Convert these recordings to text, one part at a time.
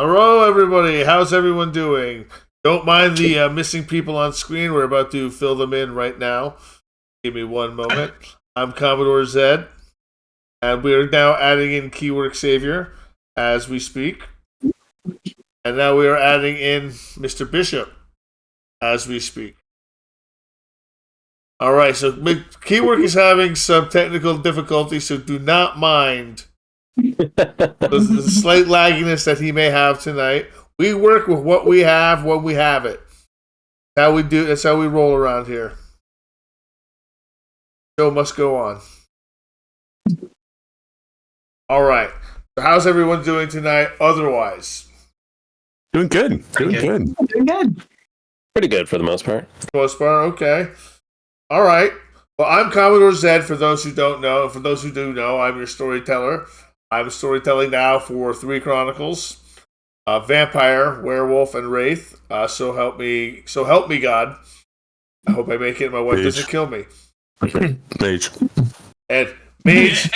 Hello, everybody. How's everyone doing? Don't mind the missing people on screen. We're about to fill them in right now. Give me one moment. I'm Commodore Zed, and we are now adding in Keyword Savior as we speak. And now we are adding in Mr. Bishop as we speak. All right, so Keyword is having some technical difficulties, so do not mind the slight lagginess that he may have tonight. We work with what we have when we have it. That's how we roll around here. Show must go on. All right. So how's everyone doing tonight otherwise? Doing good. Doing good. Pretty good for the most part. Okay. All right. Well, I'm Commodore Zed, for those who don't know. And for those who do know, I'm your storyteller. I'm storytelling now for 3 Chronicles. Vampire, Werewolf, and Wraith. So help me God. I hope I make it and my wife doesn't kill me. Mage. And Mage,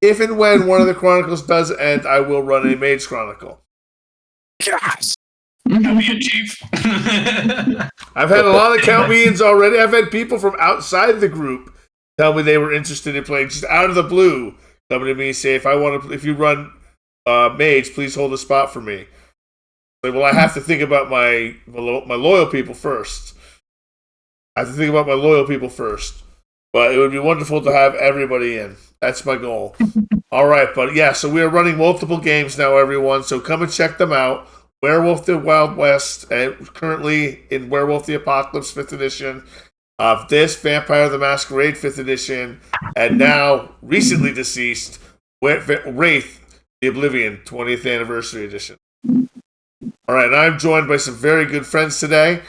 if and when one of the Chronicles does end, I will run a Mage Chronicle. Yes! I'll be a chief. I've had a lot of count me-ins already. I've had people from outside the group tell me they were interested in playing, just out of the blue, coming to me and say, if you run Mage, please hold a spot for me. Like, well, I have to think about my loyal people first. But it would be wonderful to have everybody in. That's my goal. All right, but yeah, so we are running multiple games now, everyone, so come and check them out. Werewolf the Wild West, currently in Werewolf the Apocalypse 5th edition. This, Vampire the Masquerade 5th edition, and now, recently deceased, Wraith the Oblivion 20th Anniversary edition. Alright, and I'm joined by some very good friends today.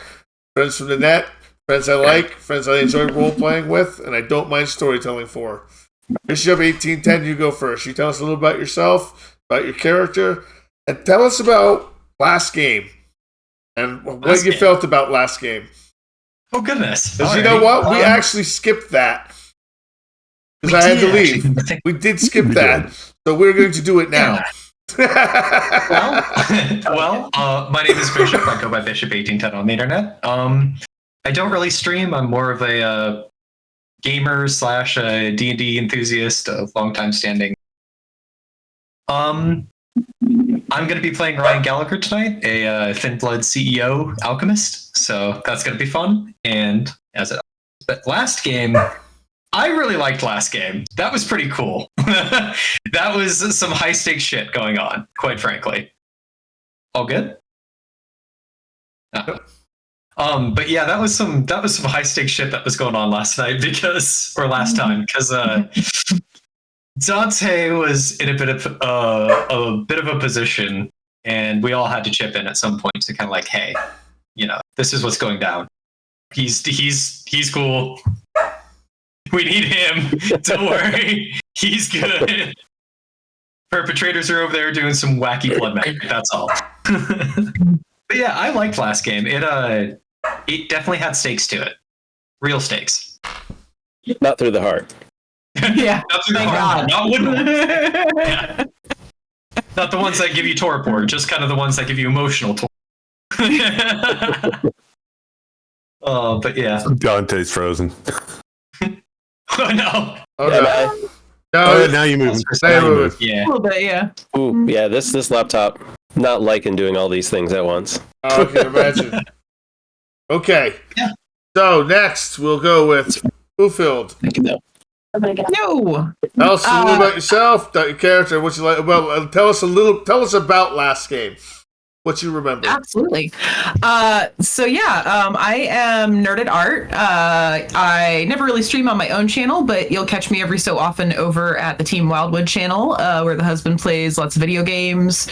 Friends from the net, friends I like, friends I enjoy role-playing with, and I don't mind storytelling for. Bishop 1810, you go first. You tell us a little about yourself, about your character, and tell us about last game, and what you felt about last game. Oh, goodness. Because you know what? We actually skipped that. Because I had to leave. We did skip that. So we're going to do it now. Well, my name is Bishop. I go by Bishop1810 on the internet. I don't really stream. I'm more of a gamer / D&D enthusiast, a long time standing. I'm going to be playing Ryan Gallagher tonight, a Thin Blood CEO alchemist. So that's going to be fun. And but last game, I really liked last game. That was pretty cool. That was some high stakes shit going on, quite frankly. All good? But yeah, that was some high stakes shit that was going on last time because Dante was in a bit of a position, and we all had to chip in at some point to kind of like, hey, this is what's going down. He's cool. We need him. Don't worry, he's good. Perpetrators are over there doing some wacky blood magic. That's all. But yeah, I liked last game. It definitely had stakes to it, real stakes. Not through the heart. Yeah, thank God. Yeah. Not the ones that give you torpor, just kind of the ones that give you emotional torpor. But yeah. Dante's frozen. Oh no. No, now you move. Yeah. A little bit, yeah. Ooh, yeah, this laptop, not liking doing all these things at once. I can imagine. Okay. Yeah. So next we'll go with Bluefield. No. Tell us a little about yourself, about your character, what you like. Well, tell us about last game. What you remember? Absolutely. So yeah, I am Nerded Art. I never really stream on my own channel, but you'll catch me every so often over at the Team Wildwood channel, where the husband plays lots of video games.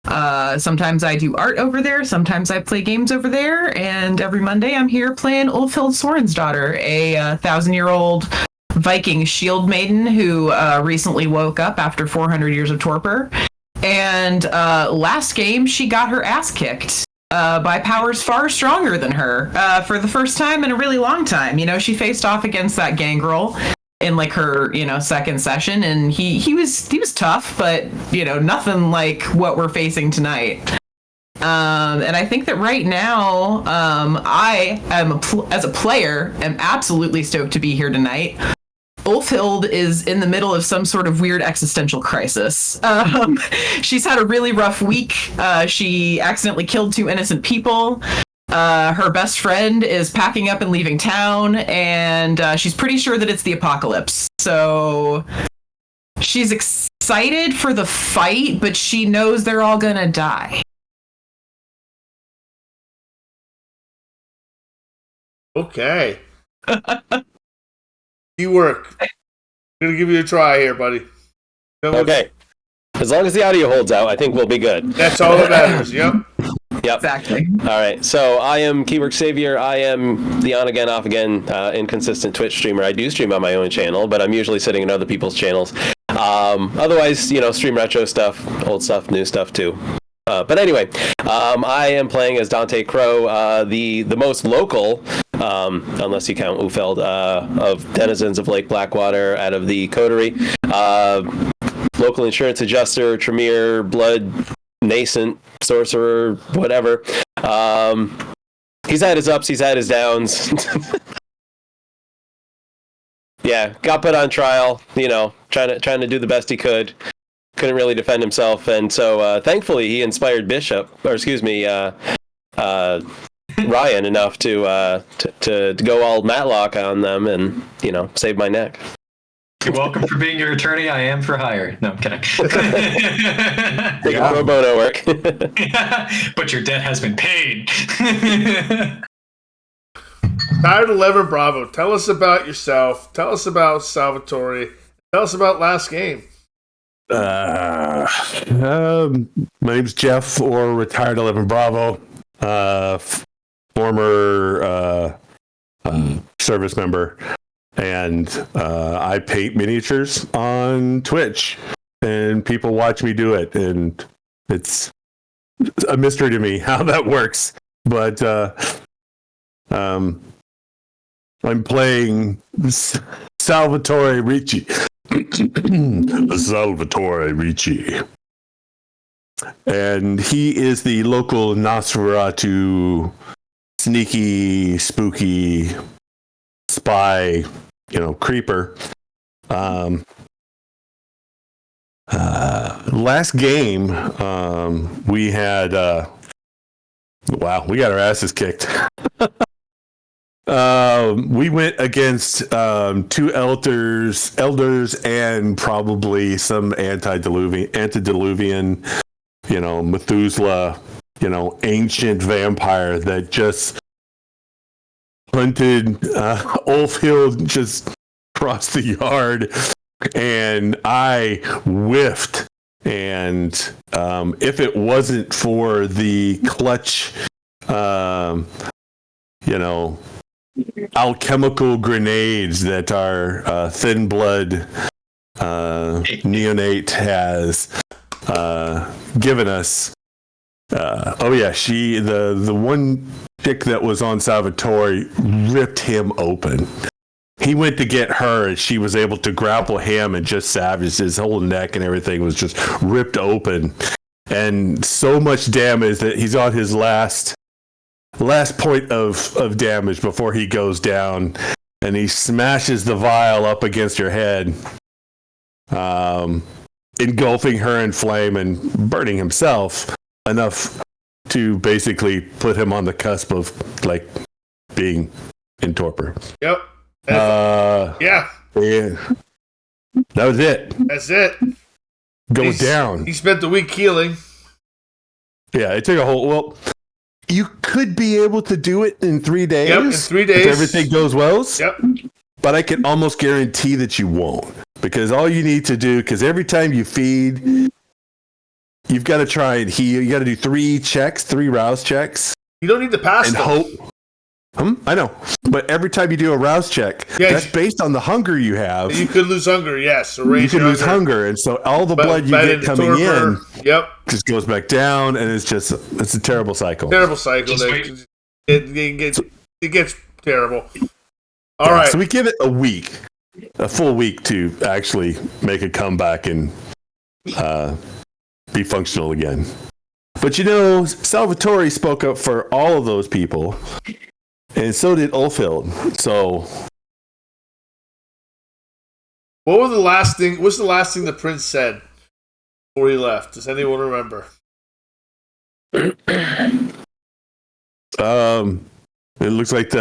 Sometimes I do art over there. Sometimes I play games over there. And every Monday I'm here playing Ulfhild Sorensdottir, a 1,000-year-old Viking shield maiden who recently woke up after 400 years of torpor. And last game, she got her ass kicked by powers far stronger than her for the first time in a really long time. She faced off against that gangrel in like her, second session, and he was tough, but nothing like what we're facing tonight. And I think that right now, I am as a player am absolutely stoked to be here tonight. Ulfhild is in the middle of some sort of weird existential crisis. She's had a really rough week. She accidentally killed 2 innocent people. Her best friend is packing up and leaving town, and she's pretty sure that it's the apocalypse. So she's excited for the fight, but she knows they're all gonna die. Okay. You work. I'm gonna give you a try here, buddy. Okay. As long as the audio holds out, I think we'll be good. That's all that matters. Yep. Yep. Exactly. All right. So I am Keywork Savior. I am the on again, off again, inconsistent Twitch streamer. I do stream on my own channel, but I'm usually sitting in other people's channels. Otherwise, stream retro stuff, old stuff, new stuff too. But anyway, I am playing as Dante Crow, the most local, unless you count Ufeld, of denizens of Lake Blackwater out of the Coterie. Local insurance adjuster, Tremere, blood, nascent, sorcerer, whatever. He's had his ups, he's had his downs. Yeah, got put on trial, trying to do the best he could. Couldn't really defend himself, and so thankfully he inspired Ryan enough to go all Matlock on them and save my neck. You're welcome for being your attorney. I am for hire. No, I'm kidding. Taking pro bono work. But your debt has been paid. Tired 11 Bravo. Tell us about yourself. Tell us about Salvatore. Tell us about last game. My name's Jeff, or Retired 11 Bravo, former service member, and I paint miniatures on Twitch, and people watch me do it, and it's a mystery to me how that works. But I'm playing Salvatore Ricci. Salvatore Ricci. And he is the local Nosferatu, sneaky, spooky spy, creeper. Last game, we had, we got our asses kicked. We went against 2 elders and probably some antediluvian, Methuselah, ancient vampire that just hunted Ulfhild just across the yard, and I whiffed. And if it wasn't for the clutch, alchemical grenades that our thin blood neonate has given us. The one chick that was on Salvatore ripped him open. He went to get her, and she was able to grapple him and just savaged his whole neck, and everything was just ripped open. And so much damage that he's on his last point of damage before he goes down, and he smashes the vial up against your head, engulfing her in flame and burning himself enough to basically put him on the cusp of being in torpor. Yep. Yeah. That was it. That's it. Goes down. He spent the week healing. Yeah, it took a whole... Well, you could be able to do it in 3 days. Yep, in 3 days. If everything goes well. Yep. But I can almost guarantee that you won't. Because all you need to do... Because every time you feed, you've got to try and heal. You got to do 3 rouse checks. You don't need to pass and them. Hope. I know. But every time you do a rouse check, that's based on the hunger you have. You could lose hunger, yes. You could lose hunger. And so all the blood you get coming in just goes back down, and it's a terrible cycle. Terrible cycle. It gets terrible. All right. So we give it a week. a full week to actually make a comeback and be functional again. But Salvatore spoke up for all of those people, and so did Ulfhild. So, what's the last thing the prince said before he left? Does anyone remember? It looks like you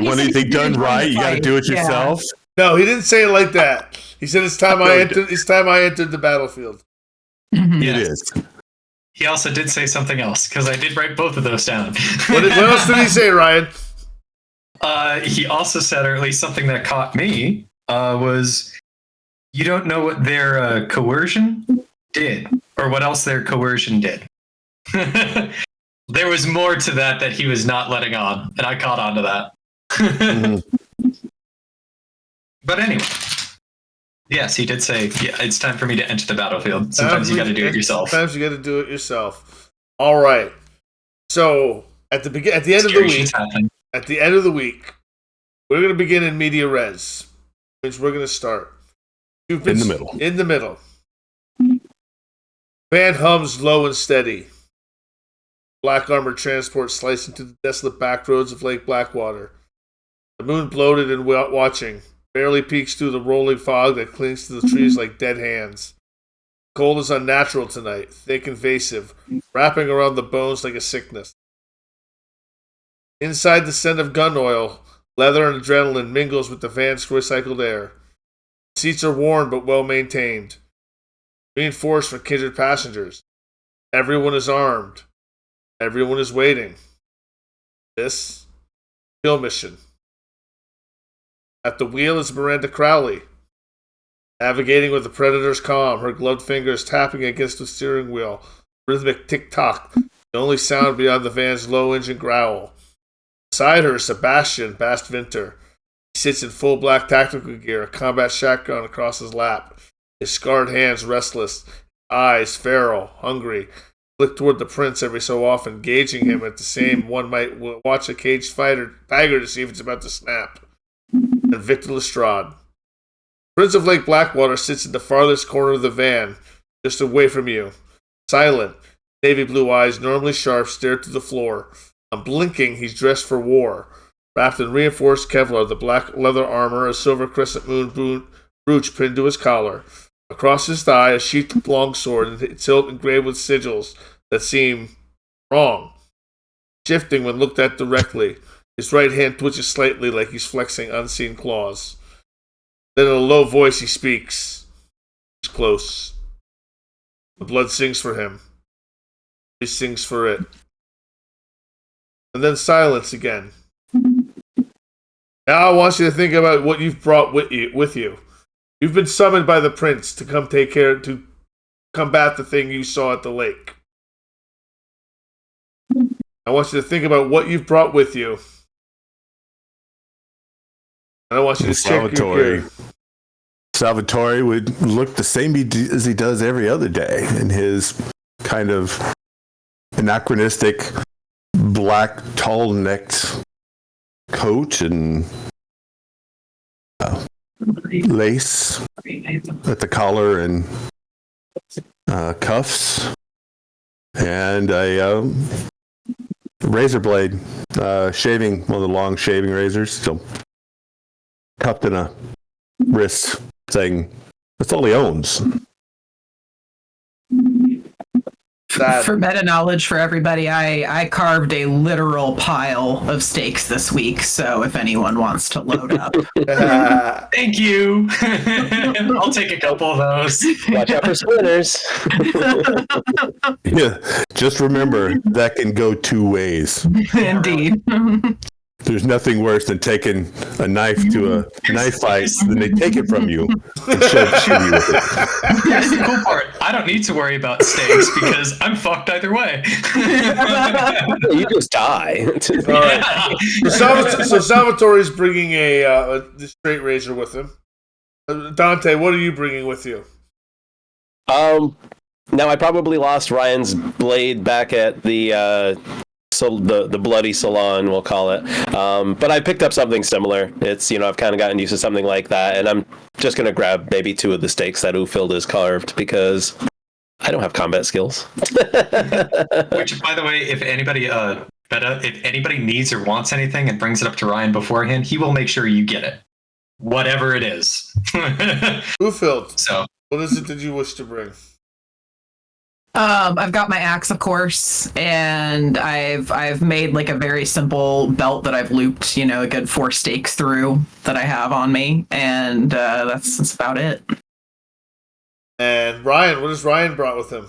want anything done right, you got to do it yourself. No, he didn't say it like that. He said it's time I entered the battlefield. Mm-hmm. It is. He also did say something else, because I did write both of those down. What else did he say, Ryan? He also said, or at least something that caught me, was you don't know what their coercion did, or what else their coercion did. There was more to that he was not letting on, and I caught on to that. Mm-hmm. But anyway, yes, he did say, yeah, it's time for me to enter the battlefield. Sometimes you got to do it yourself. Sometimes you got to do it yourself. All right. So at the end of the week, we're going to begin in media res, which we're going to start in the middle. In the middle. Van hums low and steady. Black armored transport slicing through the desolate back roads of Lake Blackwater. The moon bloated and watching, barely peeks through the rolling fog that clings to the trees like dead hands. The cold is unnatural tonight, thick and invasive, wrapping around the bones like a sickness. Inside the scent of gun oil, leather and adrenaline mingles with the van's recycled air. The seats are worn but well maintained, reinforced for kindred passengers. Everyone is armed. Everyone is waiting. This kill mission. At the wheel is Miranda Crowley, navigating with the Predator's calm, her gloved fingers tapping against the steering wheel. Rhythmic tick-tock, the only sound beyond the van's low engine growl. Beside her is Sebastian Bastvinter. He sits in full black tactical gear, a combat shotgun across his lap. His scarred hands restless, eyes feral, hungry. Flick toward the prince every so often, gauging him at the same one might watch a caged tiger to see if it's about to snap. And Victor Lestrade. Prince of Lake Blackwater sits in the farthest corner of the van, just away from you. Silent, navy blue eyes, normally sharp, stare to the floor. Unblinking, he's dressed for war. Wrapped in reinforced Kevlar, the black leather armor, a silver crescent moon brooch pinned to his collar. Across his thigh, a sheathed longsword, and its hilt engraved with sigils that seem wrong. Shifting when looked at directly, his right hand twitches slightly like he's flexing unseen claws. Then in a low voice he speaks. He's close. The blood sings for him. He sings for it. And then silence again. Now I want you to think about what you've brought with you. You've been summoned by the prince to to combat the thing you saw at the lake. I want you to think about what you've brought with you. And I want you to check your gear. Salvatore would look the same as he does every other day in his kind of anachronistic black tall-necked coat and lace at the collar and cuffs, and a razor blade, shaving, one of the long shaving razors, still cupped in a wrist, saying that's all he owns. For meta knowledge for everybody, I carved a literal pile of steaks this week, so if anyone wants to load up. Thank you. I'll take a couple of those. Watch out for splinters. Yeah, just remember that can go two ways. Indeed. There's nothing worse than taking a knife to a knife fight, then they take it from you and shoot you with it. Here's the cool part. I don't need to worry about stakes because I'm fucked either way. You just die. All right. So Salvatore's bringing a straight razor with him. Dante, what are you bringing with you? Now I probably lost Ryan's blade back at the the bloody salon, we'll call it. But I picked up something similar. It's, I've kind of gotten used to something like that, and I'm just going to grab maybe 2 of the steaks that Ufild has carved because I don't have combat skills. Which, by the way, if anybody needs or wants anything and brings it up to Ryan beforehand, he will make sure you get it, whatever it is. Ufild, So, what is it that you wish to bring? I've got my axe, of course, and I've made like a very simple belt that I've looped, a good 4 stakes through that I have on me, and that's about it. And Ryan, what has Ryan brought with him?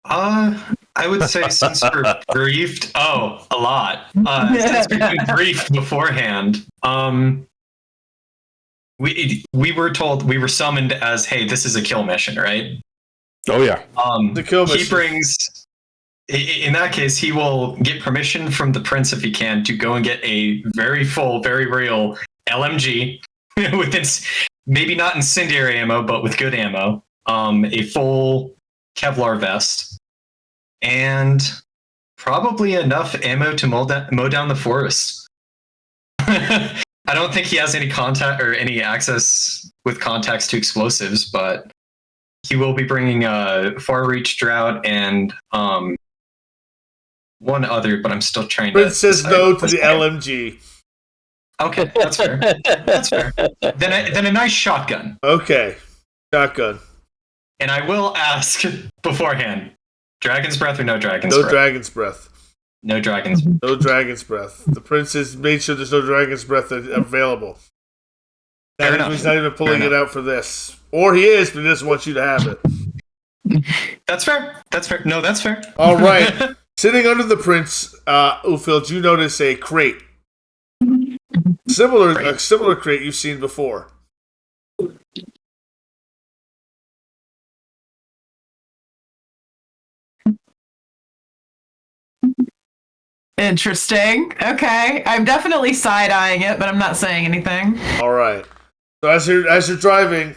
I would say since we're briefed, a lot. Since we've been briefed beforehand, we were told, we were summoned as, hey, this is a kill mission, right? Oh yeah. The kill mission. He brings. In that case, he will get permission from the prince if he can to go and get a very full, very real LMG with maybe not incendiary ammo, but with good ammo. A full Kevlar vest, and probably enough ammo to mow down the forest. I don't think he has any contact or any access with contacts to explosives, but he will be bringing Far Reach Drought and one other, but I'm still trying to. Prince says no to the LMG. Okay, that's fair. That's fair. Then a nice shotgun. Okay, shotgun. And I will ask beforehand: Dragon's Breath or no Dragon's No Breath? dragon's breath. No Dragon's Breath. No dragon's breath. The prince has made sure there's no dragon's breath available. Fair enough. He's not even pulling it out for this. Or he is, but he doesn't want you to have it. That's fair. That's fair. No, that's fair. All right. Sitting under the prince, Ufield, you notice a crate. A similar crate you've seen before. Interesting. Okay, I'm definitely side-eyeing it, but I'm not saying anything. All right. So as you're driving,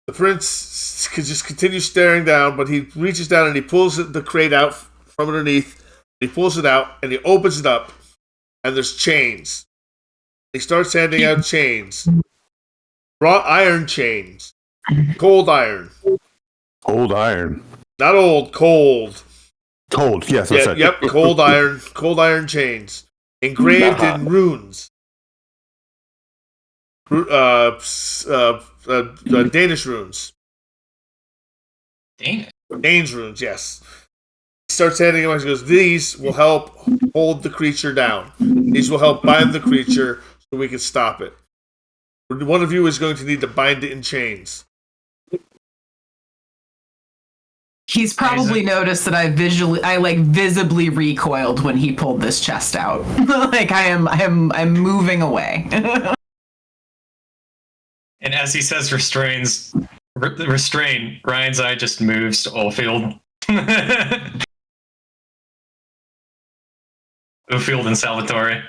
the prince can just continue staring down, but he reaches down and he pulls the crate out from underneath. He pulls it out and he opens it up, and there's chains. He starts handing out chains, raw iron chains, cold iron. Old iron. Not old, cold. Cold, yes. Yeah, yep, cold iron chains, engraved in runes. Danish runes. Danish runes, yes. He starts handing them out. He goes, "These will help hold the creature down. These will help bind the creature so we can stop it. One of you is going to need to bind it in chains." He's probably noticed that I visibly recoiled when he pulled this chest out. Like I'm moving away. And as he says restrain, Ryan's eye just moves to Oldfield. Oldfield and Salvatore.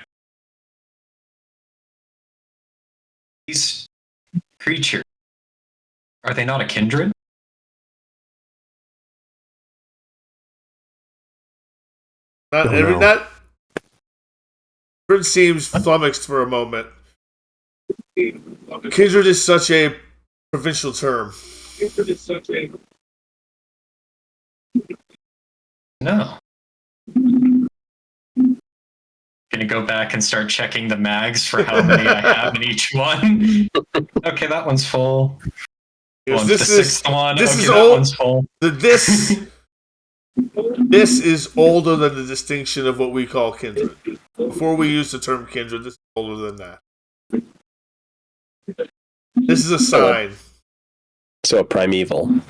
These creatures, are they not a kindred? That Prince seems flummoxed for a moment. Kindred is such a provincial term. No. Gonna go back and start checking the mags for how many I have in each one. Okay, that one's full. Yes, This is old. That one's full. This is older than the distinction of what we call kindred. Before we use the term kindred, this is older than that. This is a sign. So a primeval.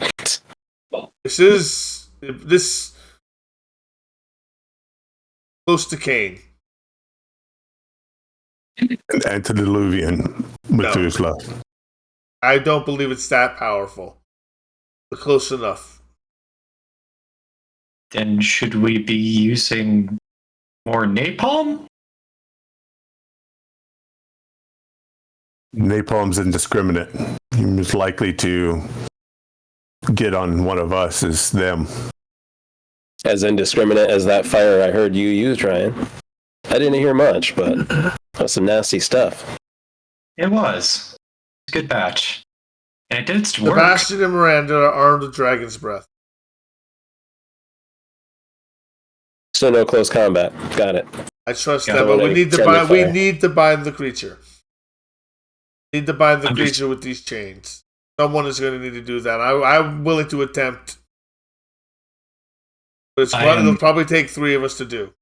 This close to Cain. Antediluvian Methuselah. I don't believe it's that powerful, but close enough. Then should we be using more napalm? Napalm's indiscriminate. He's likely to get on one of us as them. As indiscriminate as that fire I heard you use, Ryan. I didn't hear much, but that's some nasty stuff. It was. A good batch. And it did its work. Sebastian and Miranda are armed with Dragon's Breath. So no close combat. Got it. I trust Yeah, that, but we need to friendly bind. We fire. need to bind the creature. Need to bind the Understood. creature with these chains. Someone is going to need to do that. I'm willing to attempt, but it'll probably take 3 of us to do.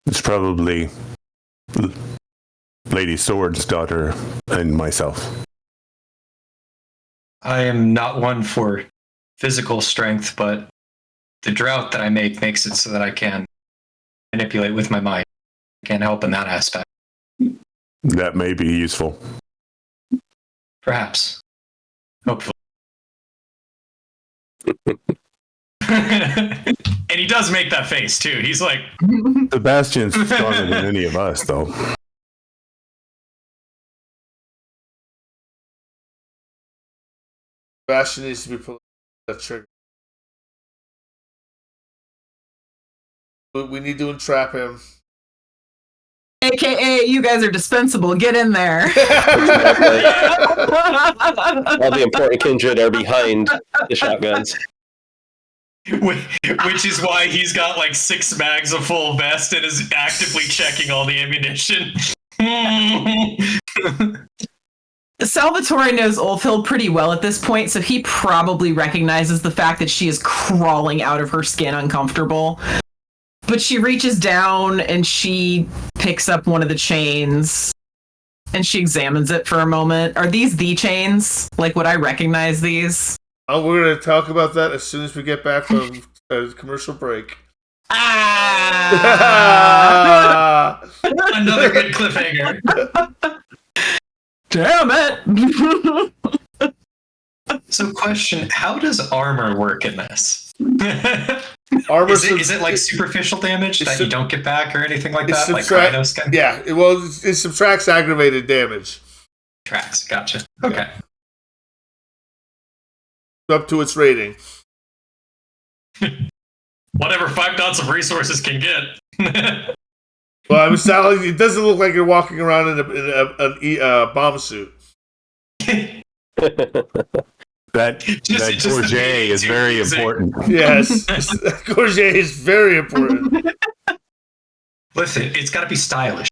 It's probably Lady Sword's daughter and myself. I am not one for physical strength, but the drought that I make makes it so that I can manipulate with my mind. I can't help in that aspect. That may be useful. Perhaps. Hopefully. And he does make that face, too. He's like... Sebastian's stronger than any of us, though. Sebastian needs to be pulling that trigger. We need to entrap him. AKA, you guys are dispensable. Get in there. All the important kindred are behind the shotguns. Which is why he's got like 6 mags of full vest and is actively checking all the ammunition. Salvatore knows Ulfhild pretty well at this point, so he probably recognizes the fact that she is crawling out of her skin uncomfortable. But she reaches down and she picks up one of the chains and she examines it for a moment. Are these the chains? Like, would I recognize these? Oh, we're going to talk about that as soon as we get back from a commercial break. Ah! Another good cliffhanger. Damn it! So, question: how does armor work in this? Armor is it like superficial damage that you don't get back or anything like that? Like Rhino skin? Yeah, it subtracts aggravated damage. Tracks. Gotcha. Okay. Up to its rating. Whatever 5 dots of resources can get. Well, I was telling you, it doesn't look like you're walking around in a bomb suit. That gorget is very important. Yes, gorget is very important. Listen, it's got to be stylish.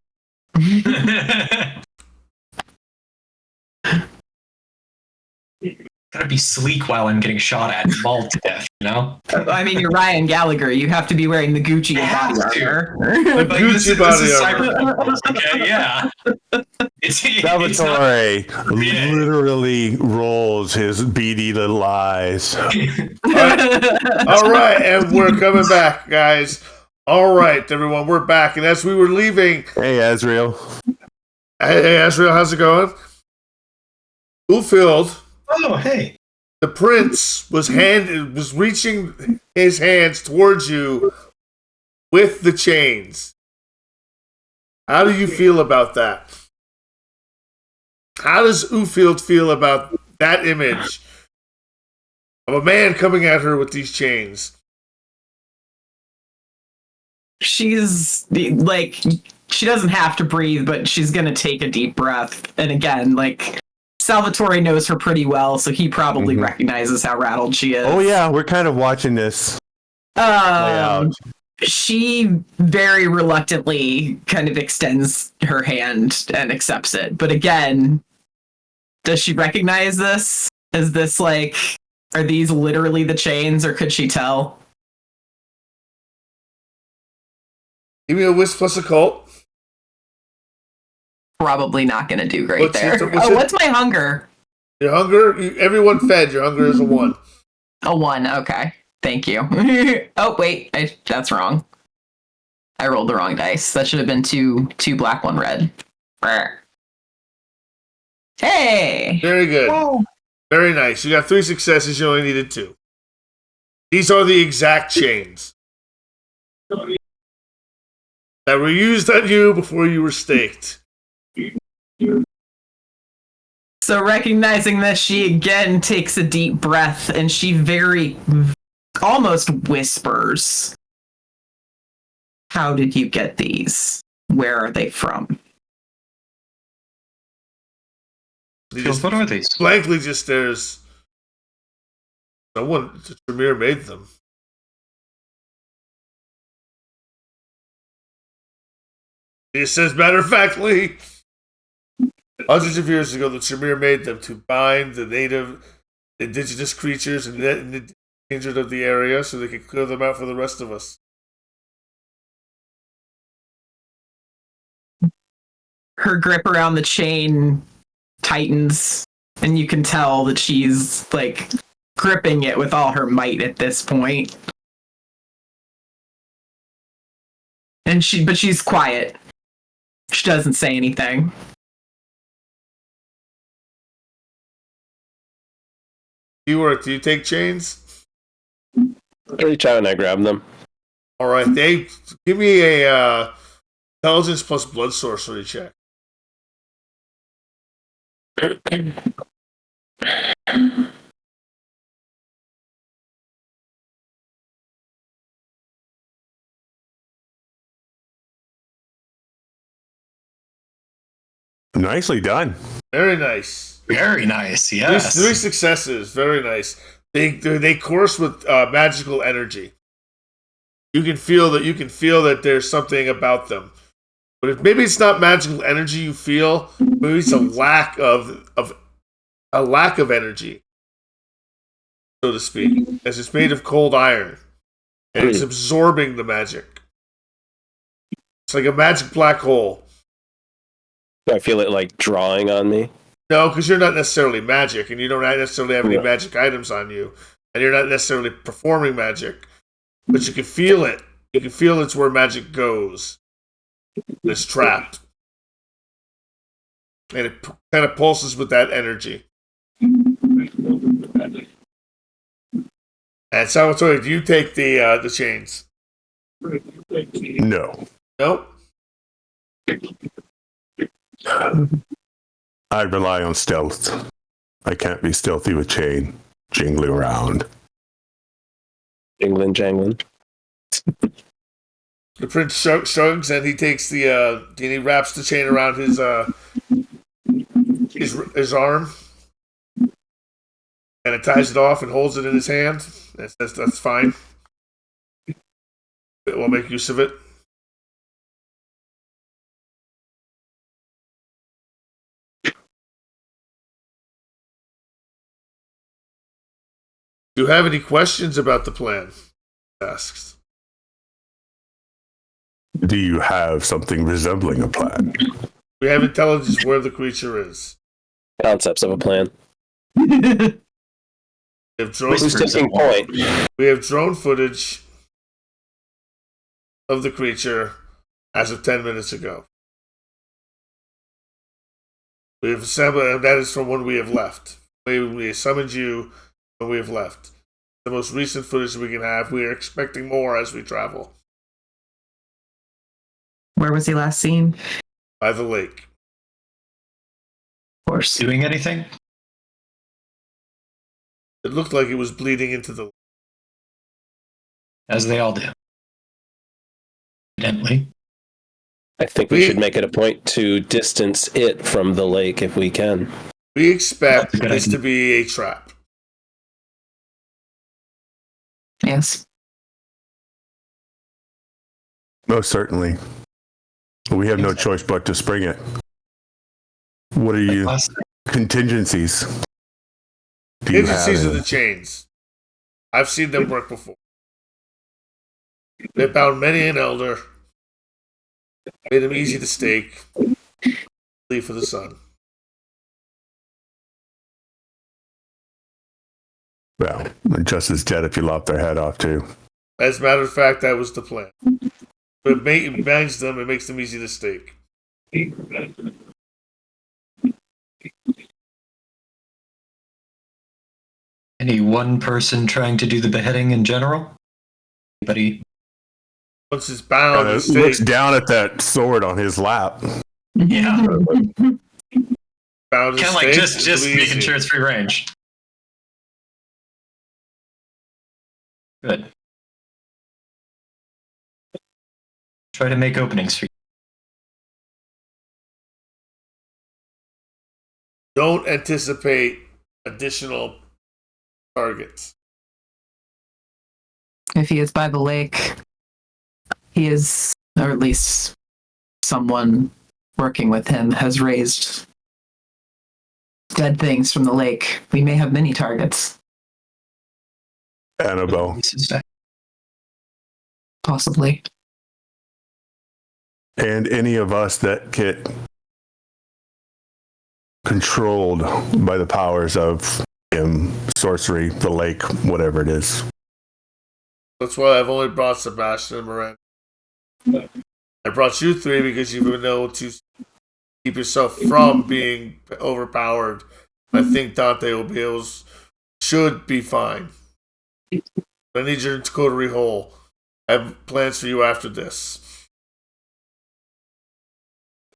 Gotta be sleek while I'm getting shot at and mauled to death, you know? I mean, you're Ryan Gallagher. You have to be wearing the Gucci body armor. The Gucci body armor. Okay, yeah. Salvatore literally rolls his beady little eyes. All right, and we're coming back, guys. All right, everyone, we're back. And as we were leaving... Hey, Azrael. Hey, Azrael, how's it going? Ulfhild... Oh, hey. The prince was reaching his hands towards you with the chains. How do you feel about that? How does Ulfhild feel about that image of a man coming at her with these chains? She's like, she doesn't have to breathe, but she's gonna take a deep breath. And again, like, Salvatore knows her pretty well, so he probably recognizes how rattled she is. Oh yeah, we're kind of watching this play out. She very reluctantly kind of extends her hand and accepts it. But again, does she recognize this? Is this like, are these literally the chains, or could she tell? Give me a wisp plus occult. Probably not going to do great there. What's my hunger? Your hunger? Everyone fed. Your hunger is a 1. A 1. Okay. Thank you. Oh, wait. That's wrong. I rolled the wrong dice. That should have been two black, 1 red. Hey! Very good. Whoa. Very nice. You got 3 successes. You only needed 2. These are the exact chains that were used on you before you were staked. So recognizing this, she again takes a deep breath and she very almost whispers, "How did you get these? Where are they from?" What are these? Blankly just stares. Someone, Tremere made them. He says, matter of factly, hundreds of years ago, the Tremere made them to bind the native indigenous creatures and the endangered of the area so they could clear them out for the rest of us. Her grip around the chain tightens, and you can tell that she's like gripping it with all her might at this point. And she's quiet. She doesn't say anything. Do you take chains? I reach out and I grab them. All right, give me a intelligence plus blood sorcery check. Nicely done. Very nice. Very nice. Yes. Three successes. Very nice. They course with magical energy. You can feel that there's something about them. But if maybe it's not magical energy you feel, maybe it's a lack of energy, so to speak, as it's made of cold iron, and it's absorbing the magic. It's like a magic black hole. Do I feel it like drawing on me? No, because you're not necessarily magic, and you don't necessarily have any magic items on you, and you're not necessarily performing magic, but you can feel it. You can feel it's where magic goes. It's trapped. And it kind of pulses with that energy. And Salvatore, do you take the chains? No. Nope. I rely on stealth. I can't be stealthy with chain jingling around. Jangling. The prince shrugs and he takes and he wraps the chain around his arm, and it ties it off and holds it in his hand. That's fine. We'll make use of it. Do you have any questions about the plan? He asks. Do you have something resembling a plan? We have intelligence where the creature is. Concepts of a plan. We have drone Who's taking point? We have drone footage of the creature as of 10 minutes ago. We have assembled, and that is from when we have left. We summoned you when we have left. The most recent footage we can have. We are expecting more as we travel. Where was he last seen? By the lake. Of course. Doing anything? It looked like it was bleeding into the lake. As they all do. Evidently. I think we should make it a point to distance it from the lake if we can. We expect this to be a trap. Yes. Most certainly. We have no choice but to spring it. What are you contingencies? Contingencies are the chains. I've seen them work before. They bound many an elder, made them easy to stake, leave for the sun. Well, just as dead if you lop their head off too. As a matter of fact, that was the plan. But it binds them, it makes them easy to stake. Any one person trying to do the beheading in general? Anybody? Once it's bound, it's looks down at that sword on his lap. Yeah. Bound Kind of like just making sure it's free range. Good. Try to make openings for you. Don't anticipate additional targets. If he is by the lake, he is, or at least someone working with him has raised dead things from the lake. We may have many targets. Annabelle. Possibly. And any of us that get controlled by the powers of sorcery, the lake, whatever it is. That's why I've only brought Sebastian and Miranda. I brought you three because you've been able to keep yourself from being overpowered. I think Dante will be able, should be fine. I need your coterie whole. I have plans for you after this.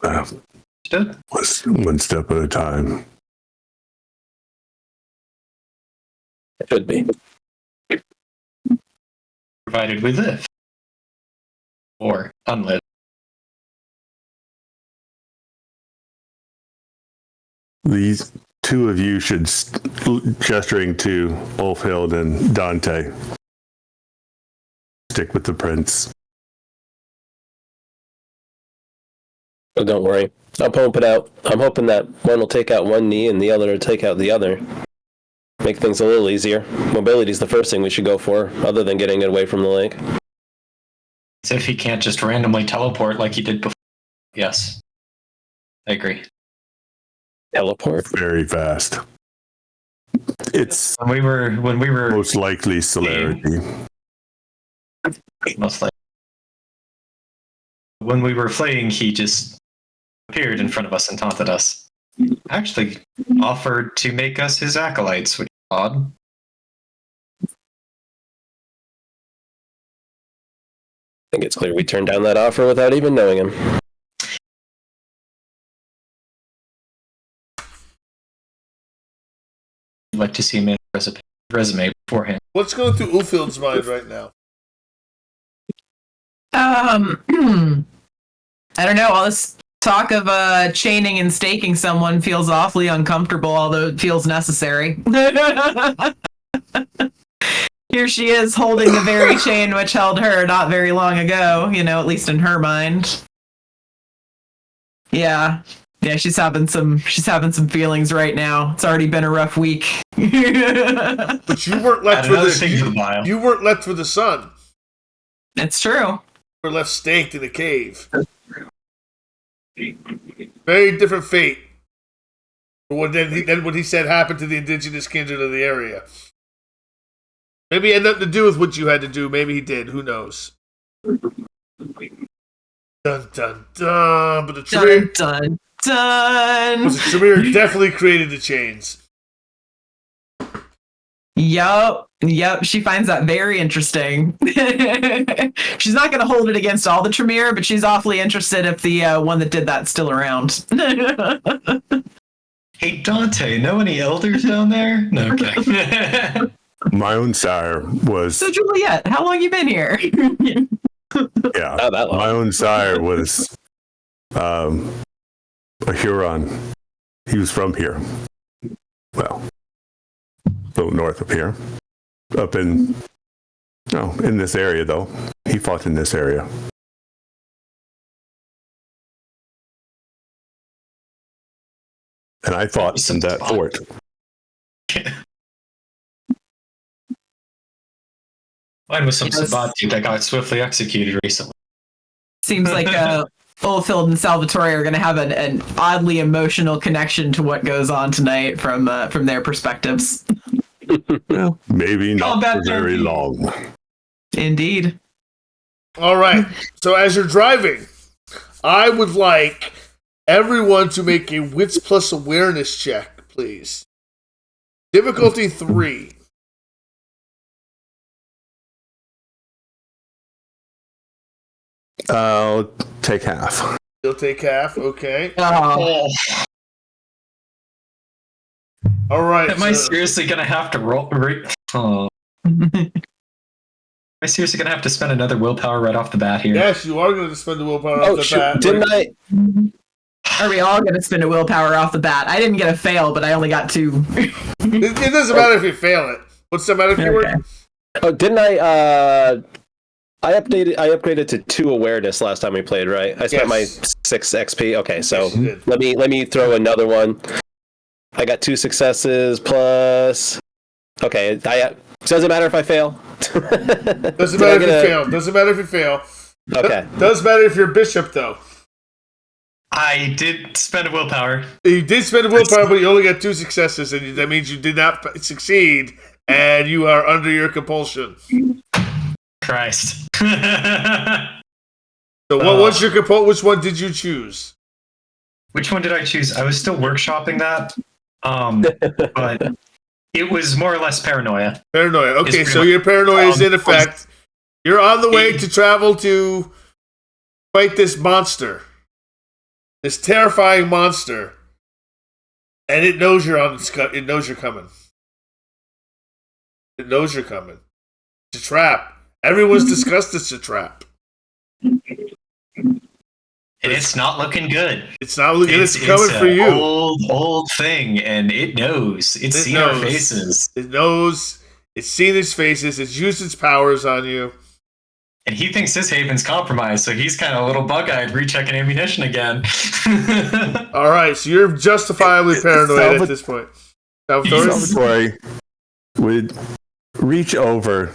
One step at a time. Should be. Provided we live. Or unlit. These two of you should, gesturing to Ulfhild and Dante, stick with the prince. But don't worry. I'll pump it out. I'm hoping that one will take out one knee and the other will take out the other. Make things a little easier. Mobility's the first thing we should go for, other than getting it away from the lake. As if he can't just randomly teleport like he did before. Yes. I agree. Teleport? Very fast. It's When we were most likely celerity. most likely. When we were fleeing, he just appeared in front of us and taunted us. Actually offered to make us his acolytes, which is odd. I think it's clear we turned down that offer without even knowing him. I'd like to see him in resume beforehand. What's going through Ulfhild's mind right now? I don't know. All this talk of chaining and staking someone feels awfully uncomfortable, although it feels necessary. Here she is holding the very chain which held her not very long ago, at least in her mind. Yeah, she's having some feelings right now. It's already been a rough week. But you weren't left for the you weren't left for the sun. It's true. You were left staked in a cave. Very different fate. Than what he said happened to the indigenous kindred of the area. Maybe it had nothing to do with what you had to do. Maybe he did. Who knows? Dun dun dun. But the Tremere, dun dun. the Tremere definitely created the chains. Yep. She finds that very interesting. She's not going to hold it against all the Tremere, but she's awfully interested if the one that did that's still around. Hey, Dante, know any elders down there? No, okay. My own sire was... So, Juliet, how long you been here? Yeah, Not that long. my own sire was a Huron. He was from here. Well, a little north of here. Up in this area, though. He fought in this area. And I fought in that fort. Mine was some Sabati that got swiftly executed recently. Seems like Ulfhild and Salvatore are going to have an oddly emotional connection to what goes on tonight from their perspectives. Well, maybe not for very long. Indeed. All right. So as you're driving, I would like everyone to make a wits plus awareness check, please. Difficulty 3. I'll take half. You'll take half. Okay. Oh. All right. Am I seriously gonna have to roll? Oh. I seriously gonna have to spend another willpower right off the bat here? Yes, you are going to spend the willpower off the bat. Didn't I? Are we all going to spend a willpower off the bat? I didn't get a fail, but I only got 2. It doesn't matter if you fail it. What's the matter if you were? Oh, didn't I? I upgraded to 2 awareness last time we played, right? I spent my 6 XP. Okay, so Yes, let me throw another one. I got 2 successes plus. Okay, doesn't matter if I fail. Doesn't matter if you fail. Doesn't matter if you fail. Okay. Does matter if you're bishop, though. I did spend a willpower. You did spend a willpower, but you only got 2 successes, and that means you did not succeed, and you are under your compulsion. Christ. So what was your compulsion? Which one did you choose? Which one did I choose? I was still workshopping that. But it was more or less paranoia. Paranoia. Okay, so your paranoia is in effect. You're on the way to travel to fight this monster. This terrifying monster. And it knows you're on it knows you're coming. It knows you're coming. It's a trap. Everyone's discussed it's a trap. And it's not looking good. It's not looking good. It's coming for you. Old thing, and it knows. It's seen our faces. It knows. It's seen its faces. It's used its powers on you. And he thinks his haven's compromised, so he's kind of a little bug-eyed, rechecking ammunition again. All right, so you're justifiably paranoid at this point. Salvatore would reach over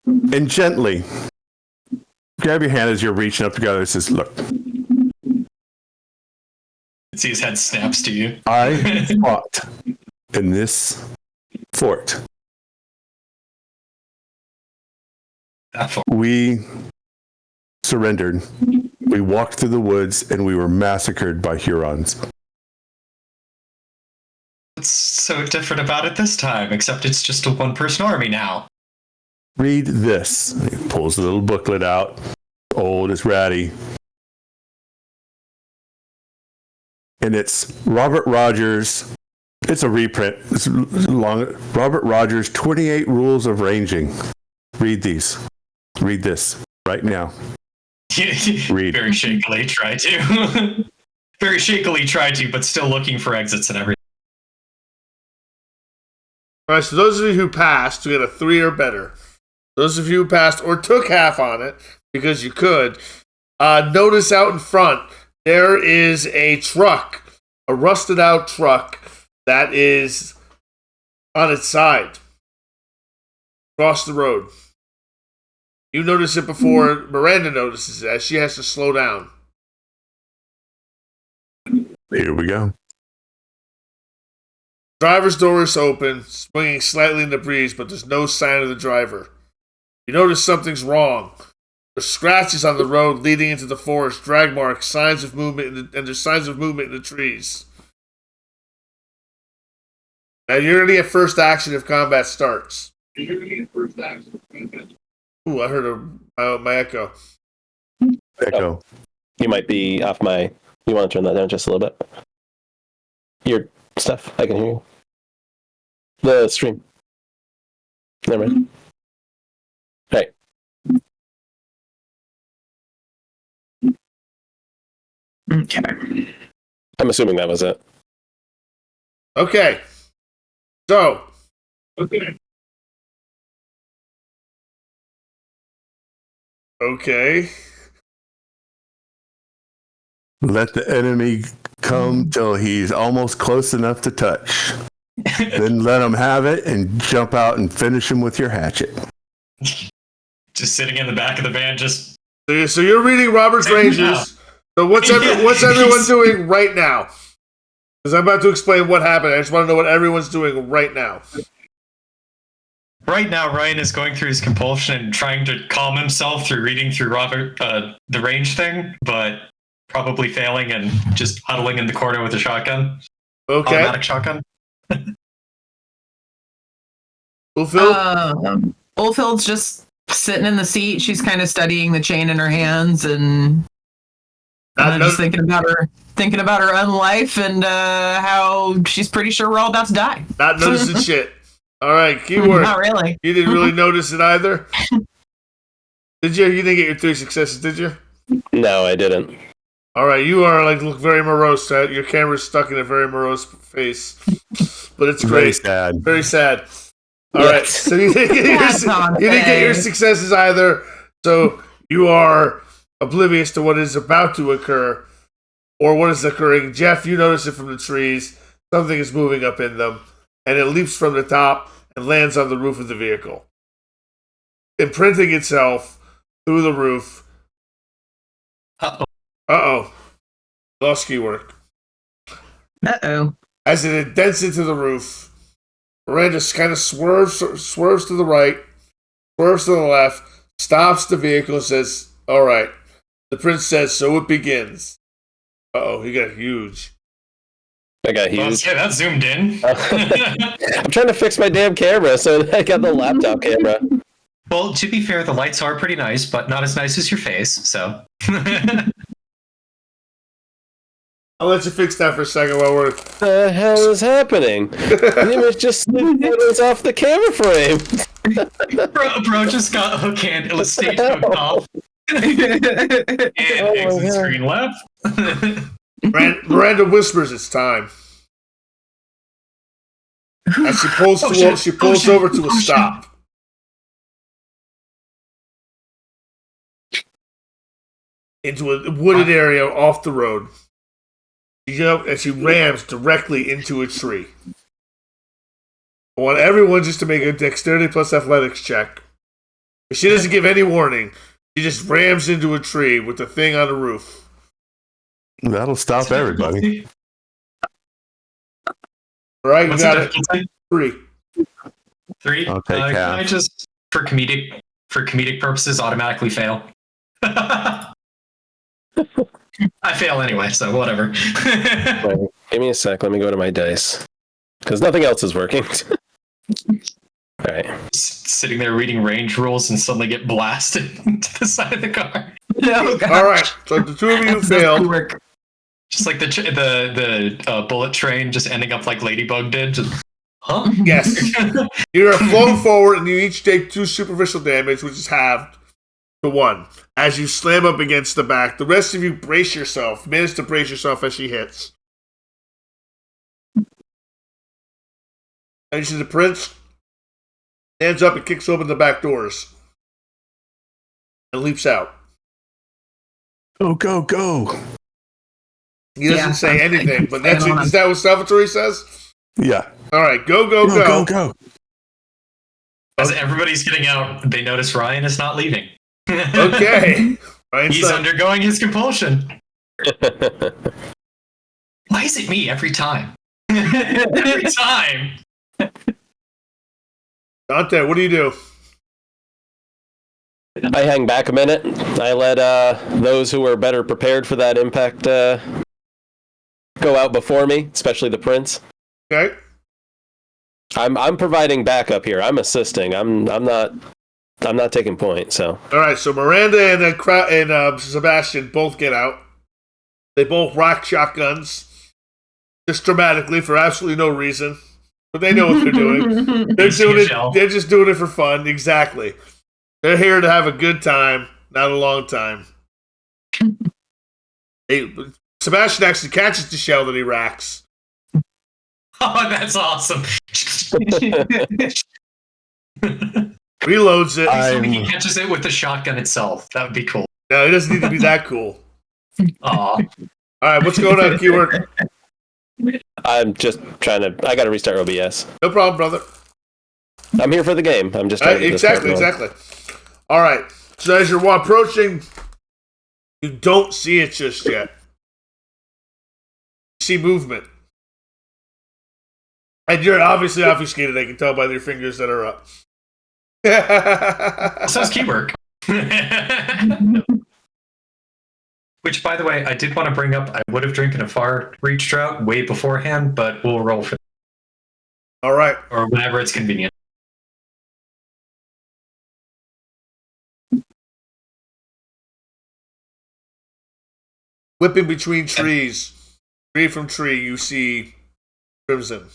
and gently grab your hand as you're reaching up together and says, "Look, see his head snaps to you. I fought in this fort. We surrendered. We walked through the woods and we were massacred by Hurons. What's so different about it this time? Except it's just a one-person army now. Read this." He pulls a little booklet out. Old as ratty. And it's Robert Rogers. It's a reprint. It's long. Robert Rogers, 28 Rules of Ranging. Read these. Read this right now. Read. Very shakily try to. Very shakily try to, but still looking for exits and everything. All right, so those of you who passed, we got a 3 or better. Those of you who passed or took half on it, because you could, notice out in front, there is a truck, a rusted out truck that is on its side, across the road. You notice it before Miranda notices it, as she has to slow down. Here we go. Driver's door is open, swinging slightly in the breeze, but there's no sign of the driver. You notice something's wrong. There's scratches on the road leading into the forest, drag marks, signs of movement, and there's signs of movement in the trees. And you're going to get first action if combat starts. Ooh, I heard my echo. Echo. You might be off my. You want to turn that down just a little bit? Your stuff. I can hear you. The stream. Never mind. Hey. Okay. I'm assuming that was it. Okay. So. Okay. Let the enemy come till he's almost close enough to touch. Then let him have it and jump out and finish him with your hatchet. Just sitting in the back of the van, just. So you're reading Robert's Rangers. So what's everyone doing right now? Because I'm about to explain what happened. I just want to know what everyone's doing right now. Right now, Ryan is going through his compulsion and trying to calm himself through reading through Robert the range thing, but probably failing and just huddling in the corner with a shotgun. Okay. Automatic shotgun. Ulfild's just sitting in the seat. She's kind of studying the chain in her hands and just thinking about her own life and how she's pretty sure we're all about to die. Not noticing shit. All right, keyword. Not really. You didn't really notice it either? Did you? You didn't get your 3 successes, did you? No, I didn't. All right, you are look very morose. Your camera's stuck in a very morose face, but it's Very great. sad. Very sad. All right, Yes. so you didn't get your successes either. So you are oblivious to what is about to occur or what is occurring. Jeff, you notice it from the trees. Something is moving up in them, and it leaps from the top and lands on the roof of the vehicle, imprinting itself through the roof. Uh-oh. Lost keyword. Uh-oh. As it indents into the roof, Miranda kind of swerves to the right, swerves to the left, stops the vehicle and says, all right. The prince says, so it begins. Uh-oh, he got huge. I got huge. Yeah, that zoomed in. I'm trying to fix my damn camera, so I got the laptop camera. Well, to be fair, the lights are pretty nice, but not as nice as your face, so. I'll let you fix that for a second while we're... The hell is happening? The image just slid photos off the camera frame. bro just got hook hand stage hooked off. And exit screen left. Miranda whispers it's time. And she pulls over to a stop. Into a wooded area off the road. And she rams directly into a tree. I want everyone just to make a dexterity plus athletics check. If she doesn't give any warning, she just rams into a tree with the thing on the roof. That'll stop everybody. All right, you What's got the it. difficulty? 3. I'll take can half. I just, for comedic purposes, automatically fail? I fail anyway, so whatever. Wait, give me a sec. Let me go to my dice. Because nothing else is working. All right. Sitting there reading range rules and suddenly get blasted into the side of the car. Oh, God. All right, so the two of you failed. Just like the bullet train just ending up like Ladybug did. Just, huh? Yes. You're flown forward and you each take 2 superficial damage, which is halved to 1. As you slam up against the back, the rest of you brace yourself. Manage to brace yourself as she hits. And the prince stands up and kicks open the back doors and leaps out. Go, go, go. He doesn't say anything, but is that what Salvatore says? Yeah. All right, go, go, go. Go, go. As everybody's getting out, they notice Ryan is not leaving. Okay. He's undergoing his compulsion. Why is it me every time? Every time. Dante, what do you do? I hang back a minute. I let those who are better prepared for that impact go out before me, especially the prince. Okay. I'm providing backup here. I'm assisting. I'm not taking point. So. All right. So Miranda and Sebastian both get out. They both rock shotguns, just dramatically for absolutely no reason, but they know what they're doing. They're doing it. They're just doing it for fun. Exactly. They're here to have a good time, not a long time. Sebastian actually catches the shell that he racks. Oh, that's awesome. Reloads it. He catches it with the shotgun itself. That would be cool. No, it doesn't need to be that cool. Aw. All right, what's going on, keyword? I'm just trying to. I got to restart OBS. No problem, brother. I'm here for the game. I'm just trying to exactly. All right. So as you're approaching, you don't see it just yet. You see movement. And you're obviously obfuscated, I can tell by your fingers that are up. Sounds keywork. Which, by the way, I did want to bring up, I would have drinking a far reach drought way beforehand, but we'll roll for that. All right. Or whenever it's convenient. Whipping between trees, tree from tree, you see Crimson.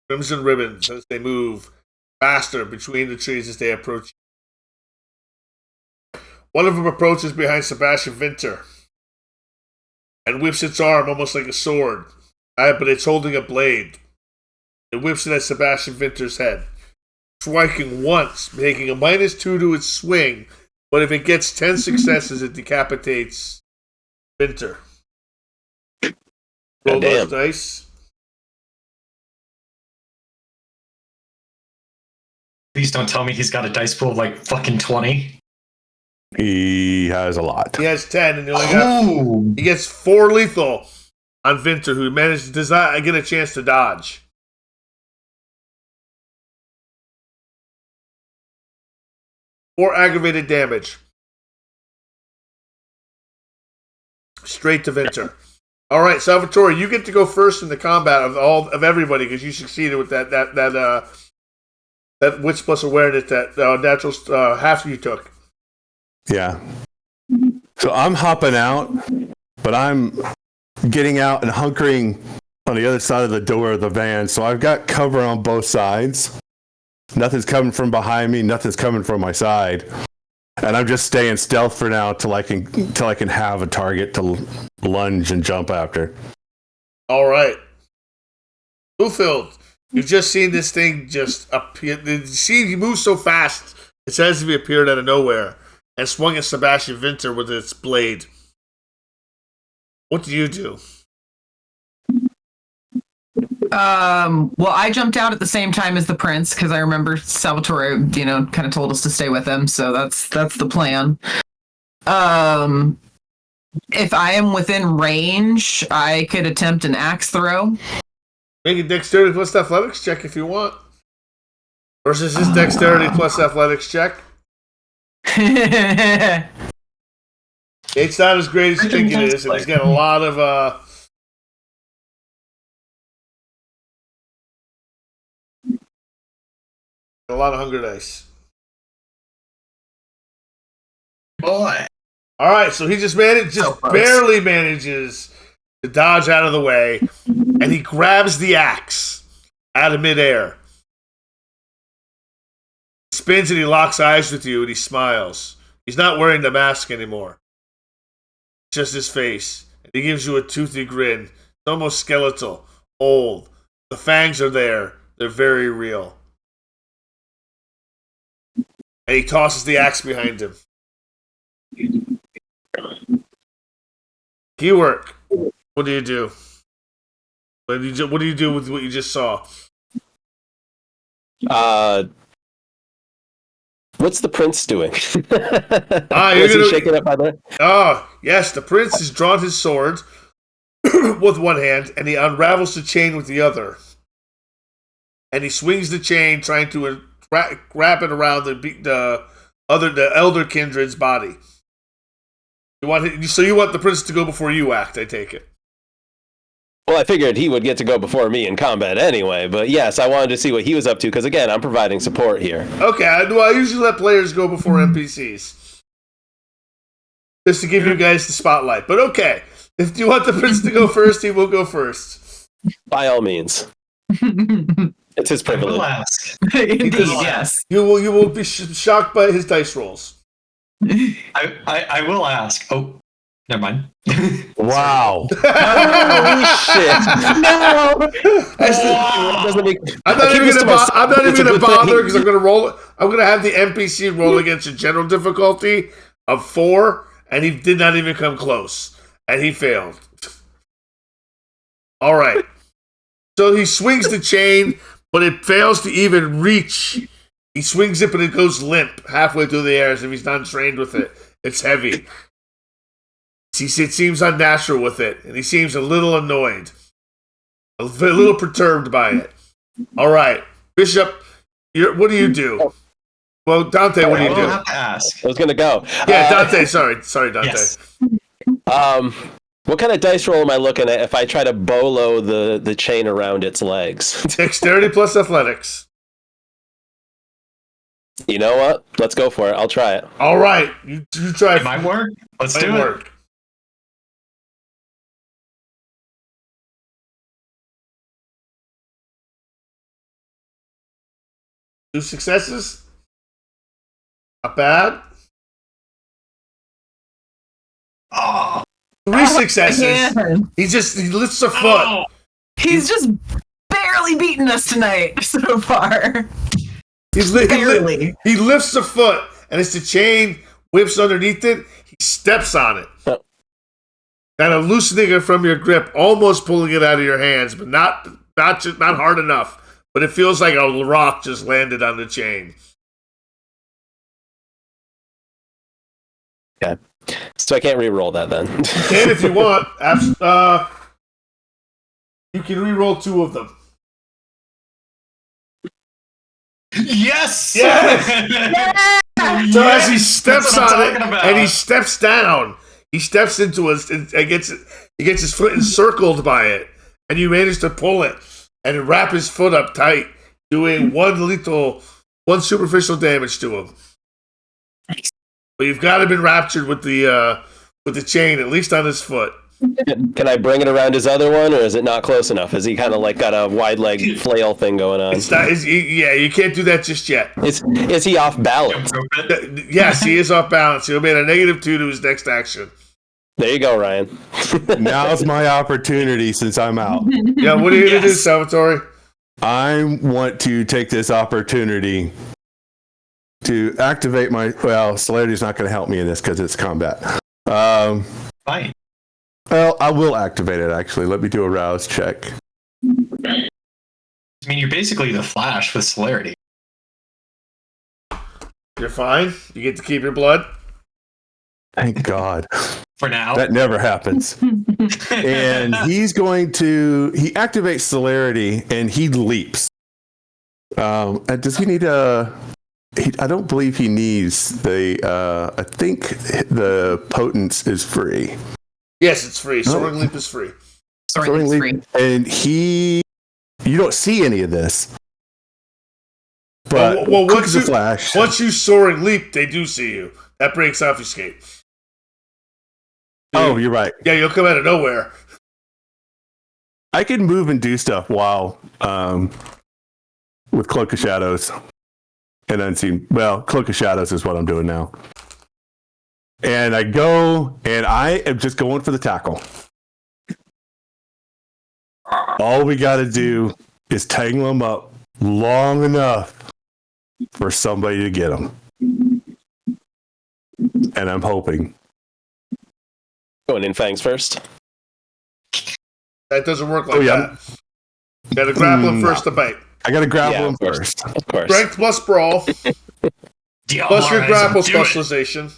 crimson ribbons as they move faster between the trees as they approach. One of them approaches behind Sebastian Winter and whips its arm almost like a sword, but it's holding a blade. It whips it at Sebastian Winter's head, striking once, making a -2 to its swing, but if it gets 10 successes, it decapitates Winter. Roll those dice. Please don't tell me he's got a dice pool of like fucking 20. He has a lot. He has 10, and he gets 4 lethal on Winter, who does not get a chance to dodge. 4 aggravated damage. Straight to Winter. All right, Salvatore, you get to go first in the combat of everybody because you succeeded with that wits plus awareness, that natural half you took. Yeah. So I'm hopping out, but I'm getting out and hunkering on the other side of the door of the van. So I've got cover on both sides. Nothing's coming from behind me. Nothing's coming from my side. And I'm just staying stealth for now till I can have a target to lunge and jump after. All right. Bluefield, you've just seen this thing just appear. He moves so fast, it's as if he appeared out of nowhere and swung at Sebastian Winter with its blade. What do you do? Well, I jumped out at the same time as the prince because I remember Salvatore, kind of told us to stay with him. So that's the plan. If I am within range, I could attempt an axe throw. Make a dexterity plus athletics check if you want. Versus his dexterity plus athletics check. It's not as great as you think it is, and he's got a lot of hunger dice. Boy. All right, so he just barely manages to dodge out of the way, and he grabs the axe out of midair. He spins and he locks eyes with you, and he smiles. He's not wearing the mask anymore. Just his face. And he gives you a toothy grin. It's almost skeletal, old. The fangs are there. They're very real. And he tosses the axe behind him. Keywork. What do you do? What do you do with what you just saw? What's the prince doing? Was he shaking up by the? Oh, yes. The prince has drawn his sword with one hand, and he unravels the chain with the other. And he swings the chain, trying to wrap it around the elder kindred's body. You want the prince to go before you act? I take it. Well, I figured he would get to go before me in combat anyway, but yes, I wanted to see what he was up to because again, I'm providing support here. Okay, I usually let players go before NPCs, just to give you guys the spotlight. But okay, if you want the prince to go first, he will go first. By all means. It's his privilege. I will ask. Indeed, yes. You will be shocked by his dice rolls. I will ask. Oh, never mind. Wow. Holy shit. No. I'm not even going to bother because I'm going to roll. I'm going to have the NPC roll against a general difficulty of 4, and he did not even come close, and he failed. All right. So he swings the chain, but it fails to even reach. He swings it, but it goes limp halfway through the air as if he's not trained with it. It's heavy. It seems unnatural with it, and he seems a little annoyed, a little perturbed by it. All right, Bishop, what do you do? Well, Dante, what do you do? I have to ask. I was going to go. Yeah, Dante. Sorry, Dante. Yes. What kind of dice roll am I looking at if I try to bolo the chain around its legs? Dexterity plus athletics. You know what? Let's go for it. I'll try it. All right, you try. It might work. Let's do it. Work. 2 successes. Not bad. Oh, 3 successes. Man. He lifts a foot. oh. He's just barely beaten us tonight so far. Barely. He lifts a foot, and as the chain whips underneath it, he steps on it. Oh. Kind of loosening it from your grip, almost pulling it out of your hands, but not hard enough. But it feels like a rock just landed on the chain. Okay. So I can't re-roll that then. You can if you want. You can re-roll 2 of them. Yes! Yes! So as he steps on it, and he steps down, he steps into it, and he gets his foot encircled by it, and you manage to pull it and wrap his foot up tight, doing one superficial damage to him. Nice. But you've got him enraptured with the chain, at least on his foot. Can I bring it around his other one, or is it not close enough? Is he kind of like got a wide leg flail thing going on? You can't do that just yet. Is he off balance? Yes, he is off balance. He'll make a -2 to his next action. There you go, Ryan. Now's my opportunity since I'm out. Yeah, what are you going to do, Salvatore? I want to take this opportunity to activate Celerity's not going to help me in this because it's combat. Fine. Well, I will activate it, actually. Let me do a rouse check. I mean, you're basically the Flash with celerity. You're fine. You get to keep your blood. Thank God. For now. That never happens. And he activates celerity and he leaps. And does he need I don't believe he needs I think the potence is free. Yes, it's free. Soaring Leap is free. Soaring Leap's free. And you don't see any of this. But once you Soaring Leap, they do see you. That breaks obfuscate. Oh, you're right. Yeah, you'll come out of nowhere. I can move and do stuff while with Cloak of Shadows and Unseen. Well, Cloak of Shadows is what I'm doing now. And I go, and I am just going for the tackle. All we got to do is tangle them up long enough for somebody to get them. And I'm hoping. Going in fangs first. That doesn't work like that. You got to grapple him first to bite. I got to grapple him first. Of course. Strength plus brawl. Plus your grapple specialization.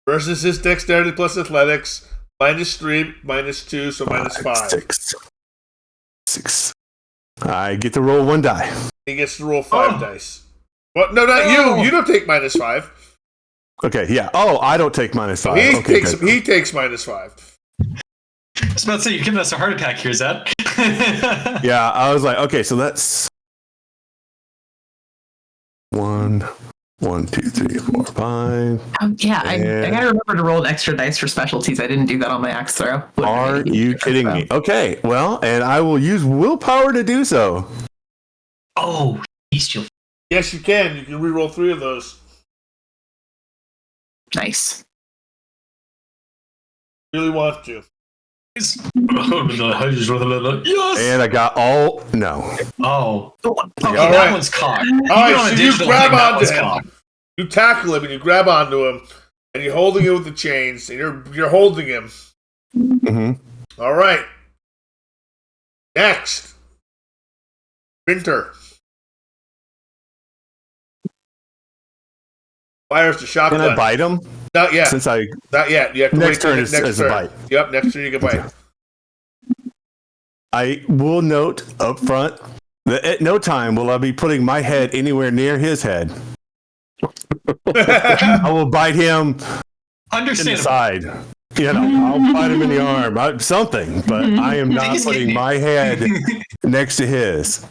Versus his dexterity plus athletics. -3, -2, so -5. 6. I get to roll 1 die. He gets to roll 5 dice. What? No, not you. You don't take -5. Okay, yeah. Oh, I don't take -5. He takes -5. I was about to say, you're giving us a heart attack here, Zed. Yeah, I was like, okay, so that's 1, 2, 3, 4, 5. Yeah, I gotta remember to roll an extra dice for specialties. I didn't do that on my axe throw. Are you kidding me? Okay, well, and I will use willpower to do so. Oh, bestial. Yes, you can. You can reroll 3 of those. Nice. Really want to. Yes! And I got all... No. Oh. Okay, All that right. one's cocked. All right, so you grab that onto one's him. cocked. You tackle him and you grab onto him, and you're holding him with the chains, and you're holding him. Mm-hmm. All right. Next. Winter. Fires the shotgun. Can I bite him? Not yet. Not yet. You have to Next wait turn till is next a turn. bite. Yep, next turn you can bite. I will note up front that at no time will I be putting my head anywhere near his head. I will bite him in the Understandable. side. You know, I'll bite him in the arm, something, but I am not putting my head next to his.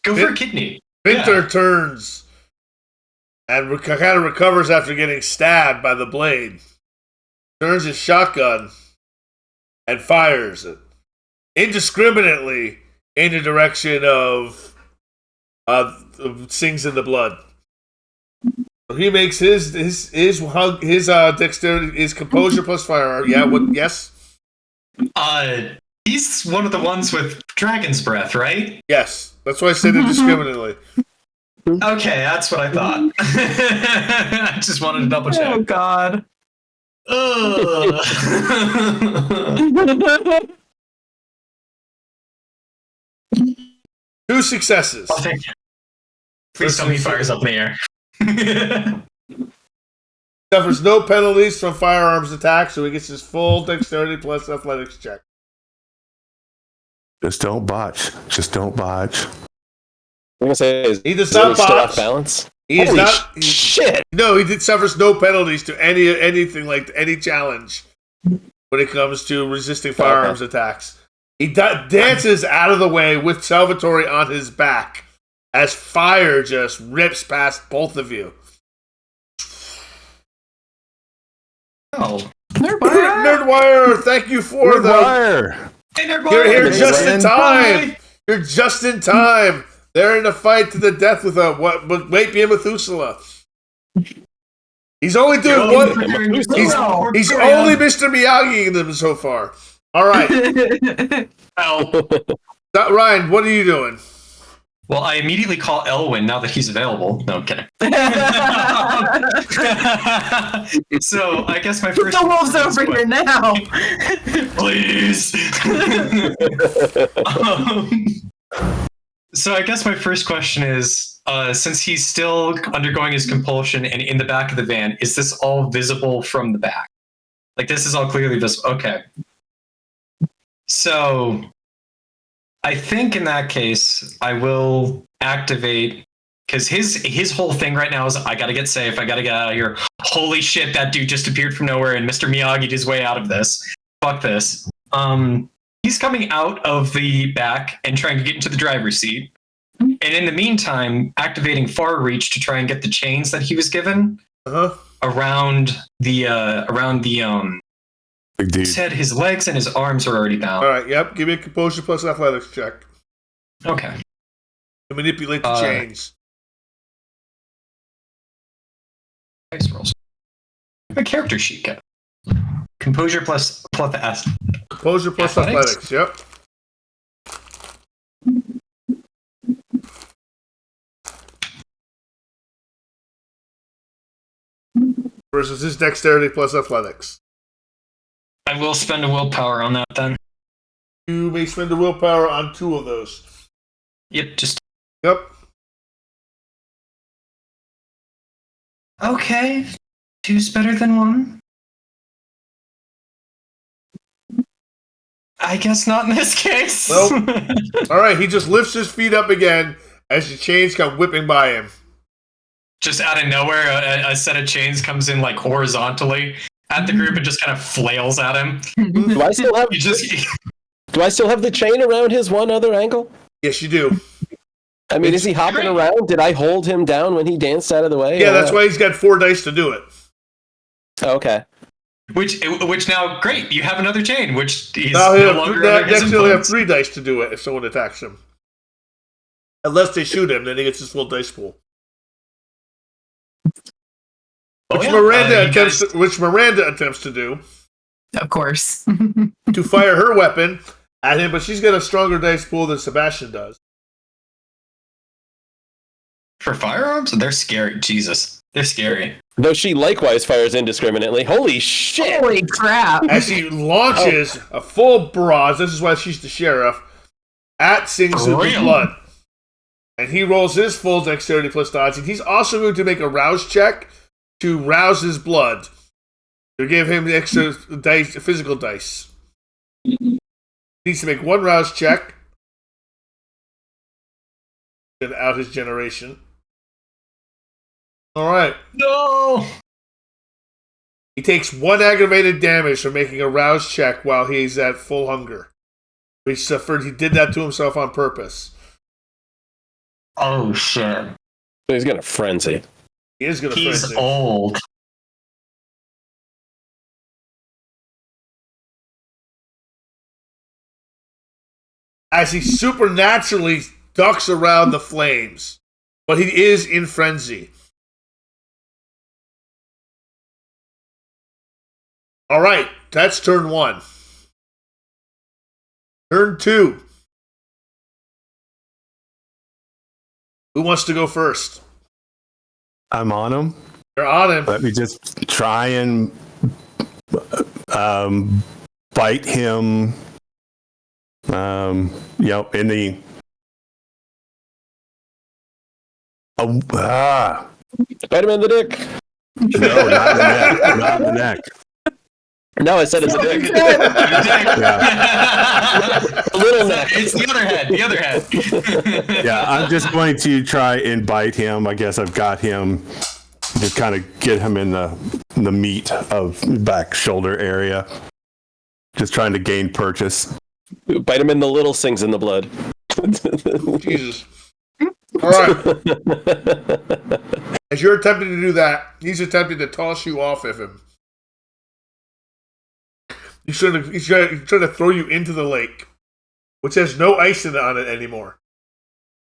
Go for a kidney. Winter turns and kind of recovers after getting stabbed by the blade. Turns his shotgun and fires it indiscriminately in the direction of sings in the blood. So he makes his dexterity, his composure plus firearm. Yeah, what? Yes, He's one of the ones with dragon's breath, right? yes. That's why I said indiscriminately. Okay, that's what I thought. I just wanted to double check. Oh God. Ugh. 2 successes. I'll take it. Please tell me he fires up in the air. Suffers no penalties from firearms attack, so he gets his full dexterity plus athletics check. Just don't botch. Just don't botch. I'm gonna say He does is not still botch. off balance. He is Holy not. shit! No, he suffers no penalties to anything like any challenge when it comes to resisting firearms attacks. He dances out of the way with Salvatore on his back as fire just rips past both of you. Oh. Nerdwire, thank you for the. Wire. Hey, Nerdwire. You're here just in time. Bye. You're just in time. They're in a fight to the death with what might be a Methuselah. He's only doing one. He's only Mr. Miyagi in them so far. All right. Ryan, what are you doing? Well, I immediately call Elwyn now that he's available. No, I'm kidding. So I guess my first. The wolves over here now. Please. So I guess my first question is, since he's still undergoing his compulsion and in the back of the van, is this all visible from the back? Like, this is all clearly visible. Okay. So I think in that case, I will activate, because his whole thing right now is, I gotta get safe, I gotta get out of here. Holy shit, that dude just appeared from nowhere and Mr. Miyagi'd his way out of this. Fuck this. He's coming out of the back and trying to get into the driver's seat. And in the meantime, activating Far Reach to try and get the chains that he was given around the Big dude. he said his legs and his arms are already bound. All right, yep. Give me a composure plus athletics check Okay. to manipulate the chains. Dice rolls. A character sheet. Get composure plus Composure plus athletics. Yep. Versus his dexterity plus athletics. I will spend a willpower on that then. You may spend a willpower on 2 of those. Yep, just Yep. okay. 2's better than 1. I guess not in this case. Well, all right. He just lifts his feet up again as the chains come whipping by him. Just out of nowhere, a set of chains comes in like horizontally at the group and just kind of flails at him. Do I still have? You just Do I still have the chain around his one other ankle? Yes, you do. I mean, is he hopping around? Did I hold him down when he danced out of the way? Yeah, that's why he's got 4 dice to do it. Oh, okay. which now great, you have another chain, which he's Now no longer under his next he'll have influence. 3 dice to do it if someone attacks him. Unless they shoot him, then he gets his full dice pool. Oh, Which yeah. Miranda attempts to do. Of course. To fire her weapon at him, but she's got a stronger dice pool than Sebastian does. For firearms, they're scary. Jesus, they're scary. Though she likewise fires indiscriminately. Holy shit! Holy crap. As he launches a full barrage, this is why she's the sheriff, at Singsu with Real. blood. And he rolls his full dexterity plus dodge, and he's also going to make a rouse check to rouse his blood. To give him the extra dice, physical dice. He needs to make 1 rouse check. Get out his generation. Alright. No. He takes 1 aggravated damage for making a rouse check while he's at full hunger. He did that to himself on purpose. Oh shit. So he's gonna frenzy. He is going to He's frenzy. old. As he supernaturally ducks around the flames. but he is in frenzy. All right, that's turn 1. Turn 2. Who wants to go first? I'm on him. You're on him. Let me just try and bite him. In the. Bite him in the dick. No, not in the neck. Not in the neck. No, I said it's a dick. Yeah. A little neck. It's the other head. The other head. Yeah, I'm just going to try and bite him. I guess I've got him. Just kind of get him in the meat of back shoulder area. Just trying to gain purchase. Bite him in the little sings in the blood. Jesus. All right. As you're attempting to do that, he's attempting to toss you off of him. He's trying to throw you into the lake, which has no ice on it anymore.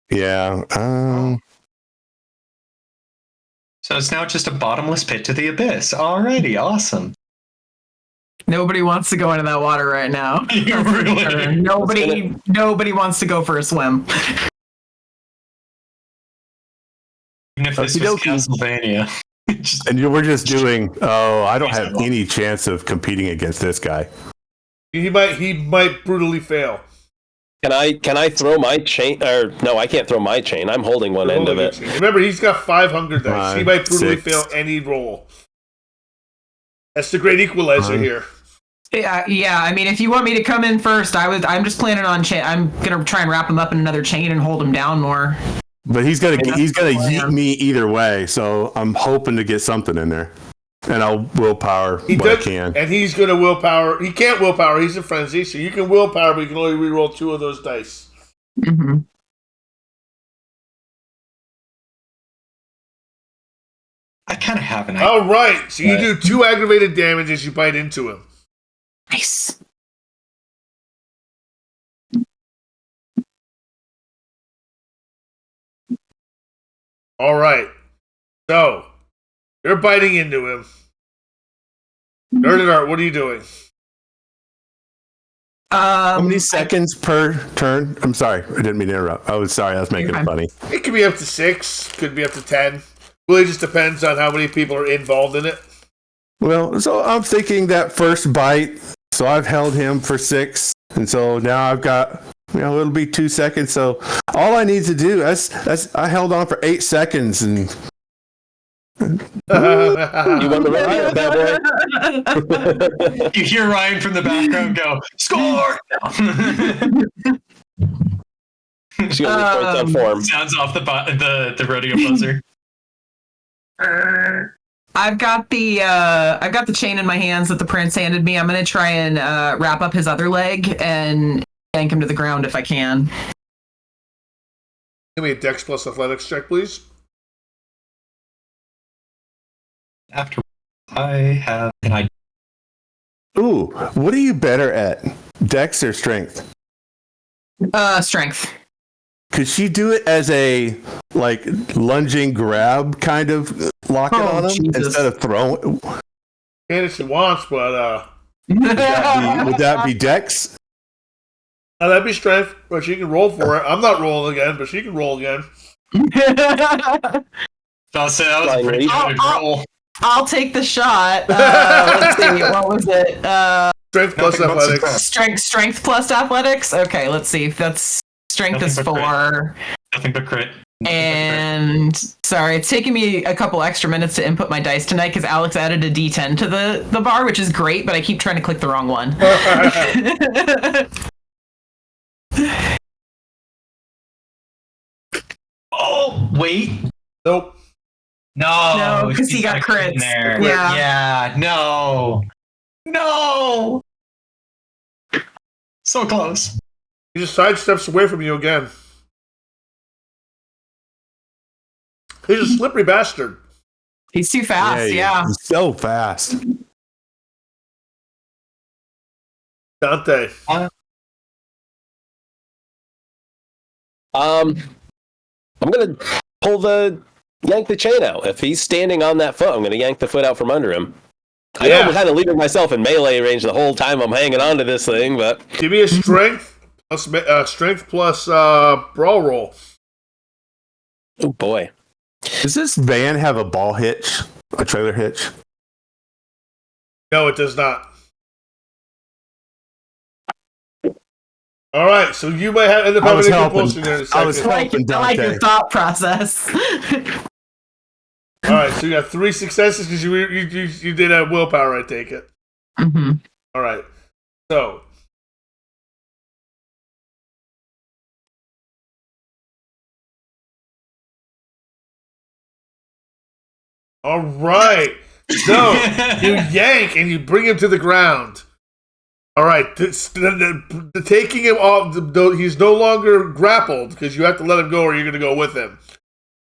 Yeah. So it's now just a bottomless pit to the abyss. Alrighty, awesome. Nobody wants to go into that water right now. Really? Nobody wants to go for a swim. Even if this was Castlevania. And we're just doing. Oh, I don't have any chance of competing against this guy. He might brutally fail. Can I throw my chain? Or no, I can't throw my chain. I'm holding one end of it. Remember, he's got 5 hunger dice. He might brutally 6. fail any roll. That's the great equalizer here. Yeah. I mean, if you want me to come in first, I'm just planning on chain. I'm gonna try and wrap him up in another chain and hold him down more. But he's gonna yeet me either way, so I'm hoping to get something in there, and I'll willpower what I can. And he's gonna willpower. He can't willpower. He's in frenzy, so you can willpower, but you can only reroll 2 of those dice. Mm-hmm. I kind of have an idea. All right, so you do 2 aggravated damage as you bite into him. Nice. All right, so you're biting into him. Nerded Art, what are you doing? How many seconds per turn? I'm sorry, I didn't mean to interrupt. I was making it funny. It could be up to 6, could be up to 10. Really just depends on how many people are involved in it. Well, so I'm thinking that first bite. So I've held him for 6, and so now I've got. It'll be 2 seconds. So all I need to do, I held on for 8 seconds, and You want the bad boy? You hear Ryan from the background go, "Score!" She's gonna report on form. Sounds off the rodeo buzzer. I've got the chain in my hands that the prince handed me. I'm gonna try and wrap up his other leg and yank him to the ground if I can. Give me a Dex plus Athletics check, please. After I have an idea. ooh, what are you better at, Dex or Strength? Strength. Could she do it as a lunging grab kind of lock it on him Jesus. instead of throwing? And if she wants, but Would that be Dex? that'd be strength. But she can roll for it. I'm not rolling again, but she can roll again. I'll say that was a pretty good roll. I'll take the shot. Let's see. What was it? Strength plus Nothing but athletics. success. Strength plus athletics. Okay, let's see. That's strength is 4. Nothing but crit. And sorry, it's taking me a couple extra minutes to input my dice tonight because Alex added a D10 to the bar, which is great, but I keep trying to click the wrong one. Oh, wait. Nope. No, because he got crits. in there. Yeah. Yeah, no. No. So close. He just sidesteps away from you again. He's a slippery bastard. He's too fast, yeah. He's so fast. Dante. I'm gonna yank the chain out. If he's standing on that foot, I'm going to yank the foot out from under him. I know Yeah. I'm kind of leaving myself in melee range the whole time I'm hanging on to this thing, but Give me a strength plus brawl roll. oh boy. Does this van have a ball hitch? A trailer hitch? No, it does not. All right, so you might end up I was having a helping. compulsion there in a second. I was helping I like your Dante. thought process. All right, so you got 3 successes because you did have willpower, I take it. Mm-hmm. All right, so all right, so you yank and you bring him to the ground. All right, the taking him off, he's no longer grappled because you have to let him go, or you're going to go with him.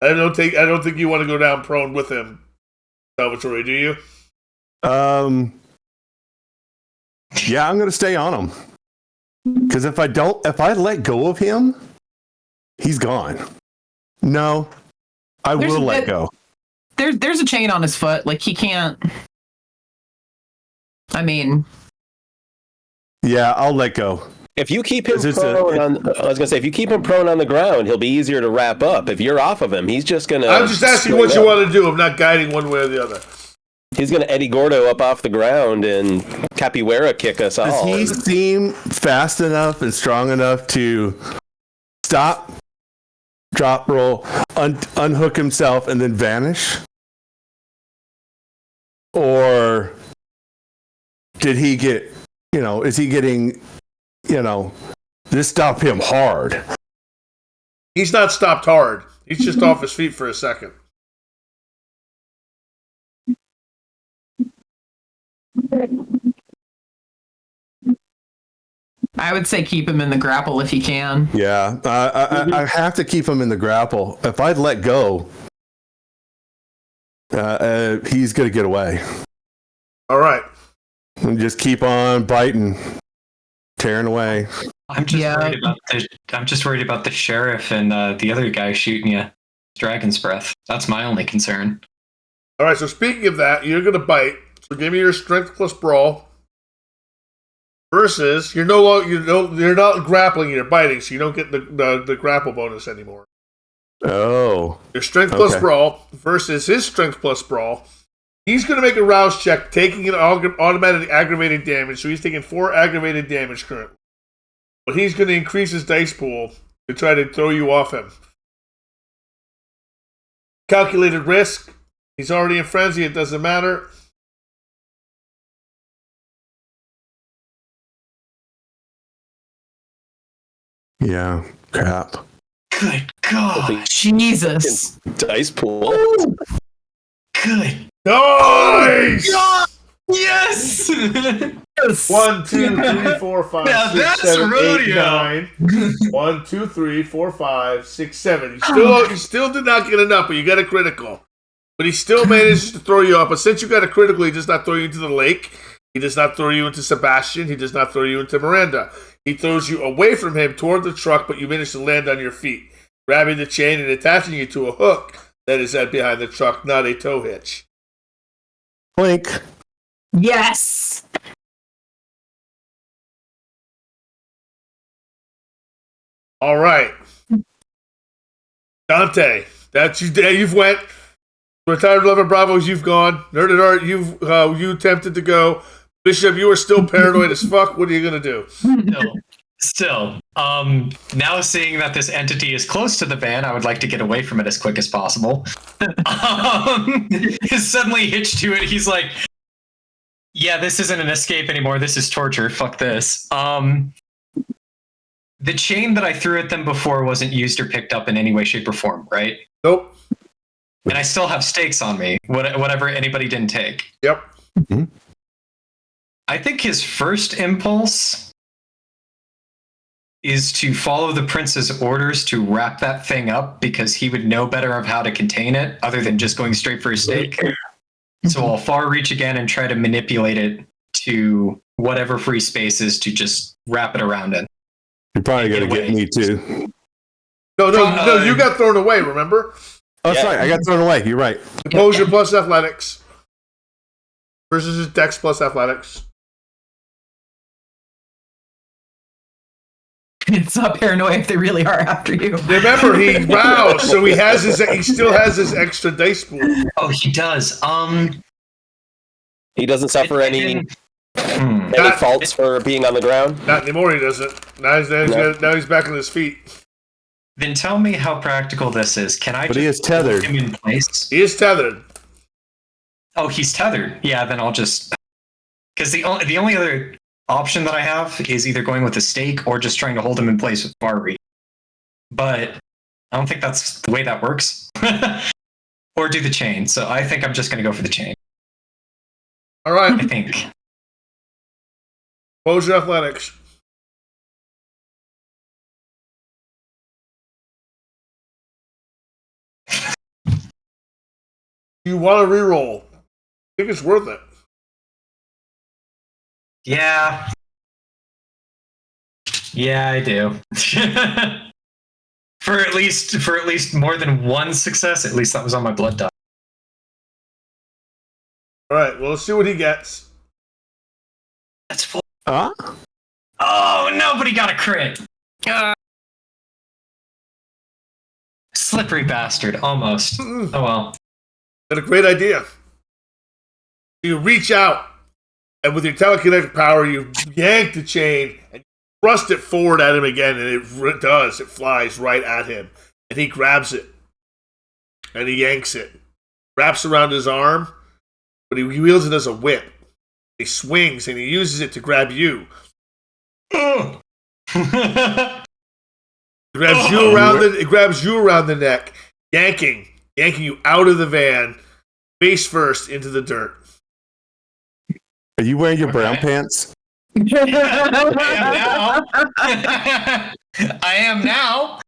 I don't think you want to go down prone with him, Salvatore. Do you? Yeah, I'm going to stay on him. Because if I let go of him, he's gone. No, I will let go. There's a chain on his foot. Like, he can't. I mean, Yeah, I'll let go. If you keep him Is this prone I was gonna say, if you keep him prone on the ground, he'll be easier to wrap up. If you're off of him, he's just gonna. I'm just asking what you want to do. I'm not guiding one way or the other. He's gonna Eddie Gordo up off the ground and capoeira kick us Does all. he seem fast enough and strong enough to stop, drop roll, unhook himself, and then vanish? Or did he get, is he getting, this stopped him hard? He's not stopped hard. He's just off his feet for a second. I would say keep him in the grapple if you can. Yeah, I have to keep him in the grapple. If I'd let go, he's going to get away. All right. And just keep on biting, tearing away. I'm just worried about the sheriff and the other guy shooting you. Dragon's breath. That's my only concern. All right. So speaking of that, you're going to bite. So give me your strength plus brawl. Versus you're not grappling. You're biting, so you don't get the grapple bonus anymore. Oh. Your strength plus brawl versus his strength plus brawl. He's going to make a rouse check, taking an automatic aggravated damage. So he's taking 4 aggravated damage currently. But he's going to increase his dice pool to try to throw you off him. Calculated risk. He's already in frenzy. It doesn't matter. Yeah. Crap. Good God. Jesus. Dice pool. Good. Nice! Yes! 1, 2, 3, 4, 5, Now 6, that's 7, 8, rodeo. 9. 1, 2, 3, 4, 5, 6, 7. You still did not get enough, but you got a critical. But he still managed to throw you up. But since you got a critical, he does not throw you into the lake. He does not throw you into Sebastian. He does not throw you into Miranda. He throws you away from him toward the truck, but you manage to land on your feet, grabbing the chain and attaching you to a hook that is behind the truck, not a tow hitch. Clink. Yes. All right. Dante, you've went. Retired 11 Bravos, you've gone. Nerded Art, you attempted to go. Bishop, you are still paranoid as fuck. What are you going to do? Still, now seeing that this entity is close to the van, I would like to get away from it as quick as possible. He's suddenly hitched to it. He's like, yeah, this isn't an escape anymore. This is torture. Fuck this. The chain that I threw at them before wasn't used or picked up in any way, shape, or form, right? Nope. And I still have stakes on me, whatever anybody didn't take. Yep. Mm-hmm. I think his first impulse is to follow the prince's orders to wrap that thing up because he would know better of how to contain it other than just going straight for a stake. So I'll far reach again and try to manipulate it to whatever free space is to just wrap it around it. You're probably going to get me too. No, you got thrown away, remember? Oh, sorry, I got thrown away. You're right. Composure plus athletics versus his dex plus athletics. It's not paranoia if they really are after you. Remember, he roused, so he still has his extra dice pool. Oh, he does. He doesn't suffer any Not- faults for being on the ground. Not anymore. He doesn't. Now he's back on his feet. Then tell me how practical this is. Can I? But he is just hold tethered. him in place? He is tethered. Oh, he's tethered. Yeah, then I'll just because the only other option that I have is either going with a stake or just trying to hold him in place with bar reach. But I don't think that's the way that works. Or do the chain. So I think I'm just going to go for the chain. All right. I think. Composure athletics. You want to reroll? I think it's worth it. Yeah. Yeah, I do. for at least more than one success, at least that was on my blood die. All right. Well, let's see what he gets. That's full. Huh? Oh, nobody got a crit. Slippery bastard, almost. Oh well. Got a great idea. You reach out, and with your telekinetic power, you yank the chain and thrust it forward at him again, and it does. It flies right at him, and he grabs it, and he yanks it, wraps around his arm, but he wields it as a whip. He swings, and he uses it to grab you. Oh. It grabs you around the neck, yanking you out of the van, face first into the dirt. Are you wearing your brown pants? I am now.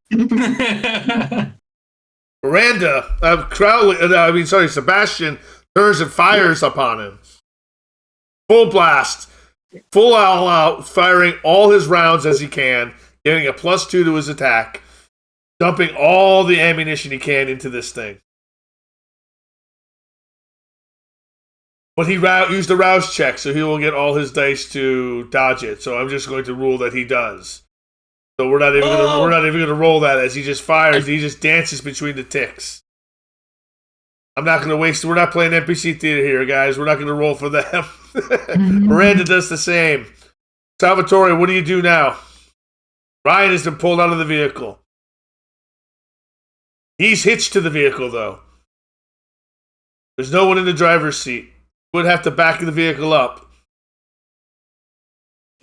Sebastian turns and fires upon him. Full blast. Full all out, firing all his rounds as he can, getting a +2 to his attack, dumping all the ammunition he can into this thing. But he used a rouse check, so he will get all his dice to dodge it. So I'm just going to rule that he does. So we're not even going to roll that as he just fires. He just dances between the ticks. I'm not going to waste. We're not playing NPC theater here, guys. We're not going to roll for them. Miranda does the same. Salvatore, what do you do now? Ryan has been pulled out of the vehicle. He's hitched to the vehicle, though. There's no one in the driver's seat. Would have to back the vehicle up.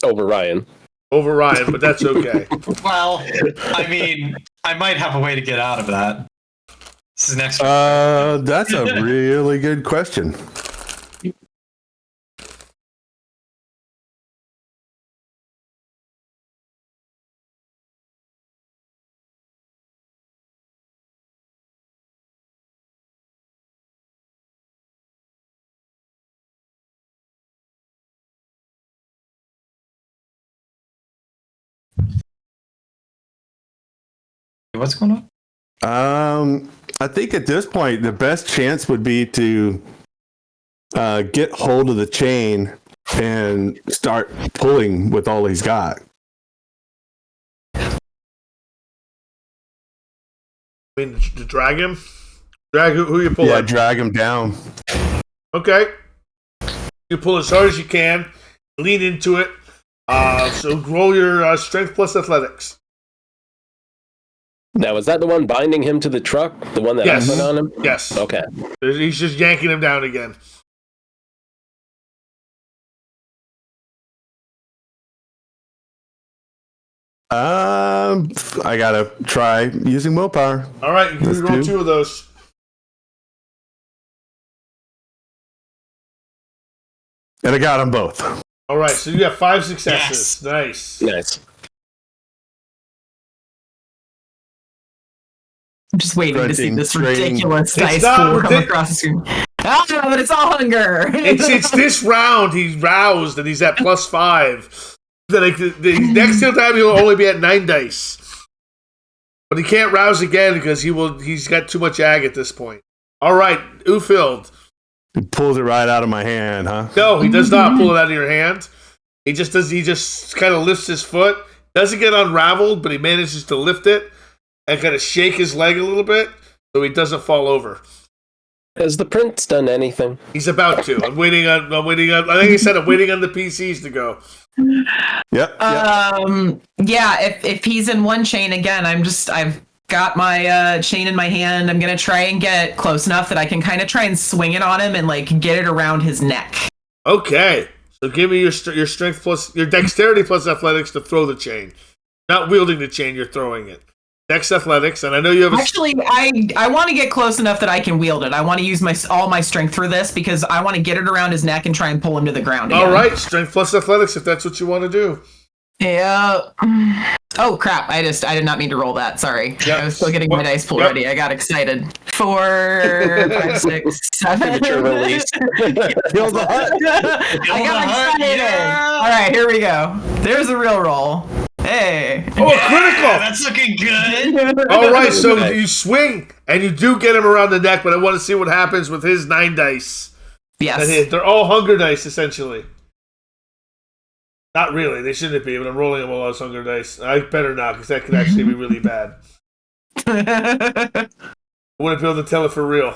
Over Ryan, but that's okay. Well, I mean, I might have a way to get out of that. This is next. That's a really good question. What's going on? I think at this point, the best chance would be to get hold of the chain and start pulling with all he's got. I mean, to drag him? Who you pull? Yeah, drag him down. Okay. You pull as hard as you can. Lean into it. So roll your strength plus athletics. now is that the one binding him to the truck? The one that I put on him? Yes. Okay. He's just yanking him down again. I gotta try using willpower. All right, you can roll 2 of those. And I got them both. All right, so you got 5 successes. Yes. Nice. I'm just waiting to see this ridiculous It's dice not pool come ridic- across the screen. Oh, but it's all hunger. It's this round he's roused and he's at +5. The next time he'll only be at 9 dice. But he can't rouse again because he's got too much ag at this point. All right, Ufield. He pulls it right out of my hand, huh? No, he does not pull it out of your hand. He just kind of lifts his foot. Doesn't get unraveled, but he manages to lift it and kind of shake his leg a little bit so he doesn't fall over. Has the prince done anything? He's about to. I'm waiting on. I think he said I'm waiting on the PCs to go. Yep. Yeah, if he's in one chain again, I've got my chain in my hand. I'm gonna try and get close enough that I can kind of try and swing it on him and like get it around his neck. Okay, so give me your strength plus your dexterity plus athletics to throw the chain. Not wielding the chain, you're throwing it. Dex athletics, and I know you have. Actually, I want to get close enough that I can wield it. I want to use all my strength for this because I want to get it around his neck and try and pull him to the ground again. All right, strength plus athletics if that's what you want to do. Yeah. Oh crap! I did not mean to roll that. Sorry. Yep. I was still getting my dice pool ready. I got excited. 4, 5, 6, 7. Premature release. Kill the hut. I got excited. Yeah. All right, here we go. There's a real roll. Hey. Oh, a critical! That's looking good. All right, so you swing and you do get him around the neck, but I want to see what happens with his 9 dice. Yes. They're all hunger dice essentially. Not really. They shouldn't be, but I'm rolling them all as hunger dice. I better not, because that could actually be really bad. I wouldn't be able to tell it for real.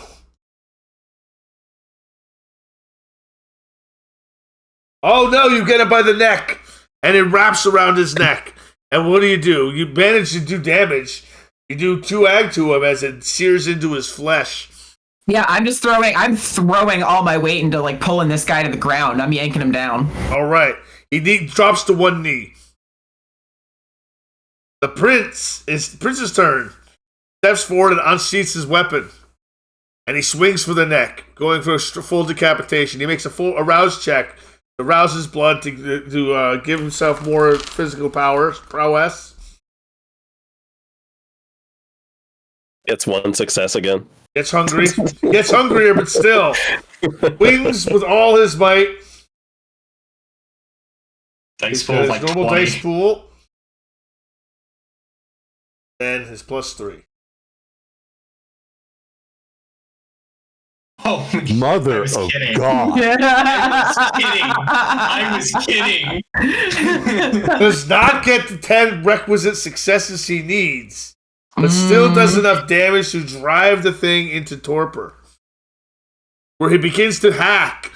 Oh no, you get it by the neck, and it wraps around his neck. And what do? You manage to do damage. You do 2 ag to him as it sears into his flesh. Yeah, I'm throwing all my weight into like pulling this guy to the ground. I'm yanking him down. All right. He drops to 1 knee. The prince's turn. Steps forward and unsheaths his weapon. And he swings for the neck, going for a full decapitation. He makes a full arouse check to rouse his blood to give himself more physical prowess. It's 1 success again. Gets hungry. Gets hungrier, but still. Wings with all his might. Dice He's pool got like his normal 20. dice pool. And his +3. Oh, Mother I was of kidding. God. I was kidding. Does not get the 10 requisite successes he needs, but still does enough damage to drive the thing into torpor, where he begins to hack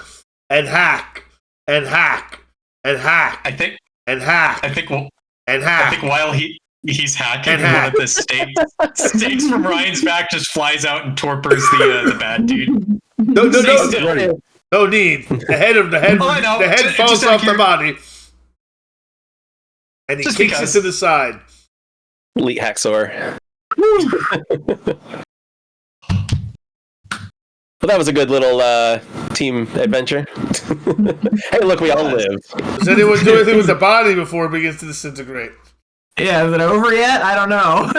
and hack and hack and hack I think and hack and hack. while he's hacking, And one hack. of the stakes from Ryan's back just flies out and torpors the bad dude. No Stay still. no need. The head Oh, I know. the head Just falls off the accurate. body, and he Just kicks because. it to the side. Elite Hacksaw. Well, that was a good little team adventure. Hey, look, we all live. Does anyone do anything with the body before it begins to disintegrate? Yeah, is it over yet? I don't know.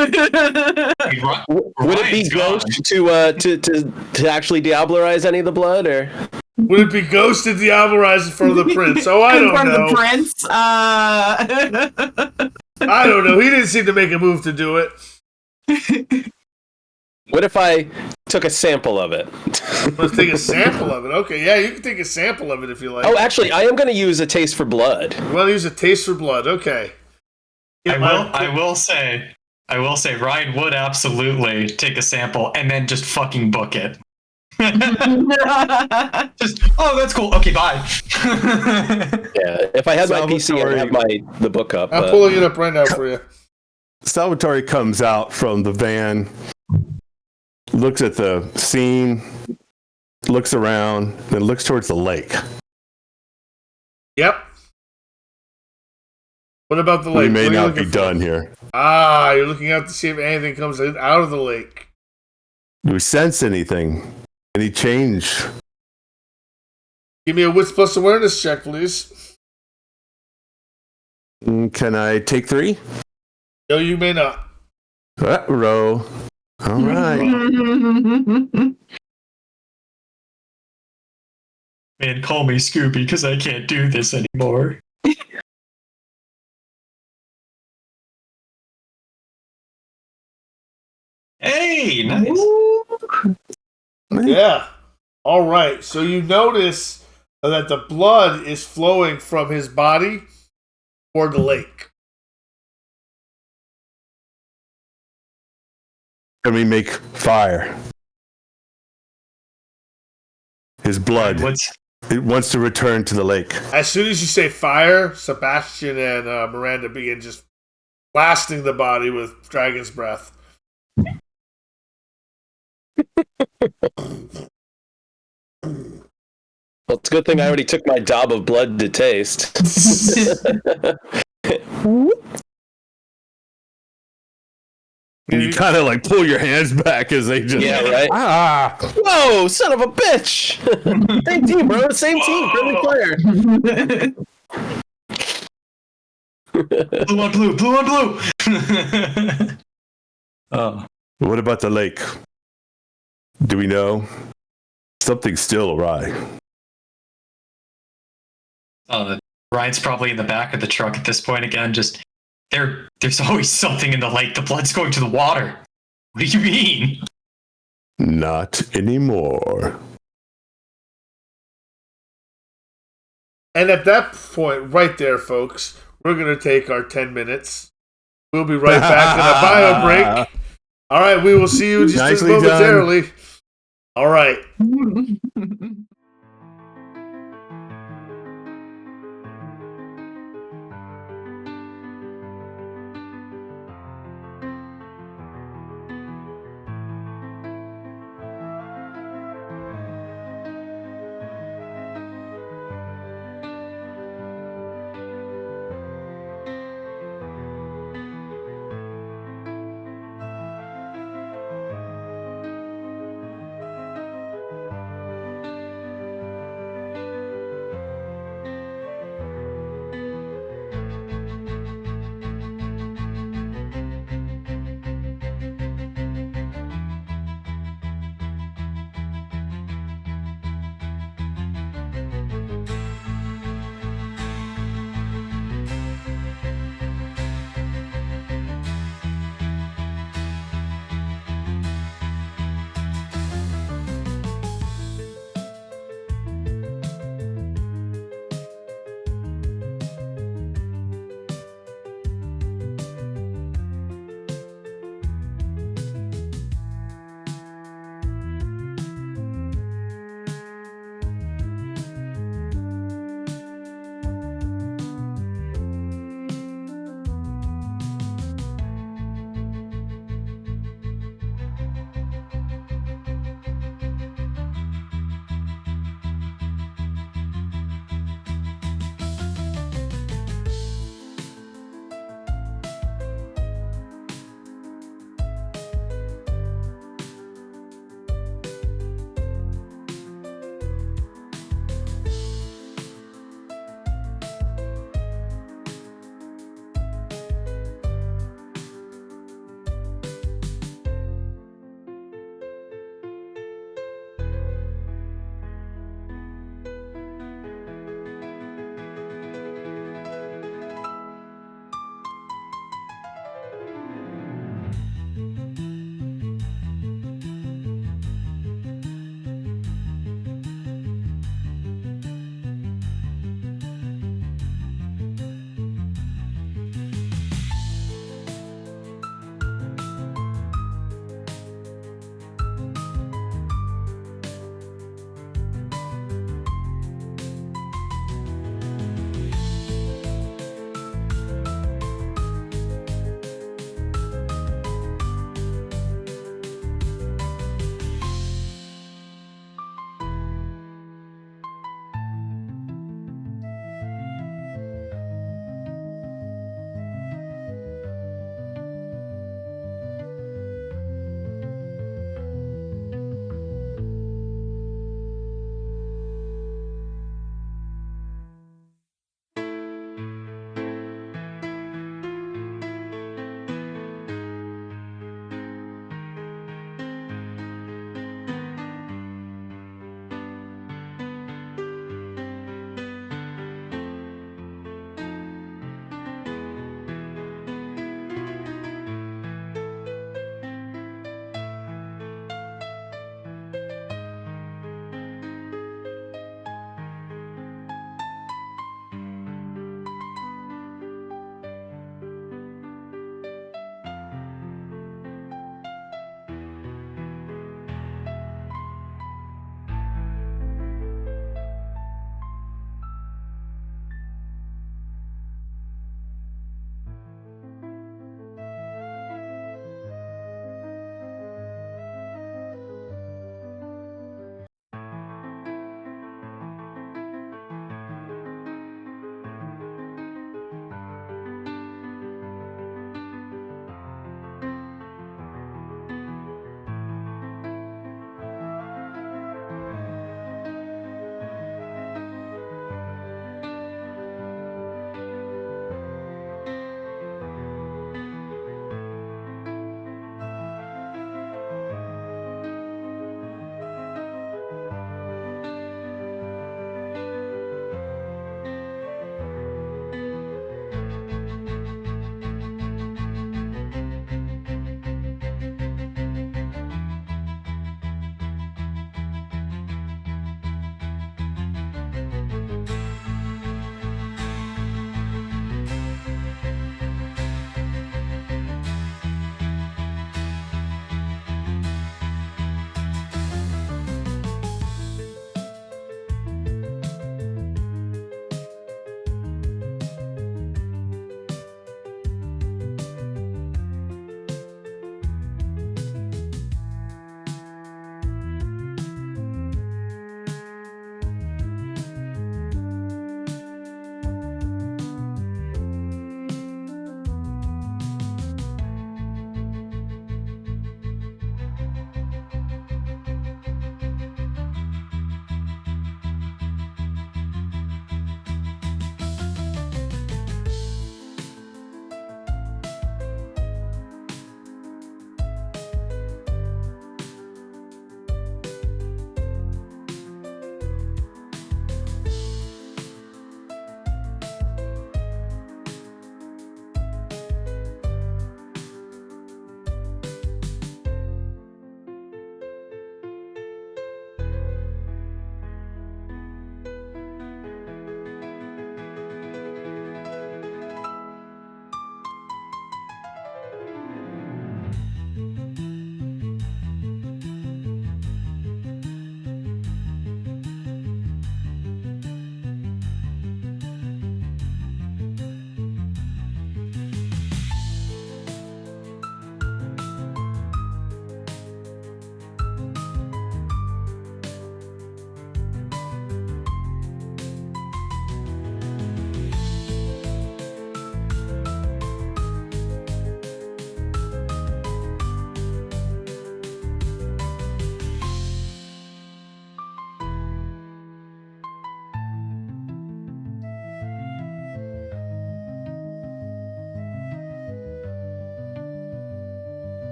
Would it be ghost to actually diablerize any of the blood, or? Would it be Ghost to diablerize in front of the prince? Oh, I In don't front of know. the prince. I don't know. He didn't seem to make a move to do it. What if I took a sample of it? Let's take a sample of it. Okay, yeah, you can take a sample of it if you like. Oh, actually, I am going to use a taste for blood. You want to use a taste for blood? Okay. I will say, Ryan would absolutely take a sample and then just fucking book it. Just, oh, that's cool. Okay, bye. Yeah, if I had my PC, I'd have the book up. I'm pulling it up right now for you. Salvatore comes out from the van, looks at the scene, looks around, then looks towards the lake. Yep. What about the We lake? may What are you not looking be for? done here. Ah, you're looking out to see if anything comes out of the lake. Do we sense anything? Any change? Give me a wits plus awareness check, please. Can I take 3? No, you may not. Row. All right. Man, call me Scooby because I can't do this anymore. Hey, nice. Yeah. All right. So you notice that the blood is flowing from his body toward the lake. Can we make fire? His blood. It wants to return to the lake. As soon as you say fire, Sebastian and Miranda begin just blasting the body with dragon's breath. Well, it's a good thing I already took my daub of blood to taste. And you kind of like pull your hands back as they just right? Ah! Whoa, son of a bitch! Same team, bro. Same team. Friendly fire. Blue on blue. Blue on blue. Oh. What about the lake? Do we know? Something's still awry. Oh, Ryan's probably in the back of the truck at this point again. Just there's always something in the lake. The blood's going to the water. What do you mean? Not anymore. And at that point, right there, folks, we're going to take our 10 minutes. We'll be right back in a bio break. All right, we will see you just momentarily. Done. All right.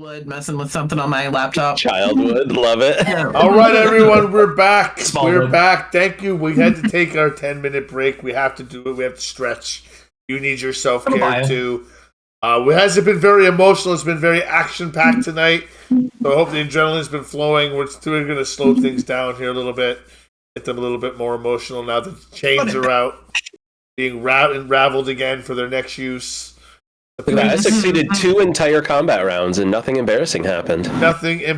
Wildwood messing with something on my laptop. Childhood, love it. Yeah. All right, everyone, we're back. Small We're one. back. Thank you. We had to take our 10-minute break. We have to do it. We have to stretch. You need your self-care Bye. too. It hasn't been very emotional. It's been very action-packed tonight. So I hope the adrenaline's been flowing. We're going to slow things down here a little bit. Get them a little bit more emotional now that the chains are out. Being unraveled again for their next use. Look at that. I succeeded 2 entire combat rounds and nothing embarrassing happened. Nothing It was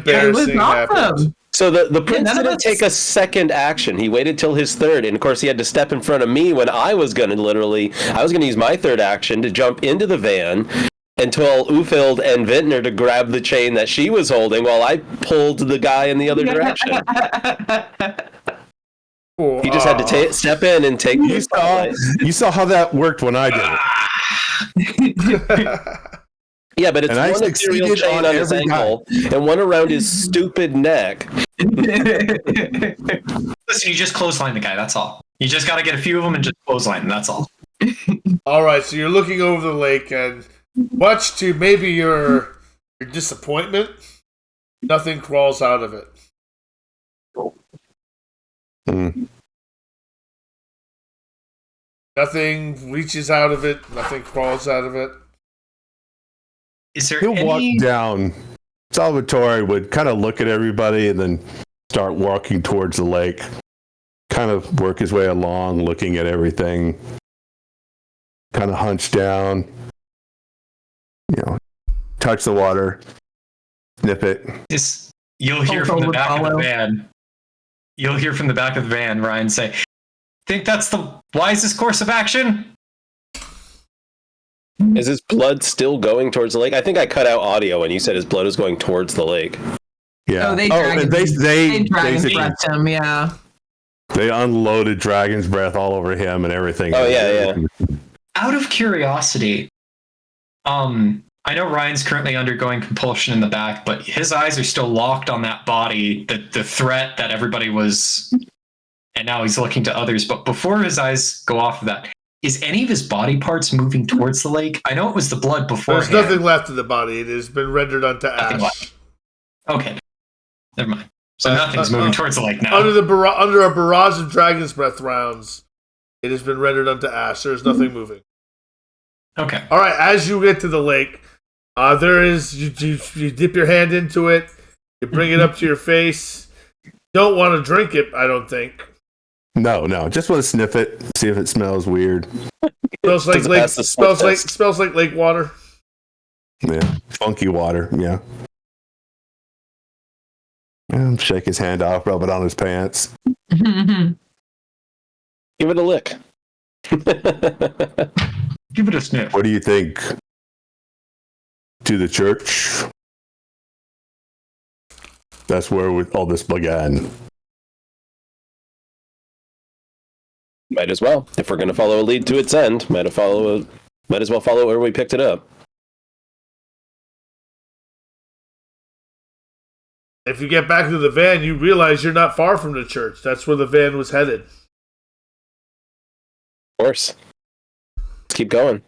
embarrassing awesome. happened. So the prince none of didn't us- take a second action. He waited till his third, and of course he had to step in front of me when I was gonna use my third action to jump into the van and tell Ufild and Vintner to grab the chain that she was holding while I pulled the guy in the other direction. He just had to step in and take the spotlight. You saw how that worked when I did it. Yeah, but it's And I one ethereal succeeded chain on on his every guy. ankle and one around his stupid neck. Listen, you just clothesline the guy. That's all. You just got to get a few of them and just clothesline. That's all. All right, so you're looking over the lake, and much to maybe your disappointment, nothing crawls out of it. Mm. Nothing reaches out of it. Nothing crawls out of it. Is there He'll walk any? down. Salvatore would kind of look at everybody and then start walking towards the lake. Kind of work his way along, looking at everything. Kind of hunch down. Touch the water. Sniff it. You'll hear from the would back of the follow. van. You'll hear from the back of the van Ryan say, "Think that's the wisest course of action?" Is his blood still going towards the lake? I think I cut out audio when you said his blood was going towards the lake. Yeah. Oh, they and they dragon's basically breathed him, yeah. they unloaded dragon's breath all over him and everything. Oh, yeah. Out of curiosity, I know Ryan's currently undergoing compulsion in the back, but his eyes are still locked on that body, the threat that everybody was, and now he's looking to others. But before his eyes go off of that, is any of his body parts moving towards the lake? I know it was the blood before. There's nothing left of the body. It has been rendered unto Nothing ash. left. Okay, never mind. So nothing's moving towards the lake now. Under a barrage of dragon's breath rounds, it has been rendered unto ash. There is nothing moving. Okay. All right, as you get to the lake, there is you dip your hand into it, you bring it up to your face. Don't want to drink it, I don't think. No, just want to sniff it, see if it smells weird. Smells like Does it lake. pass the smell test? Smells like lake water. Yeah, funky water. Yeah. Shake his hand off, rub it on his pants. Give it a lick. Give it a sniff. What do you think? To the church? That's where all this began. Might as well. If we're going to follow a lead to its end, might as well follow where we picked it up. If you get back to the van, you realize you're not far from the church. That's where the van was headed. Of course. Let's keep going.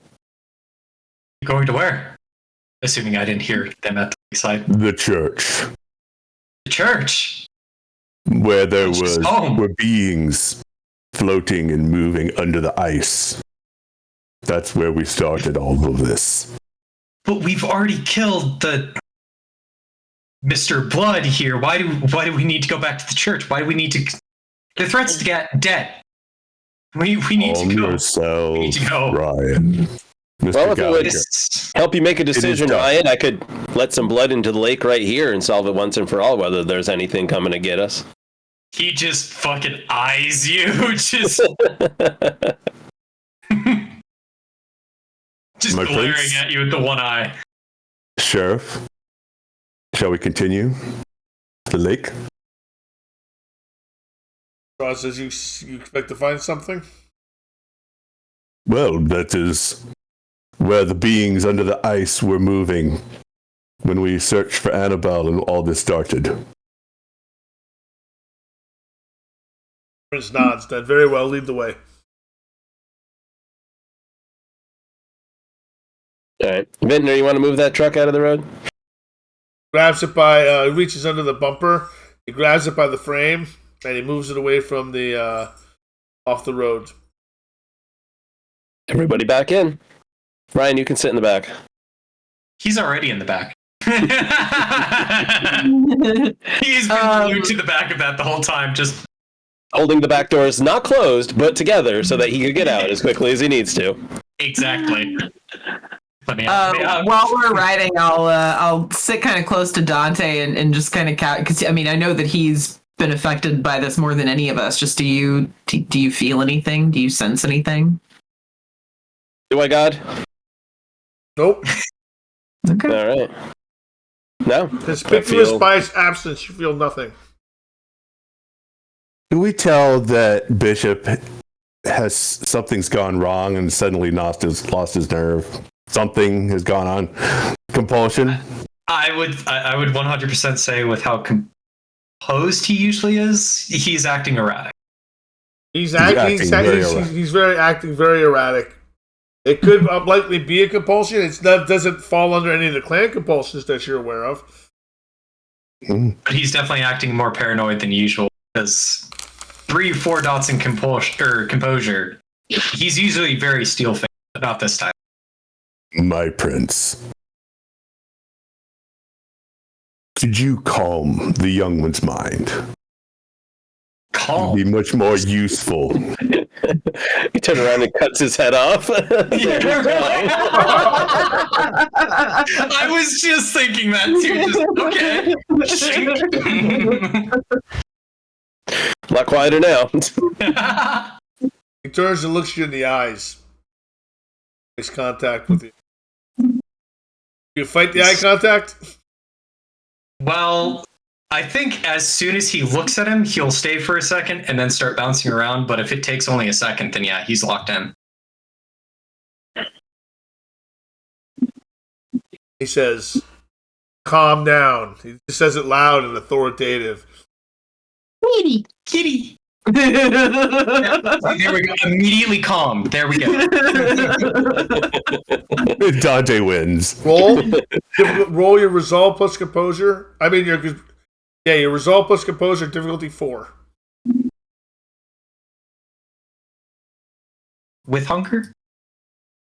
Going to where? Assuming I didn't hear them at the side. The church. The church. Where there Which is home. were beings floating and moving under the ice. That's where we started all of this. But we've already killed the Mr. Blood here. Why do we need to go back to the church? Why do we need to? The threat's to get dead. We need Calm to go. yourself, We need to go. Ryan. Mr. Well, if it would- Gallagher. Help you make a decision, tough. Ryan. I could let some blood into the lake right here and solve it once and for all, whether there's anything coming to get us. He just fucking eyes you. Just My glaring prince? at you with the one eye. Sheriff, shall we continue? The lake? Ross says you expect to find something? Well, that is where the beings under the ice were moving when we searched for Annabelle and all this started. Prince nods. Then very well, lead the way. All right. Vintner, you want to move that truck out of the road? grabs it by, reaches under the bumper. He grabs it by the frame, and he moves it away from the off the road. Everybody back in. Ryan, you can sit in the back. He's already in the back. He's been glued to the back of that the whole time, just Holding the back doors not closed, but together so that he could get out as quickly as he needs to. exactly. Let me out. While we're riding, I'll sit kind of close to Dante and just kind of because I mean I know that he's been affected by this more than any of us. Just do you feel anything? Do you sense anything? Do I, God? Nope. Okay. All right. No. Conspicuous by its absence, you feel nothing. Can we tell that Bishop has something's gone wrong and suddenly lost his nerve? Something has gone on. Compulsion. I would 100% say with how composed he usually is, he's acting erratic. He's very erratic. It could likely be a compulsion. Doesn't fall under any of the clan compulsions that you're aware of. But he's definitely acting more paranoid than usual because 3-4 dots in composure. He's usually very steel-faced, but not this time. My prince. Could you calm the young one's mind? Calm. Be much more useful. He turns around and cuts his head off. I was just thinking that too. Just, okay. A lot quieter now. He turns and looks you in the eyes. Makes contact with you. You fight the eye contact? Well, I think as soon as he looks at him, he'll stay for a second and then start bouncing around. But if it takes only a second, then yeah, he's locked in. He says, calm down. He says it loud and authoritative. Kitty. There we go. Immediately calm. There we go. Dante wins. Roll your resolve plus composure. I mean, your resolve plus composure, difficulty 4. With hunger?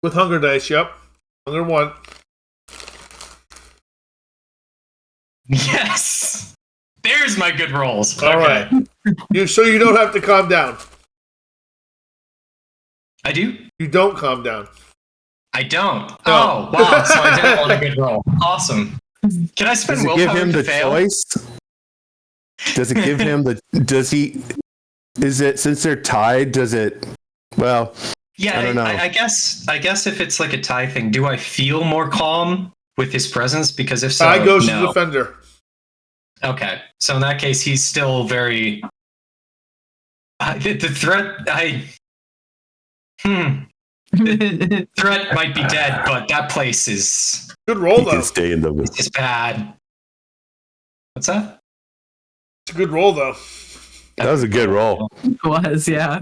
With hunger dice, yep. Hunger 1. Yes! There's my good rolls. All right. So you don't have to calm down. I do? You don't calm down. I don't. No. Oh, wow. So I did roll a good roll. Awesome. Can I spend Does it give willpower him to the fail? choice? Does it give him the... Is it, since they're tied, does it... Well, Yeah, I don't know. I guess if it's like a tie thing, do I feel more calm with his presence? Because if so, Tie goes to no. defender. Okay, so in that case, he's still very. The threat, the threat might be dead, but that place is Good roll, he though. can stay in the... is bad. What's that? It's a good roll, though. That was a good roll. It was, yeah.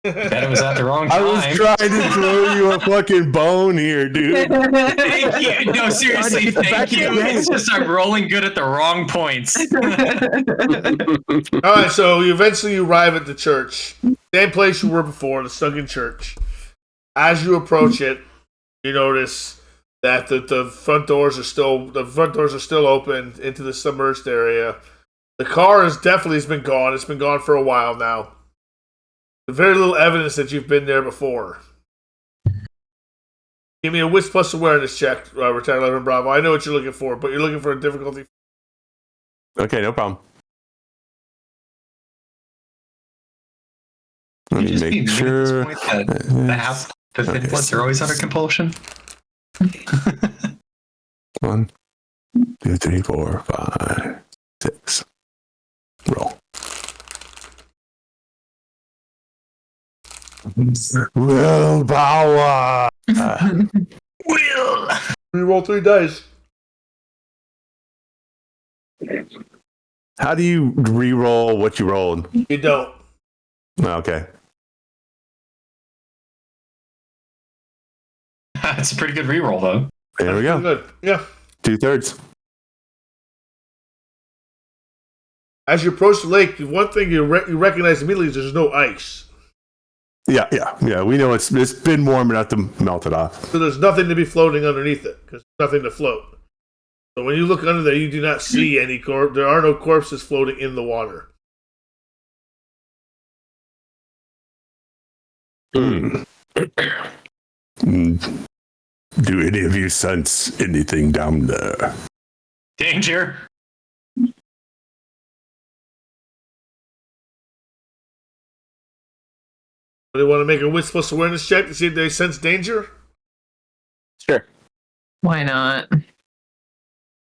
Bet it was at the wrong I time. was trying to throw you a fucking bone here, dude. Thank you. No, seriously, thank you. It's just I'm rolling good at the wrong points. All right, so you eventually arrive at the church. Same place you were before, the sunken church. As you approach it, you notice that the front doors are still open into the submerged area. The car has been gone. It's been gone for a while now. There's very little evidence that you've been there before. Give me a wits plus awareness check, Retired 11 Bravo. I know what you're looking for, but you're looking for a difficulty. Okay, no problem. Let You me just be make admitting at this sure. point that the thin bloods are always under compulsion. 1, 2, 3, 4, 5, 6. Roll. Willpower. Will. You roll 3 dice. How do you re-roll what you rolled? You don't. Okay. That's a pretty good reroll, though. There we go. Good. Yeah. 2/3. as you approach the lake, one thing you recognize immediately is there's no ice. Yeah. We know it's been warm enough to melt it off. So there's nothing to be floating underneath it because there's nothing to float. So when you look under there, you do not see any there are no corpses floating in the water. Do any of you sense anything down there? Danger. Do they want to make a wits plus awareness check to see if they sense danger? Sure. Why not?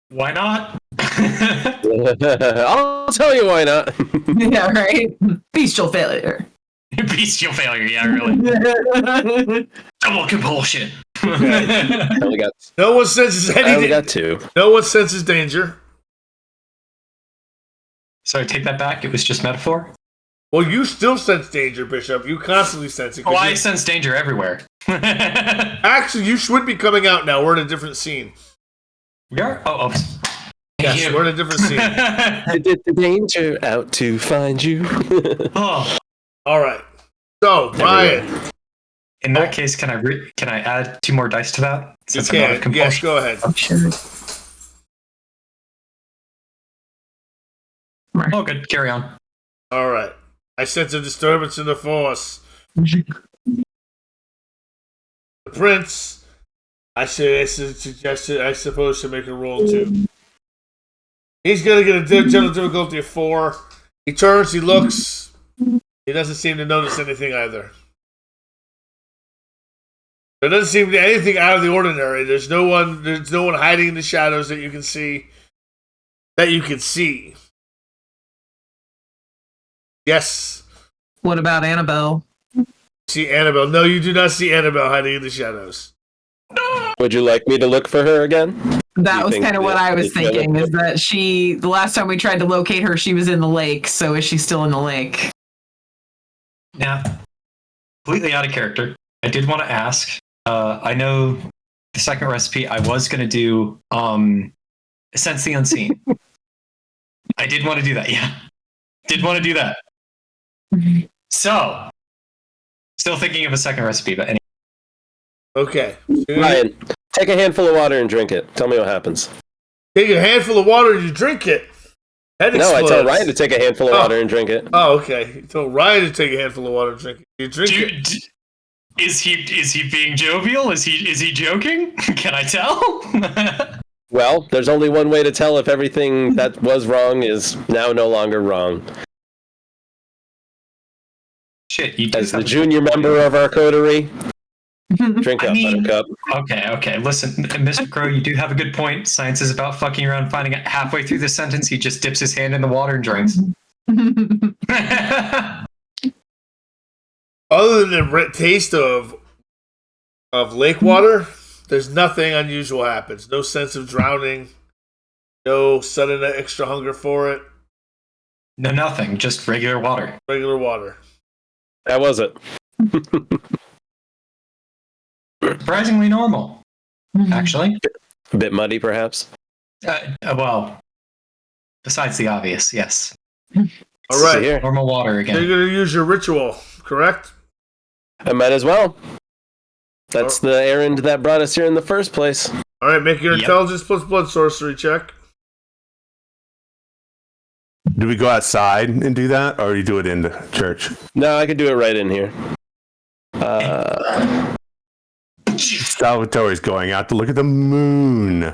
Why not? I'll tell you why not. Yeah, right? Bestial failure. Bestial failure, yeah, really. Double compulsion. I only got, No one senses I only anything. got 2. No one senses danger. So I take that back. It was just metaphor. Well, you still sense danger, Bishop. You constantly sense it. Oh, I sense danger everywhere. Actually, you should be coming out now. We're in a different scene. We are? Oh. Yes, we're in a different scene. I did the danger out to find you. Oh. All right. So, Ryan. In that case, can I add 2 more dice to that? You Since I'm out of can. Yes, compulsion? go ahead. I'm sure. Oh, good. Carry on. All right. I sense a disturbance in the force. The prince, I suppose, should make a roll too. He's going to get a general difficulty of 4. He turns, he looks. He doesn't seem to notice anything either. There doesn't seem to be anything out of the ordinary. There's no one hiding in the shadows that you can see. Yes. What about Annabelle? See Annabelle. No, you do not see Annabelle hiding in the shadows. Would you like me to look for her again? That was kind of what I was thinking, is that the last time we tried to locate her, she was in the lake. So is she still in the lake? Now, completely out of character. I did want to ask. I know the second recipe I was going to do sense the unseen. I did want to do that. Yeah, did want to do that. So, still thinking of a second recipe, but anyway. Okay. Ryan, take a handful of water and drink it. Tell me what happens. Take a handful of water and you drink it. Head No, explodes. I tell Ryan to take a handful of water and drink it. Oh, okay. You told Ryan to take a handful of water and drink it. You drink it. Is he being jovial? Is he joking? Can I tell? Well, there's only one way to tell if everything that was wrong is now no longer wrong. Shit, you As the junior member of our coterie, drink up, Buttercup. Okay. Listen, Mr. Crow, you do have a good point. Science is about fucking around. Finding it halfway through the sentence, he just dips his hand in the water and drinks. Other than the taste of lake water, there's nothing unusual happens. No sense of drowning. No sudden extra hunger for it. No, nothing. Just regular water. Regular water. How was it? Surprisingly normal, actually. A bit muddy, perhaps? Well, besides the obvious, yes. All right. Here. Normal water again. You're going to use your ritual, correct? I might as well. That's the errand that brought us here in the first place. All right, make your intelligence plus blood sorcery check. Do we go outside and do that, or you do it in the church? No, I could do it right in here. Salvatore's going out to look at the moon.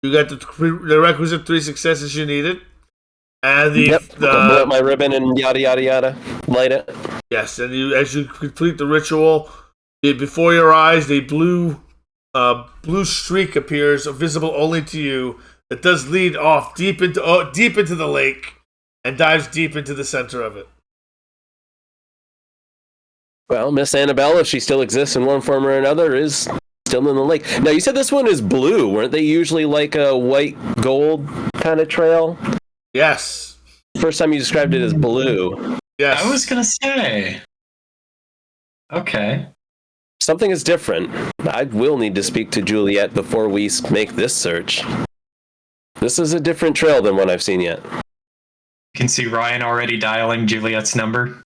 You got the requisite 3 successes you needed. And blow up my ribbon and yada yada yada. Light it. Yes, and as you complete the ritual, before your eyes, a blue streak appears, visible only to you. It does lead off deep into the lake, and dives deep into the center of it. Well, Miss Annabelle, if she still exists in one form or another, is still in the lake. Now, you said this one is blue. Weren't they usually like a white gold kind of trail? Yes. First time you described it as blue. Yes. I was gonna say. Okay. Something is different. I will need to speak to Juliet before we make this search. This is a different trail than one I've seen yet. You can see Ryan already dialing Juliet's number.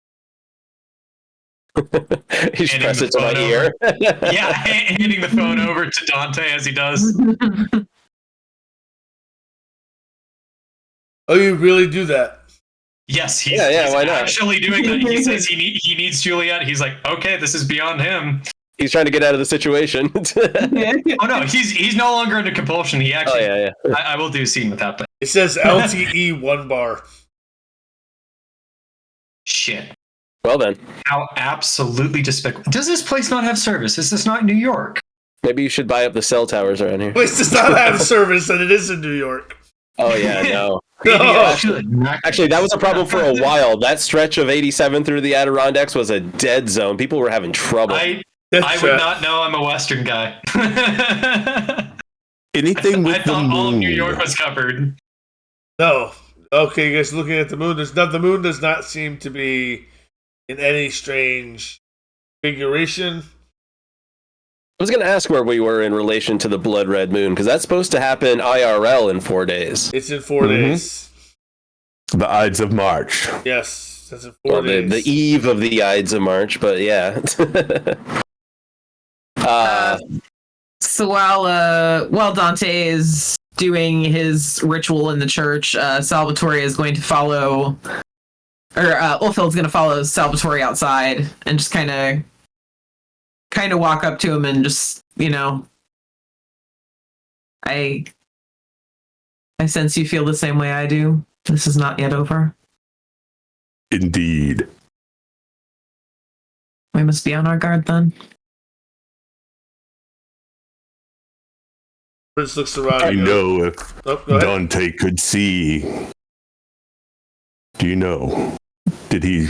You should press it to my phone ear. Yeah, handing the phone over to Dante as he does. Oh, you really do that? Yes, he's why not? actually doing that. He says he needs Juliet. He's like, okay, this is beyond him. He's trying to get out of the situation. Oh no, he's no longer under compulsion. He actually. Oh yeah. I will do a scene with that, but It says LTE 1 bar. shit. Well then, How absolutely despicable. Does this place not have service? Is this not New York? maybe you should buy up the cell towers around here. Place does not have service, and it is in New York. Oh yeah, no. Maybe I No. should. Actually, that was a problem for a while. That stretch of 87 through the Adirondacks was a dead zone. People were having trouble. I That's would not know. I'm a Western guy. Anything with I the thought all of moon. New York was covered. No. Okay, you guys looking at the moon. The moon does not seem to be in any strange configuration. I was going to ask where we were in relation to the blood red moon, because that's supposed to happen IRL in 4 days. It's in 4 days. The Ides of March. Yes, that's in 4 Well, days. the eve of the Ides of March, but yeah. So while Dante is doing his ritual in the church, Salvatore is going to follow, or Ulfhild's going to follow Salvatore outside and just kind of walk up to him and just, I sense you feel the same way I do. This is not yet over. Indeed. We must be on our guard then. Prince looks around. I and goes, know if Oh, go ahead. Dante could see. Do you know? Did he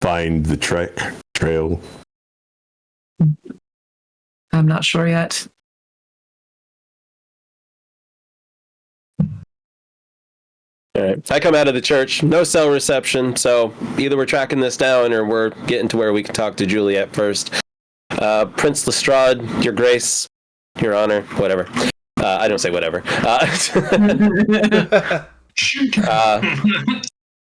find the trail? I'm not sure yet. All right. I come out of the church, no cell reception, so either we're tracking this down or we're getting to where we can talk to Juliet first. Prince Lestrade, Your Grace, Your Honor, whatever. I don't say whatever.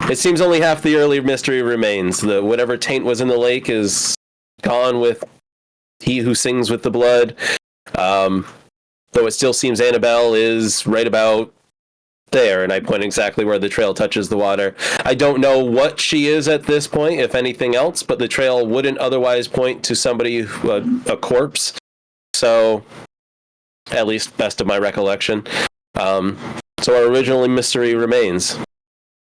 It seems only half the early mystery remains. Whatever taint was in the lake is gone with he who sings with the blood. Though it still seems Annabelle is right about there, and I point exactly where the trail touches the water. I don't know what she is at this point, if anything else, but the trail wouldn't otherwise point to somebody, a corpse. So, at least best of my recollection. So our original mystery remains.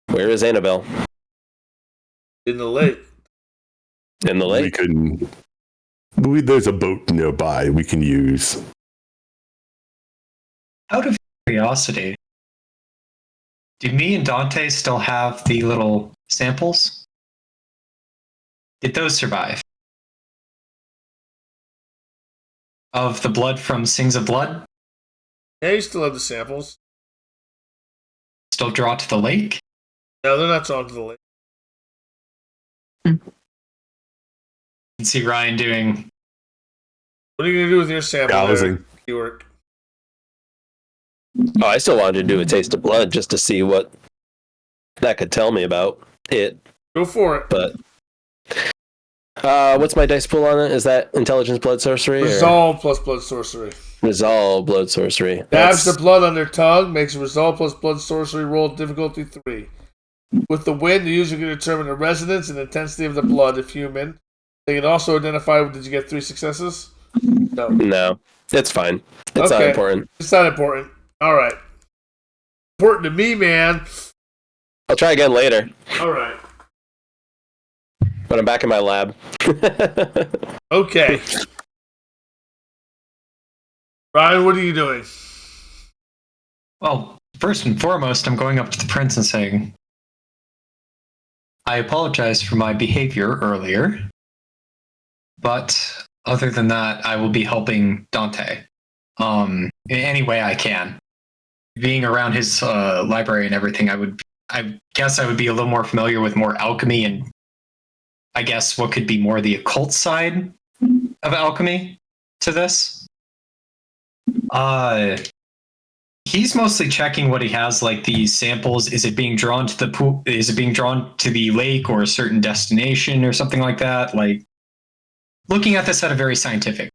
Where is Annabelle? In the lake. In the We lake? can. There's a boat nearby we can use. Out of curiosity, do me and Dante still have the little samples? Did those survive? Of the blood from Sings of Blood? Yeah, you still have the samples. Still draw to the lake? No, they're not drawn to the lake. You can see Ryan doing. What are you going to do with your sample Dowsing. there, Keyword? Oh, I still wanted to do a taste of blood just to see what that could tell me about it. Go for it. But what's my dice pool on it? Is that intelligence, blood, sorcery? Resolve plus blood sorcery. Resolve, blood, sorcery. Dabs the blood on their tongue, makes a resolve plus blood sorcery roll difficulty 3. With the wind, the user can determine the resonance and intensity of the blood if human. They can also identify, did you get 3 successes? No. No, it's fine. It's not Okay. important. It's not important. All right. Important to me, man. I'll try again later All right. when I'm back in my lab. Okay. Ryan, what are you doing? Well, first and foremost, I'm going up to the prince and saying, I apologize for my behavior earlier, but other than that, I will be helping Dante in any way I can. Being around his library and everything, I guess I would be a little more familiar with more alchemy and I guess what could be more the occult side of alchemy to this. He's mostly checking what he has, like these samples. Is it being drawn to the pool? Is it being drawn to the lake or a certain destination or something like that? Like looking at this at a very scientific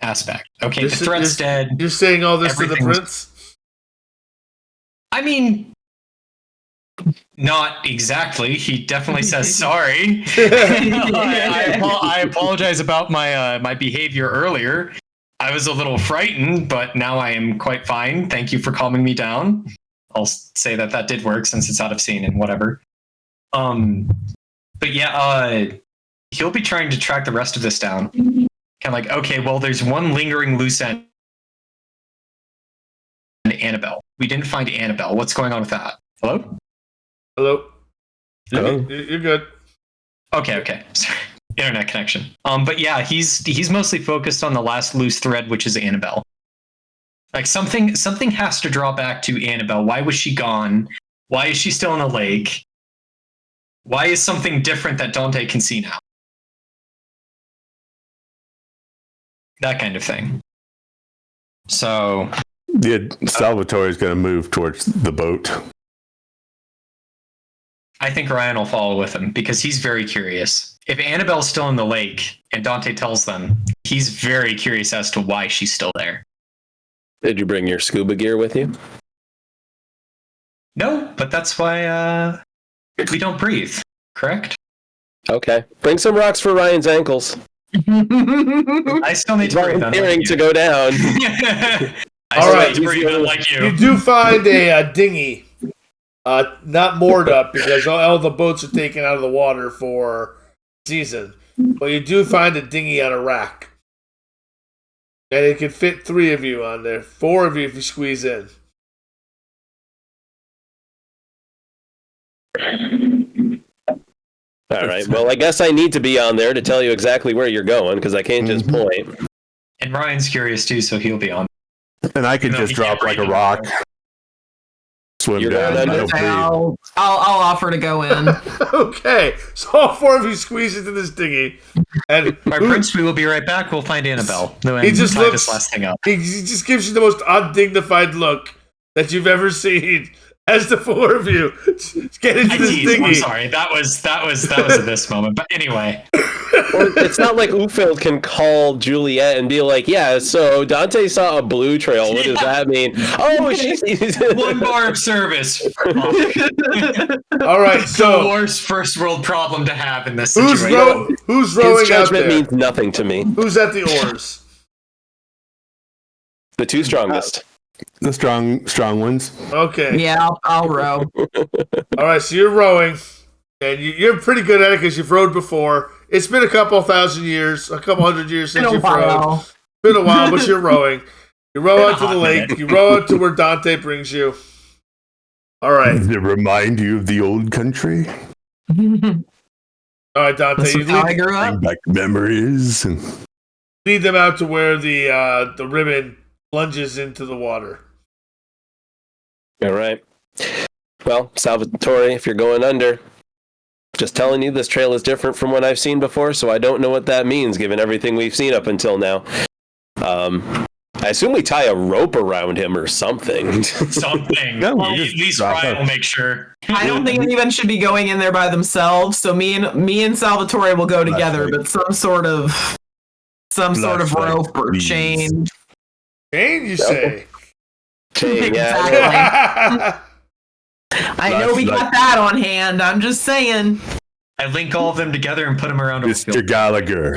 aspect. Okay, the threat's dead. You're saying all this to the prince? I mean, not exactly. He definitely says sorry. I apologize about my behavior earlier. I was a little frightened, but now I am quite fine. Thank you for calming me down. I'll say that did work since it's out of scene and whatever. But yeah, he'll be trying to track the rest of this down. Kind of like, okay, well, there's one lingering loose end. Annabelle. We didn't find Annabelle. What's going on with that? Hello? Hello? Hello? You're good. Okay. Sorry. Internet connection. But yeah, he's mostly focused on the last loose thread, which is Annabelle. Like something has to draw back to Annabelle. Why was she gone? Why is she still in the lake? Why is something different that Dante can see now? That kind of thing. So Yeah, Salvatore is going to move towards the boat. I think Ryan will follow with him because he's very curious. If Annabelle's still in the lake and Dante tells them, he's very curious as to why she's still there. Did you bring your scuba gear with you? No, but that's why we don't breathe, correct? Okay. Bring some rocks for Ryan's ankles. I still need to breathe. Volunteering to go down. All right, like you. You do find a dinghy. Not moored up because all the boats are taken out of the water for season. But you do find a dinghy on a rack. And it can fit 3 of you on there. 4 of you if you squeeze in. All right. Well, I guess I need to be on there to tell you exactly where you're going because I can't just point. And Ryan's curious too, so he'll be on. And I could just drop like a rock. Swim You're down. going I don't breathe. I'll offer to go in. Okay, so all 4 of you squeeze into this dinghy. And Our prince, we will be right back. We'll find Annabelle. He just tie looks. this last thing up. He just gives you the most undignified look that you've ever seen. As the 4 of you get into this dinghy. I'm sorry. That was at this moment. But anyway. Or it's not like Ufeld can call Juliet and be like, yeah, so Dante saw a blue trail. What does that mean? Oh, she's 1 bar of service. All right, so the worst first world problem to have in this who's situation. who's rowing His judgment out there? means nothing to me. Who's at the oars? The 2 strongest. The strong ones. Okay. Yeah, I'll row. All right, so you're rowing, and you're pretty good at it because you've rowed before. It's been a couple thousand years, a couple hundred years since you've rowed. It's been a while, but you're rowing. You row out to the lake. You row out to where Dante brings you. All right. Does it remind you of the old country? All right, Dante. That's You how I lead, grew up. Bring back memories. lead them out to where the ribbon plunges into the water. All right. Well, Salvatore, if you're going under, just telling you this trail is different from what I've seen before, so I don't know what that means given everything we've seen up until now. I assume we tie a rope around him or something. Something. No, Well, we at just least drop Ryan it. will make sure. I don't think anyone should be going in there by themselves. So me and Salvatore will go together, but some sort of Flashlight, rope or please. chain. Chain, you say? Chain, yeah. Exactly. I know we got that on hand. I'm just saying. I link all of them together and put them around a Mr. Gallagher,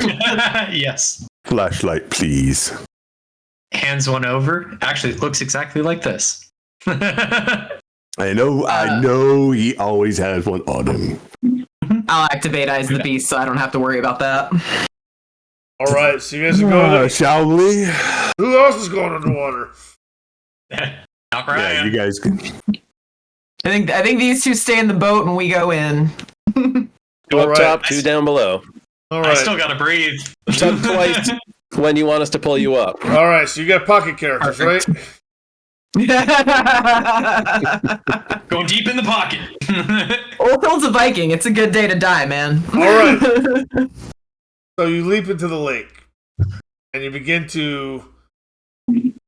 Yes. flashlight, please. Hands one over. Actually, it looks exactly like this. I know he always has one on him. I'll activate Eyes of the Beast so I don't have to worry about that. All right, so you guys are going. Shall we? Who else is going underwater? Not Yeah, Ryan. you guys can. I think these 2 stay in the boat and we go in. 2 All up right. top, 2 down below. All I right. still gotta breathe. Jump twice when you want us to pull you up. All right, so you got pocket characters, right? Going deep in the pocket. Orphel's a Viking. It's a good day to die, man. All right. So you leap into the lake, and you begin to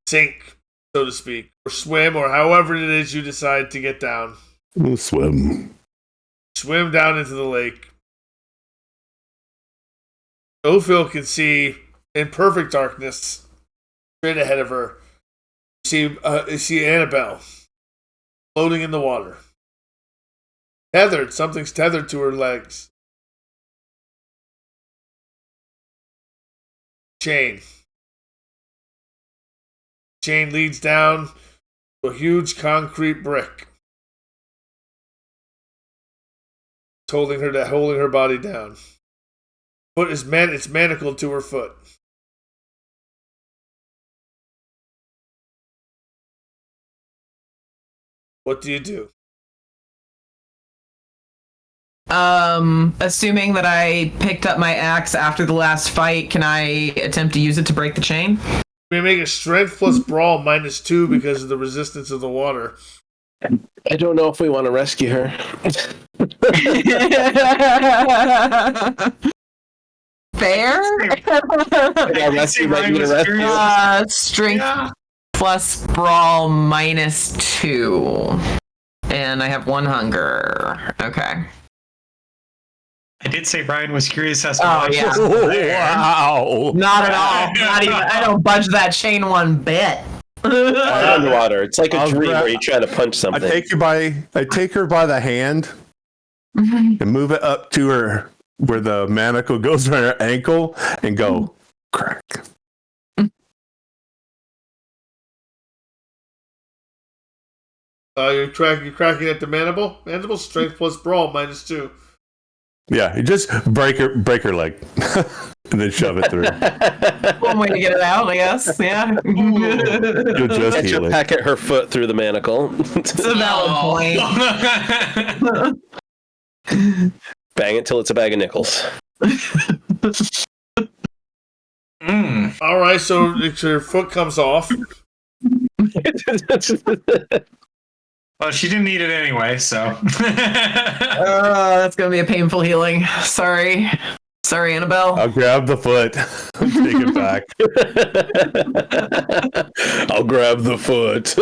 sink, so to speak. or swim, or however it is you decide to get down. We'll swim. Swim down into the lake. Ophil can see in perfect darkness straight ahead of her. You see Annabelle floating in the water. Tethered. Something's tethered to her legs. Chain. Chain leads down to a huge concrete brick. It's holding her body down. Foot is it's manacled to her foot. What do you do? Assuming that I picked up my axe after the last fight, can I attempt to use it to break the chain? We make a strength plus brawl -2 because of the resistance of the water. I don't know if we want to rescue her. Fair? Strength plus brawl -2. And I have 1 hunger. Okay. I did say Ryan was curious as to Oh, why yeah. she's still there. Wow. Not at all. Not even. I don't budge that chain one bit. Underwater. It's like a I'll dream grab- where you try to punch I something. take her by the hand Mhm. and move it up to her where the manacle goes around her ankle and go crack. You're cracking at the mandible. Mandible strength plus brawl -2. Yeah, you just break her leg and then shove it through. One way to get it out, I guess. Yeah. You'll just Catch heal a it. peck at her foot through the manacle. It's a valid point. Bang it till it's a bag of nickels. All right, so her foot comes off. Well, she didn't need it anyway, so. That's gonna be a painful healing. Sorry, Annabelle. I'll grab the foot, take it back. I'll grab the foot.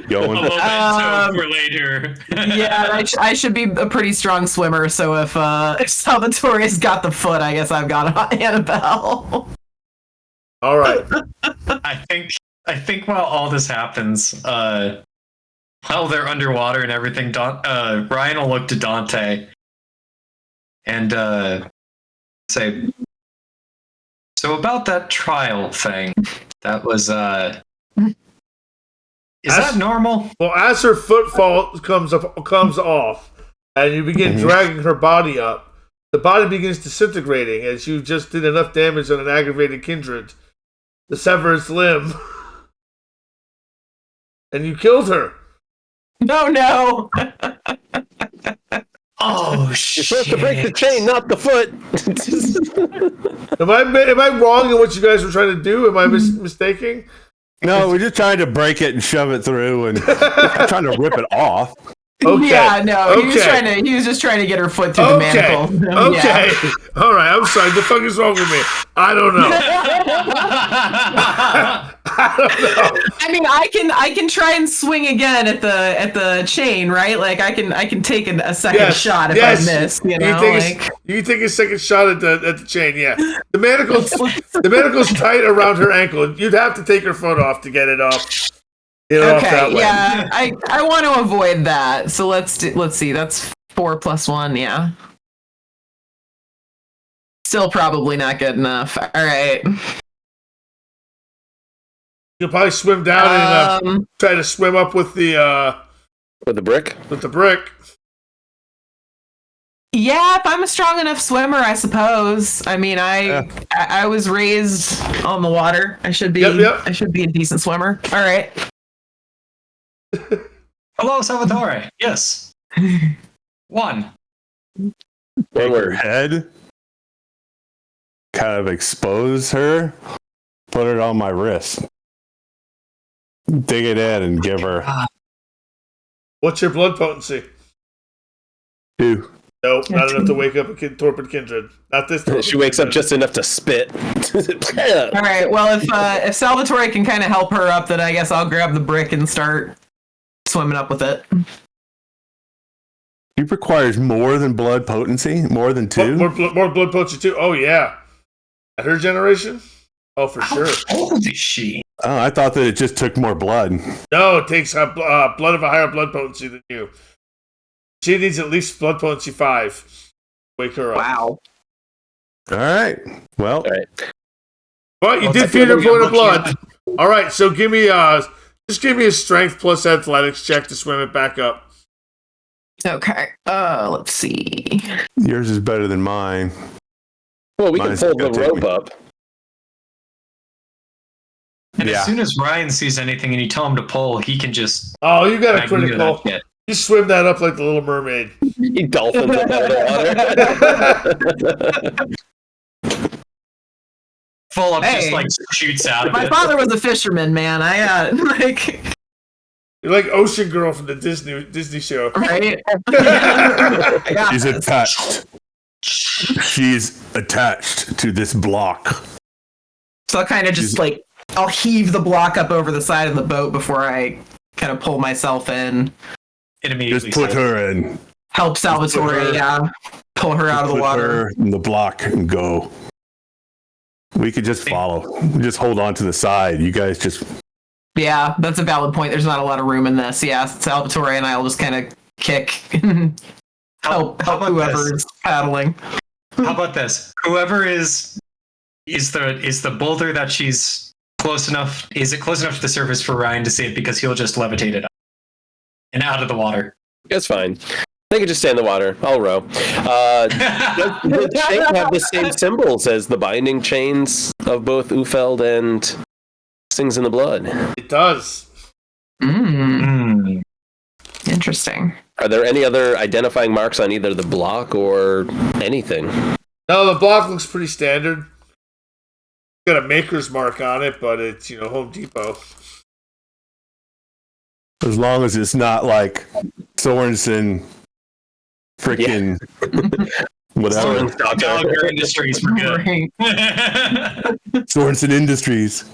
Going. A memento for later. Yeah, I should be a pretty strong swimmer. So if Salvatore's got the foot, I guess I've got Annabelle. All right. I think while all this happens, while they're underwater and everything, Ryan will look to Dante and say, "So about that trial thing, that was is that normal?" Well, as her foot comes off, and you begin dragging her body up, the body begins disintegrating as you just did enough damage on an aggravated kindred to sever its limb. And you killed her. No. Oh You're shit! supposed to break the chain, not the foot. Am I wrong in what you guys were trying to do? Am I mistaking? No, we're just trying to break it and shove it through and trying to rip it off. Okay. Yeah, no. Okay. He was just trying to get her foot through the manacle. Okay. Yeah. All right. I'm sorry. The fuck is wrong with me? I don't know. I don't know. I mean, I can try and swing again at the chain, right? Like I can take a second shot if I miss. You know, you can take a second shot at the chain. Yeah. The manacle's tight around her ankle. You'd have to take her foot off to get it off. Off that way. Yeah. I want to avoid that. So let's see. That's 4 plus 1. Yeah. Still probably not good enough. All right. You'll probably swim down and try to swim up with the brick. With the brick. Yeah, if I'm a strong enough swimmer, I suppose. I mean, I was raised on the water. I should be. Yep. I should be a decent swimmer. All right. Hello, Salvatore. Yes. 1. Take her head, kind of expose her, put it on my wrist. Dig it in and give her What's your blood potency? 2. Nope, not enough to wake up a torpid kindred. Not this torpid She wakes up kindred. just enough to spit. All right. Well, if Salvatore can kind of help her up, then I guess I'll grab the brick and start swimming up with it. He requires more than blood potency, more than 2. More blood potency too. Oh yeah, at her generation. Oh, for sure. How old is she? Oh, I thought that it just took more blood. No, it takes blood of a higher blood potency than you. She needs at least blood potency 5. Wake her up. Wow. All right. Well, All right. But you Well, did feed her technically, point of I'm blood. looking All right, so give me a strength plus athletics check to swim it back up. Okay. Let's see. yours is better than mine. Well, we can Mine's pull the gonna take rope me. up. And Yeah. as soon as Ryan sees anything and you tell him to pull, he can just Oh, you got a Magneto critical. that shit. You swim that up like the Little Mermaid. He dolphins up out of the water. full up, just Hey. like shoots out of My it. father was a fisherman, man. I like You're like Ocean Girl from the Disney show. right. I got She's this. attached. She's attached to this block. So I'll kind of just like I'll heave the block up over the side of the boat before I kind of pull myself in. It immediately Just put says, her in. Help Salvatore, her- yeah. Pull her out of the Put water. her in the block and go. We could just follow. Just hold on to the side. You guys just. Yeah, that's a valid point. There's not a lot of room in this. Yeah, Salvatore and I'll just kind of kick and help How about whoever's this? paddling. How about this? Whoever is the boulder that she's close enough. Is it close enough to the surface for Ryan to see it because he'll just levitate it up and out of the water? It's fine. They can just stay in the water. I'll row. Does the chain have the same symbols as the binding chains of both Ufeld and Sings in the Blood? It does. Mm, interesting. Are there any other identifying marks on either the block or anything? No, the block looks pretty standard. Got a maker's mark on it, but it's Home Depot. As long as it's not like Sorensen, freaking whatever. Gallagher Industries, we're good. Right. Sorensen Industries.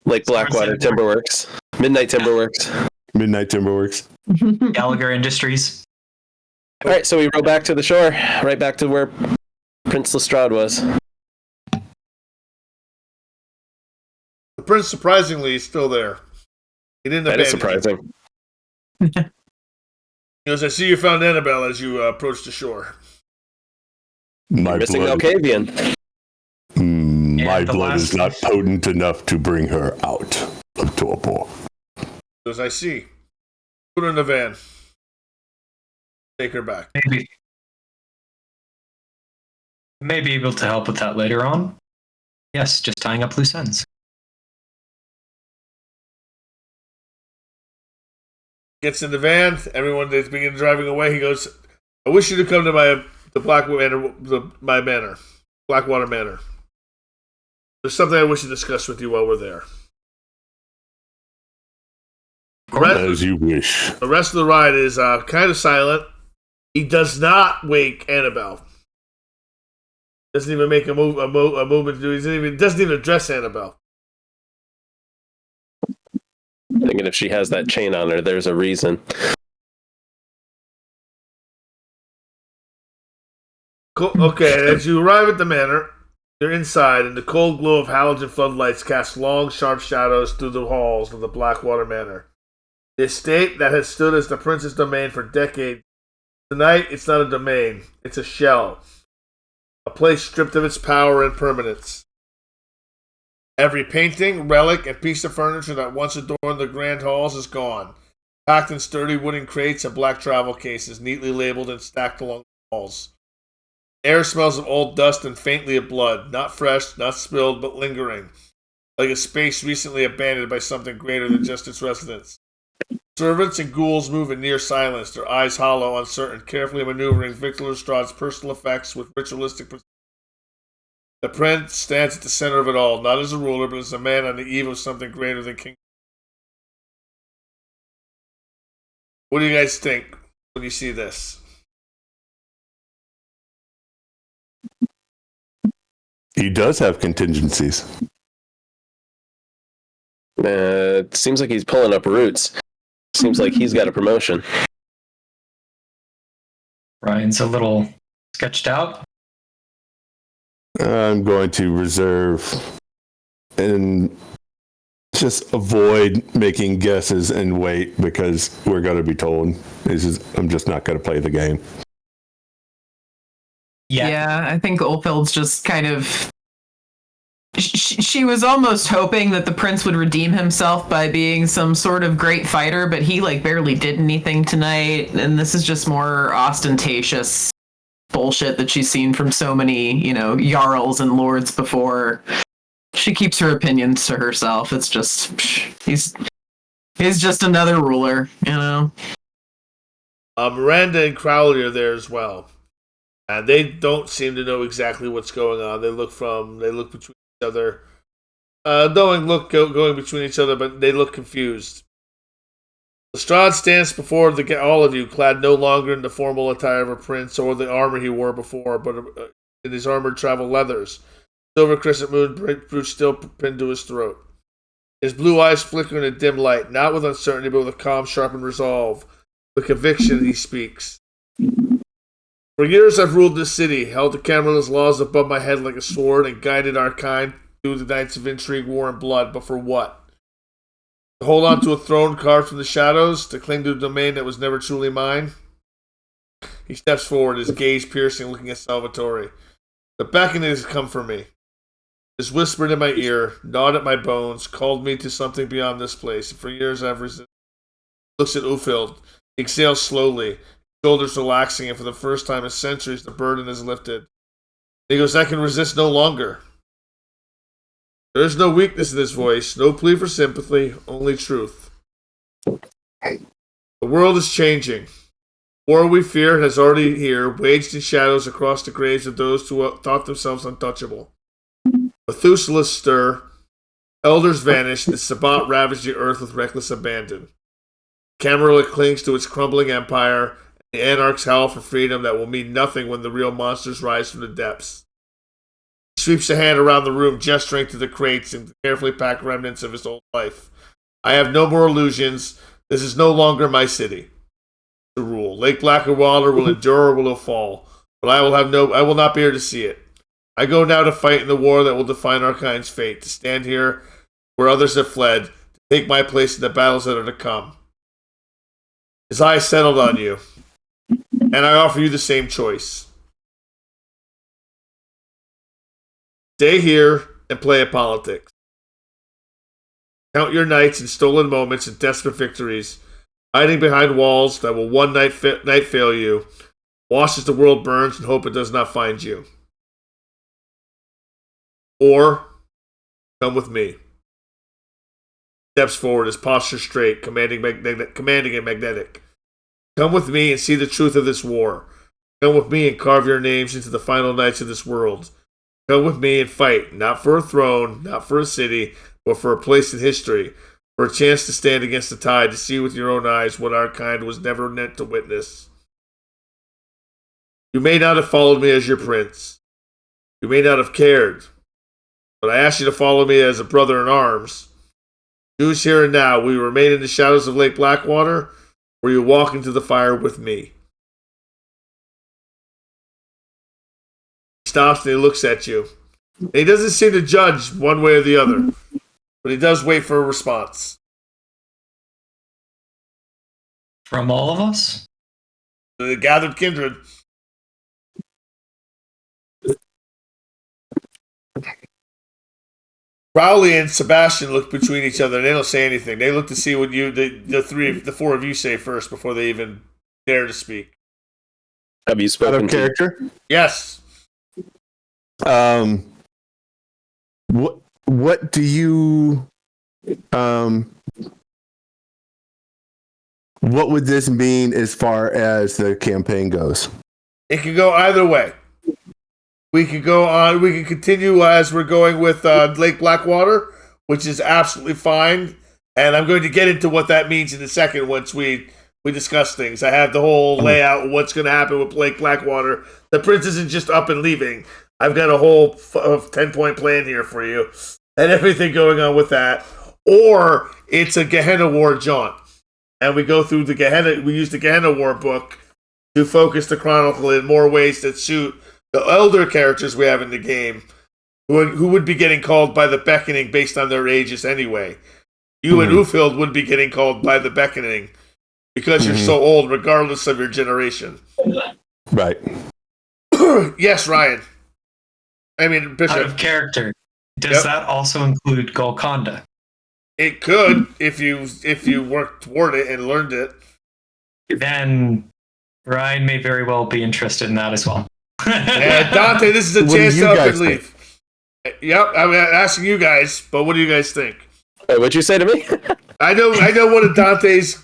Like Blackwater Timberworks, Midnight Timberworks. Midnight Timberworks. Gallagher Industries. All right, so we row back to the shore, right back to where Prince Lestrade was. The prince, surprisingly, is still there. He didn't That is abandon you. surprising. He goes, I see you found Annabelle as you approached the shore. My Missing blood, Alcavian. my And the blood last- is not potent enough to bring her out of torpor. He goes, I see. Put her in the van. Take her back. May be able to help with that later on. Yes, just tying up loose ends. Gets in the van. Everyone is begins driving away. He goes, I wish you to come to my manor, Blackwater Manor. There's something I wish to discuss with you while we're there. As you wish. The rest of the ride is kind of silent. He does not wake Annabelle. Doesn't even make a movement to do. He doesn't even address Annabelle. Thinking if she has that chain on her, there's a reason. Cool. Okay, as you arrive at the manor, you're inside, and the cold glow of halogen floodlights casts long, sharp shadows through the halls of the Blackwater Manor. The estate that has stood as the prince's domain for decades. Tonight, it's not a domain; it's a shell, a place stripped of its power and permanence. Every painting, relic, and piece of furniture that once adorned the grand halls is gone, packed in sturdy wooden crates and black travel cases, neatly labeled and stacked along the walls. Air smells of old dust and faintly of blood, not fresh, not spilled, but lingering, like a space recently abandoned by something greater than just its residents. Servants and ghouls move in near silence, their eyes hollow, uncertain, carefully maneuvering Victor Lestrade's personal effects with ritualistic precision. The prince stands at the center of it all, not as a ruler, but as a man on the eve of something greater than king. What do you guys think when you see this? He does have contingencies. It seems like he's pulling up roots. Seems like he's got a promotion. Ryan's a little sketched out. I'm going to reserve and just avoid making guesses and wait because we're going to be told. I'm just not going to play the game. Yeah, I think Ulfild's just kind of. She was almost hoping that the prince would redeem himself by being some sort of great fighter, but he like barely did anything tonight, and this is just more ostentatious bullshit that she's seen from so many, jarls and lords before. She keeps her opinions to herself. It's just he's just another ruler, Miranda and Crowley are there as well, and they don't seem to know exactly what's going on. They look between each other, going between each other, but they look confused. Lestrade stands before all of you, clad no longer in the formal attire of a prince or the armor he wore before, but in his armored travel leathers. Silver crescent moon brooch still pinned to his throat. His blue eyes flicker in a dim light, not with uncertainty, but with a calm, sharpened resolve. With conviction, he speaks. For years I've ruled this city, held the Camerlen's laws above my head like a sword, and guided our kind through the nights of intrigue, war, and blood. But for what? To hold on to a throne carved from the shadows? To cling to a domain that was never truly mine? He steps forward, his gaze piercing, looking at Salvatore. The beckoning has come for me. Has whispered in my ear, gnawed at my bones, called me to something beyond this place. And for years I've resisted. Looks at Ulfild. He exhales slowly, shoulders relaxing, and for the first time in centuries the burden is lifted. He goes, I can resist no longer. There is no weakness in his voice, no plea for sympathy, only truth. The world is changing. War we fear has already here, waged in shadows across the graves of those who thought themselves untouchable. Methuselahs stir, elders vanish, and Sabbat ravaged the earth with reckless abandon. Camarilla clings to its crumbling empire, and the anarchs howl for freedom that will mean nothing when the real monsters rise from the depths. He sweeps a hand around the room, gesturing to the crates and the carefully packed remnants of his old life. I have no more illusions. This is no longer my city to rule. Lake Blackwater will endure or will fall, but I will not be here to see it. I go now to fight in the war that will define our kind's fate, to stand here where others have fled, to take my place in the battles that are to come. His eyes settled on you, and I offer you the same choice. Stay here and play at politics. Count your nights and stolen moments and desperate victories, hiding behind walls that will one night fail you. Watch as the world burns and hope it does not find you. Or come with me. Steps forward, his posture straight, commanding and magnetic. Come with me and see the truth of this war. Come with me and carve your names into the final nights of this world. Come with me and fight, not for a throne, not for a city, but for a place in history, for a chance to stand against the tide, to see with your own eyes what our kind was never meant to witness. You may not have followed me as your prince. You may not have cared. But I ask you to follow me as a brother in arms. Choose here and now. Will you remain in the shadows of Lake Blackwater, or will you walk into the fire with me? He stops and he looks at you. And he doesn't seem to judge one way or the other, but he does wait for a response. From all of us? The gathered kindred. Crowley and Sebastian look between each other and they don't say anything. They look to see what the four of you say first before they even dare to speak. Have you spoken Out of character? Yes. What do you what would this mean as far as the campaign goes? It could go either way. We could go on. We could continue as we're going with Lake Blackwater, which is absolutely fine. And I'm going to get into what that means in a second once we discuss things. I have the whole layout of what's going to happen with Lake Blackwater. The prince isn't just up and leaving. I've got a whole 10-point plan here for you, and everything going on with that. Or it's a Gehenna War jaunt, and we go through the Gehenna. We use the Gehenna War book to focus the chronicle in more ways that suit the elder characters we have in the game, who would be getting called by the Beckoning based on their ages anyway. You and Ufield would be getting called by the Beckoning because you're so old, regardless of your generation. Right. Yes, Ryan. I mean, Bishop. Out of character, does that also include Golconda? It could if you worked toward it and learned it. Then Ryan may very well be interested in that as well. And Dante, this is a What do chance you to up guys and leave. Yep, I'm asking you guys, but what do you guys think? Wait, what'd you say to me? I know one of Dante's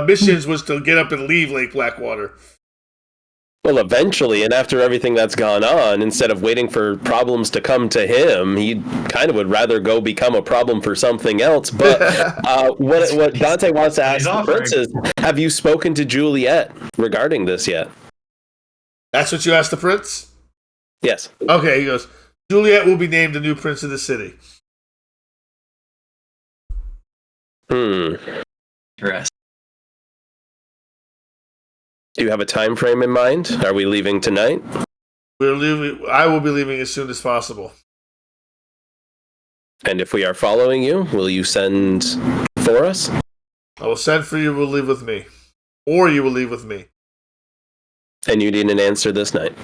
missions was to get up and leave Lake Blackwater. Well, eventually, and after everything that's gone on, instead of waiting for problems to come to him, he kind of would rather go become a problem for something else. But what Dante wants to ask the prince is, have you spoken to Juliet regarding this yet? That's what you asked the prince? Yes. Okay, he goes, Juliet will be named the new prince of the city. Yes. Do you have a time frame in mind? Are we leaving tonight? We're leaving. I will be leaving as soon as possible. And if we are following you, will you send for us? I will send for you. Will leave with me, or you will leave with me. And you need an answer this night.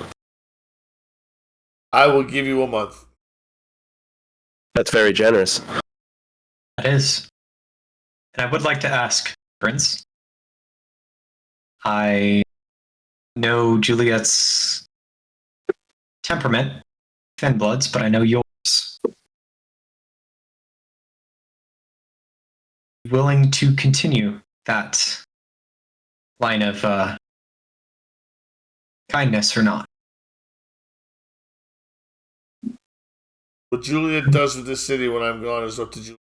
I will give you a month. That's very generous. That is. And I would like to ask, Prince. I know Juliet's temperament, thin bloods, but I know yours. Willing to continue that line of kindness or not? What Juliet does with this city when I'm gone is up to Juliet.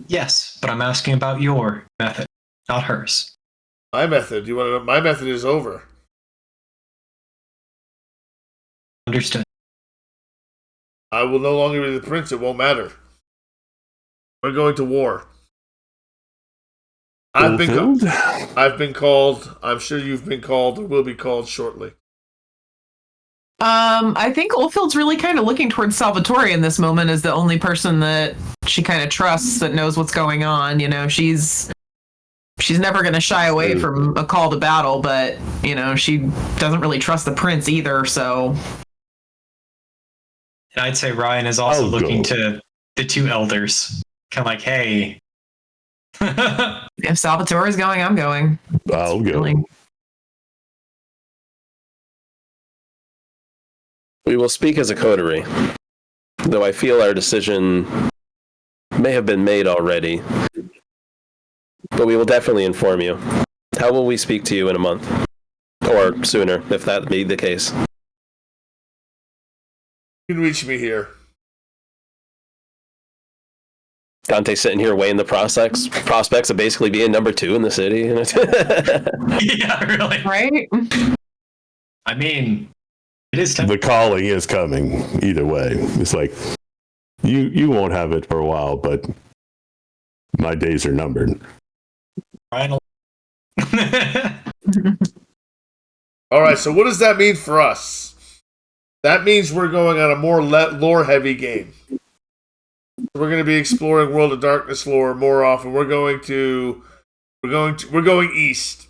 Yes, but I'm asking about your method, not hers. My method. You want to know? My method is over. Understood. I will no longer be the prince. It won't matter. We're going to war. I've been called. I'm sure you've been called or will be called shortly. I think Oldfield's really kind of looking towards Salvatore in this moment as the only person that she kind of trusts that knows what's going on. You know, she's never going to shy away from a call to battle, but, you know, she doesn't really trust the prince either, so. And I'd say Ryan is also looking to the two elders. Kind of like, hey. If Salvatore is going, I'm going. I'll go. We will speak as a coterie, though I feel our decision may have been made already. But we will definitely inform you. How will we speak to you in a month? Or sooner, if that be the case. You can reach me here. Dante sitting here weighing the prospects of basically being number 2 in the city. Yeah, really. Right? I mean, it is the calling is coming either way. It's like you won't have it for a while, but my days are numbered. Ryan. All right, so what does that mean for us? That means we're going on a more lore-heavy game. We're going to be exploring World of Darkness lore more often. We're going east.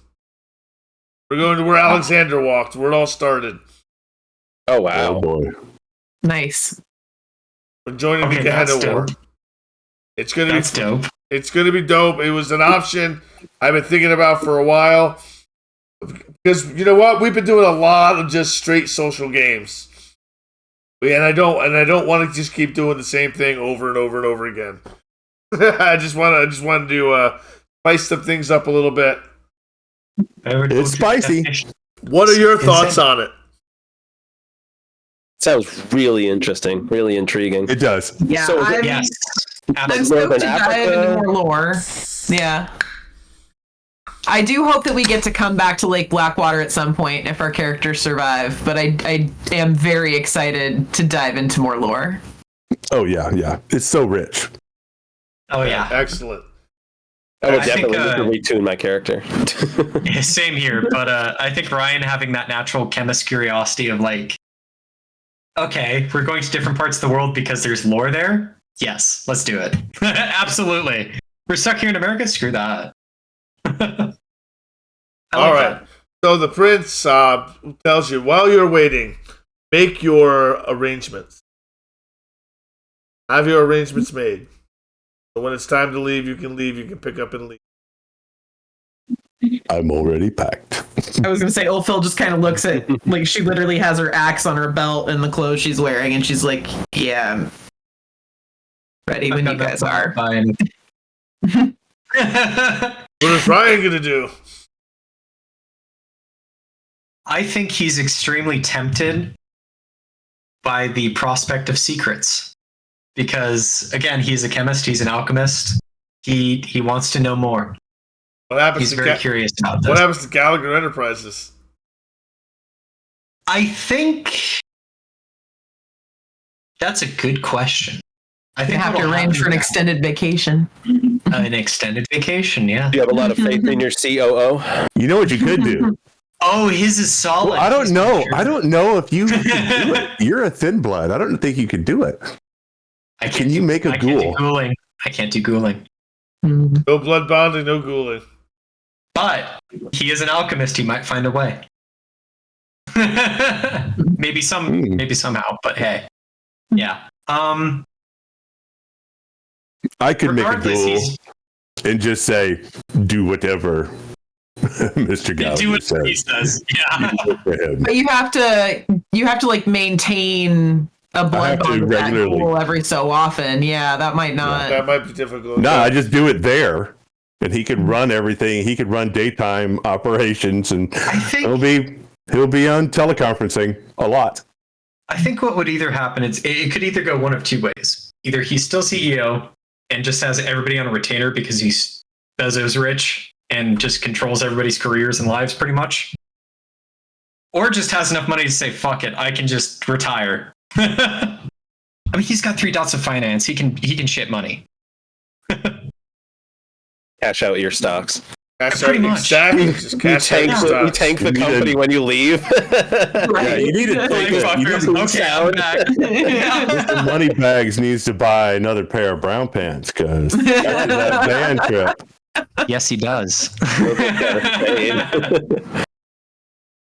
We're going to where Alexander walked, where it all started. Oh wow! Oh boy! Nice. We're joining the Gehenna War. It's going to be dope. It's going to be dope. It was an option I've been thinking about for a while. Because you know what, we've been doing a lot of just straight social games. And I don't want to just keep doing the same thing over and over and over again. I just wanted to spice some things up a little bit. It's spicy. What are your thoughts on it? Sounds really interesting, really intriguing. It does. Yeah, So I'm stoked to dive into more lore. Yeah. I do hope that we get to come back to Lake Blackwater at some point if our characters survive, but I am very excited to dive into more lore. Oh yeah. It's so rich. Oh yeah. Excellent. I would I definitely think, need to retune my character. Yeah, same here, but I think Ryan having that natural chemist curiosity of like, okay, we're going to different parts of the world because there's lore there. Yes, let's do it. Absolutely. We're stuck here in America. Screw that. All right. So the prince tells you, while you're waiting, make your arrangements. Have your arrangements made. So when it's time to leave, you can leave. You can pick up and leave. I'm already packed. I was gonna say, Ulfil just kind of looks at, like, she literally has her axe on her belt and the clothes she's wearing, and she's like, yeah, I'm ready when you guys are. Fine. What is Ryan going to do? I think he's extremely tempted by the prospect of secrets. Because, again, he's a chemist, he's an alchemist. He wants to know more. What happens He's very curious about this. What happens to Gallagher Enterprises? I think that's a good question. I You think have to what'll arrange happen- for an extended vacation. An extended vacation, yeah. Do you have a lot of faith in your COO? You know what you could do? Oh, his is solid. Well, I don't He's know. sure. I don't know if you could do it. You're a thin blood. I don't think you could do it. Can you make a I can't do ghoul? ghouling. I can't do ghouling. No blood bonding, no ghouling. But he is an alchemist. He might find a way. maybe somehow. But hey, yeah. I could make a Regardless, ghoul he's and just say, "Do whatever Mr. do Gallagher what he says." says. Yeah. For him. But you have to like maintain a have blood to bond with that regularly. ghoul every so often. Yeah, that might not. That might be difficult. No, I just do it there, and he could run everything. He could run daytime operations, and I think he'll be on teleconferencing a lot. I think what would either happen is it could either go one of two ways. Either he's still CEO and just has everybody on a retainer because he's Bezos rich and just controls everybody's careers and lives pretty much. Or just has enough money to say, fuck it, I can just retire. I mean, he's got 3 dots of finance. He can shit money. Cash out your stocks. That's Pretty right, much. exactly. Just You cash out tank, your the, you stocks. tank the You need company a- when you leave. Yeah, you need to Like, take it. You need fuckers, to, okay, I'm back. Mr. Moneybags needs to buy another pair of brown pants because that van trip. Yes, he does.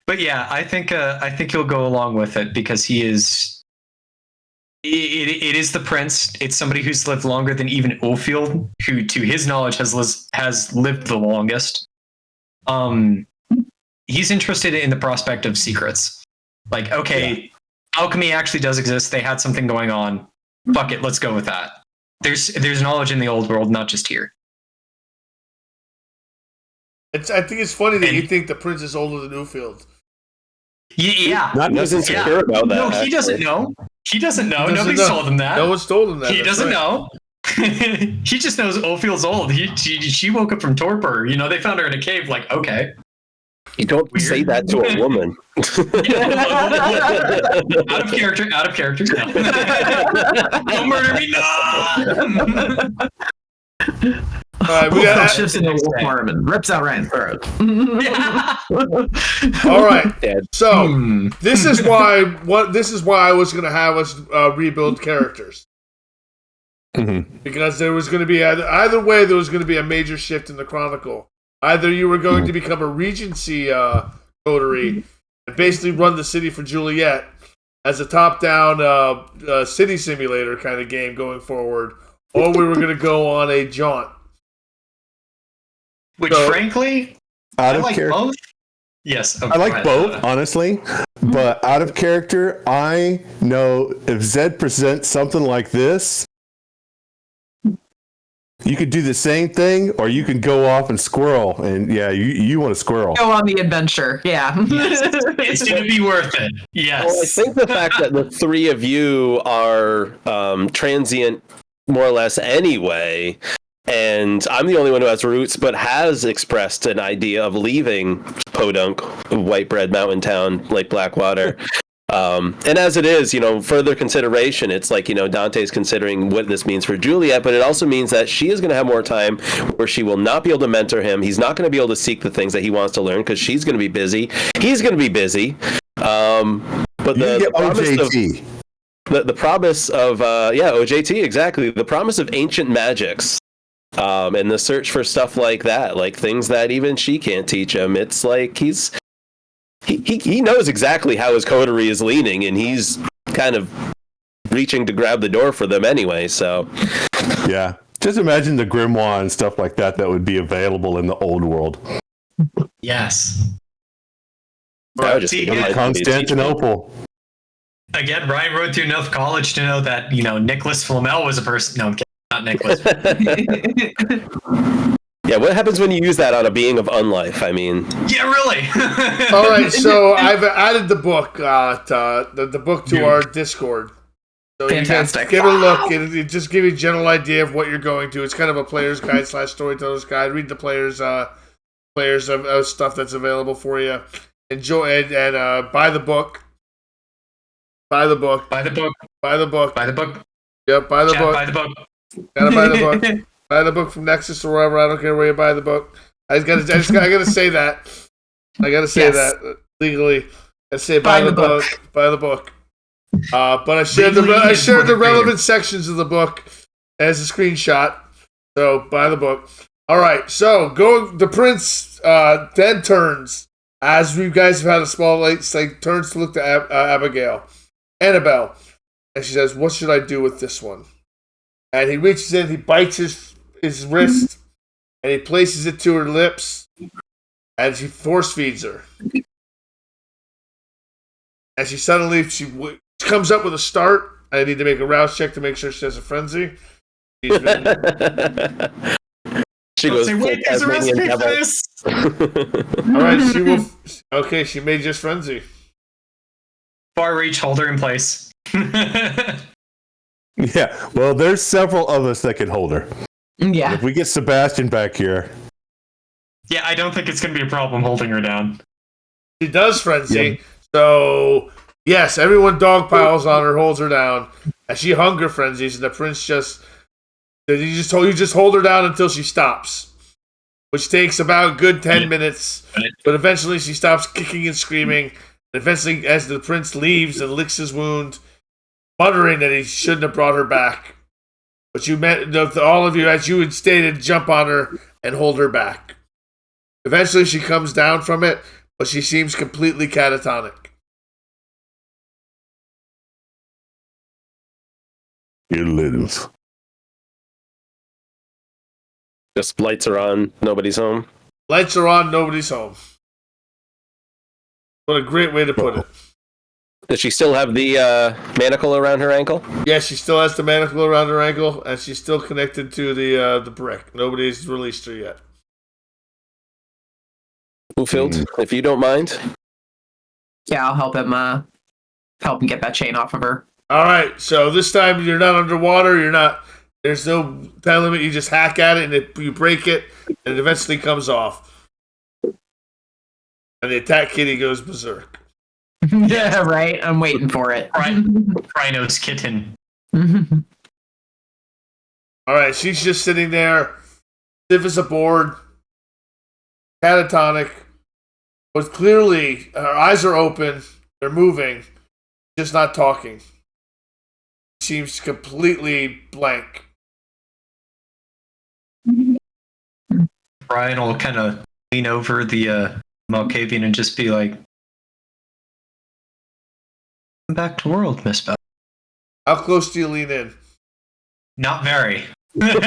But yeah, I think he'll go along with it because he is. It is the prince. It's somebody who's lived longer than even Oldfield, who, to his knowledge, has lived the longest. He's interested in the prospect of secrets. Like, okay, alchemy actually does exist. They had something going on. Fuck it, let's go with that. There's knowledge in the old world, not just here. I think it's funny that you think the prince is older than Newfield. Yeah. Not He was necessarily. insecure about that. No, he actually. doesn't know. He doesn't know. He doesn't Nobody's know. told him that. No one's told him that. He That's doesn't right. know. He just knows Ophil's old. She woke up from torpor. You know, they found her in a cave. Like, okay. You don't Weird. say that to a woman. Out of character. Out of character. No. Don't murder me. No. All right, we Ulfil got. shifts into a wolf form and rips out Ryan's throat. All right. Dead. So Hmm. this is why I was going to have us rebuild characters. Mhm. Because there was going to be either way, there was going to be a major shift in the chronicle. Either you were going to become a regency coterie and basically run the city for Juliet as a top-down city simulator kind of game going forward, or we were going to go on a jaunt. Which, So- frankly, Out I of like character. both. Yes. I like both, honestly. But out of character, I know if Zed presents something like this, you could do the same thing, or you can go off and squirrel. And yeah, you want to squirrel. Go on the adventure. Yeah. Yes. It's going to be worth it. Yes. Well, I think the fact that the three of you are transient, more or less, anyway, And I'm the only one who has roots, but has expressed an idea of leaving Podunk, White Bread Mountain Town, like Blackwater. And as it is, further consideration, it's like, Dante's considering what this means for Juliet, but it also means that she is going to have more time where she will not be able to mentor him. He's not going to be able to seek the things that he wants to learn because she's going to be busy. He's going to be busy. But the promise OJT. the promise of OJT, exactly. The promise of ancient magics. And the search for stuff like that, like things that even she can't teach him. It's like he knows exactly how his coterie is leaning, and he's kind of reaching to grab the door for them anyway. So, yeah, just imagine the grimoire and stuff like that would be available in the old world. Yes. Constantinople. Again, Ryan rode through enough college to know that Nicholas Flamel was a person. No, I'm kidding. Not Nicholas. Yeah, what happens when you use that on a being of unlife? I mean, yeah, really. All right, so I've added the book, the book to our Discord. So Fantastic. You can give it a look. It just give you a general idea of what you're going to. It's kind of a player's guide / storyteller's guide. Read the players of stuff that's available for you. Enjoy it and buy the book. Buy the book. Buy the book. Buy the book. Buy the book. Yep, buy the book. Buy the book. Gotta buy the book. Buy the book from Nexus or wherever. I don't care where you buy the book. I gotta say that. I gotta say that legally. I say buy the book. Buy the book. But I shared the relevant sections of the book as a screenshot. So buy the book. All right. So the prince then turns as you guys have had a small turns to look to Annabelle, and she says, "What should I do with this one?" And he reaches in, he bites his wrist, and he places it to her lips, and he force feeds her. And she suddenly comes up with a start. I need to make a rouse check to make sure she has a frenzy. she goes, "Wait, there's a recipe for this." All right, she will. Okay, she may just frenzy. Far reach, hold her in place. Yeah, well, there's several of us that can hold her. Yeah. If we get Sebastian back here. Yeah, I don't think it's going to be a problem holding her down. She does frenzy. Yeah. So, yes, everyone dogpiles on her, holds her down. And she hunger frenzies, and the prince you just hold her down until she stops. Which takes about a good 10 minutes. But eventually she stops kicking and screaming. And eventually, as the prince leaves and licks his wound, muttering that he shouldn't have brought her back. But all of you, as you had stated, jump on her and hold her back. Eventually she comes down from it, but she seems completely catatonic. You live. just lights are on, nobody's home. Lights are on, nobody's home. What a great way to put it. Does she still have the manacle around her ankle? Yeah, she still has the manacle around her ankle, and she's still connected to the brick. Nobody's released her yet. Bluefield, if you don't mind. Yeah, I'll help him get that chain off of her. All right, so this time you're not underwater. You're not. There's no time limit. You just hack at it, and you break it, and it eventually comes off. And the attack kitty goes berserk. Yeah, right. I'm waiting for it. Rhino's kitten. All right, she's just sitting there, stiff as a board, catatonic, but clearly her eyes are open. They're moving, just not talking. Seems completely blank. Brian will kind of lean over the Malkavian and just be like, "Back to world, Miss Bell." How close do you lean in? Not very. Not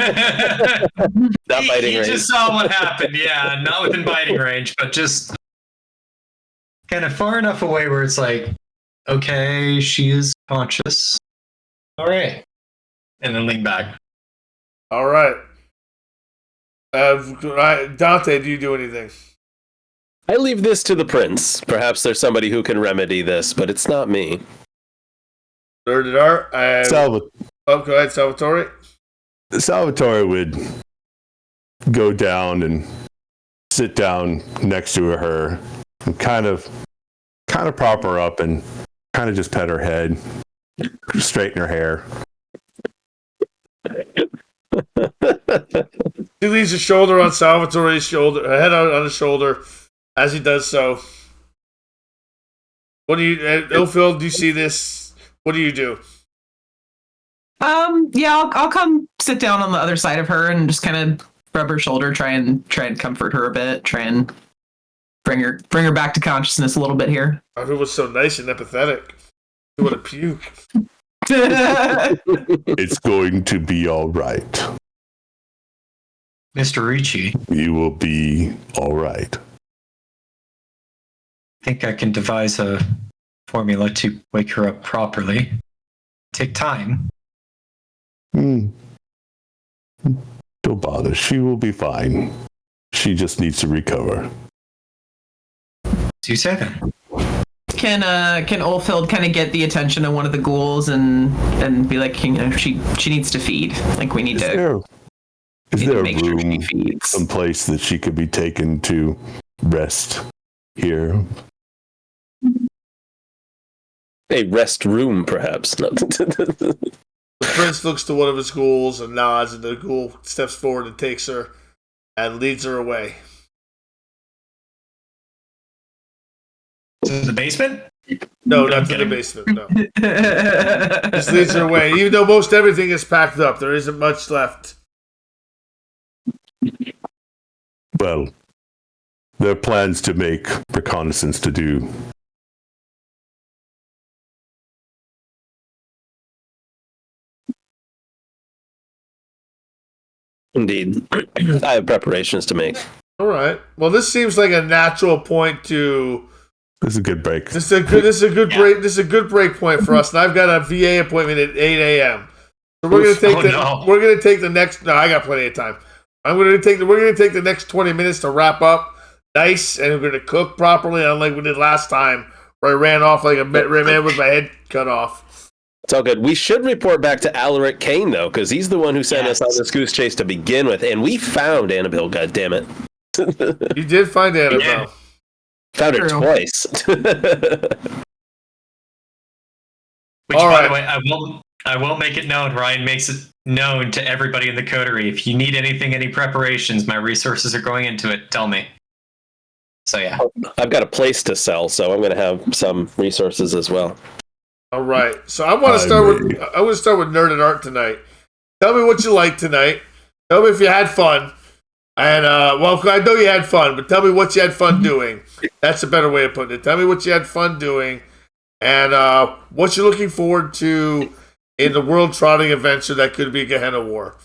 biting he range. just saw what happened. Yeah, not within biting range, but just kind of far enough away where it's like, okay, she is conscious. All right. And then lean back. All right. Dante, do you do anything? I leave this to the prince. Perhaps there's somebody who can remedy this, but it's not me. Nerded art. Salvatore. Oh, go ahead, Salvatore. Salvatore would go down and sit down next to her and kind of prop her up and kind of just pet her head, straighten her hair. He leaves his shoulder on Salvatore's shoulder, head on his shoulder, as he does so. What do you, Ilfil? Do you see this? What do you do? Yeah, I'll come sit down on the other side of her and just kind of rub her shoulder, try and comfort her a bit, try and bring her back to consciousness a little bit here. It was so nice and empathetic. You want to puke. It's going to be all right. Mr. Ricci, You will be all right. I think I can devise a formula to wake her up properly. Take time. Don't bother. She will be fine. She just needs to recover. So you say that. Can Ulfild kind of get the attention of one of the ghouls and be like, she needs to feed. Like we need to. Is there a make sure she room, feeds. someplace that she could be taken to rest here? A rest room, perhaps. The prince looks to one of his ghouls and nods, and the ghoul steps forward and takes her and leads her away. To the basement? No, I'm not to the kidding. basement, no. Just leads her away. Even though most everything is packed up, there isn't much left. Well, there are plans to make reconnaissance to do. Indeed. I have preparations to make. All right. Well, this seems like a natural point to. This is a good break. This is a good break. This is a good break point for us. And I've got a VA appointment at 8 a.m. So we're gonna take we're gonna take the next. No, I got plenty of time. We're gonna take the next 20 minutes to wrap up nice, and we're gonna cook properly, unlike we did last time, where I ran off like a man with my head cut off. It's all good. We should report back to Alaric Kane, though, because he's the one who sent us on this goose chase to begin with, and we found Annabelle, goddammit. You did find Annabelle. Yeah. Found her twice. Which, All by right. the way, I will make it known. Ryan makes it known to everybody in the coterie. If you need anything, any preparations, my resources are going into it. Tell me. So yeah. I've got a place to sell, so I'm going to have some resources as well. All right. So I want to start with Nerd and Art tonight. Tell me what you liked tonight. Tell me if you had fun. And well, I know you had fun, but tell me what you had fun doing. That's a better way of putting it. Tell me what you had fun doing, and what you're looking forward to in the world trotting adventure that could be Gehenna War.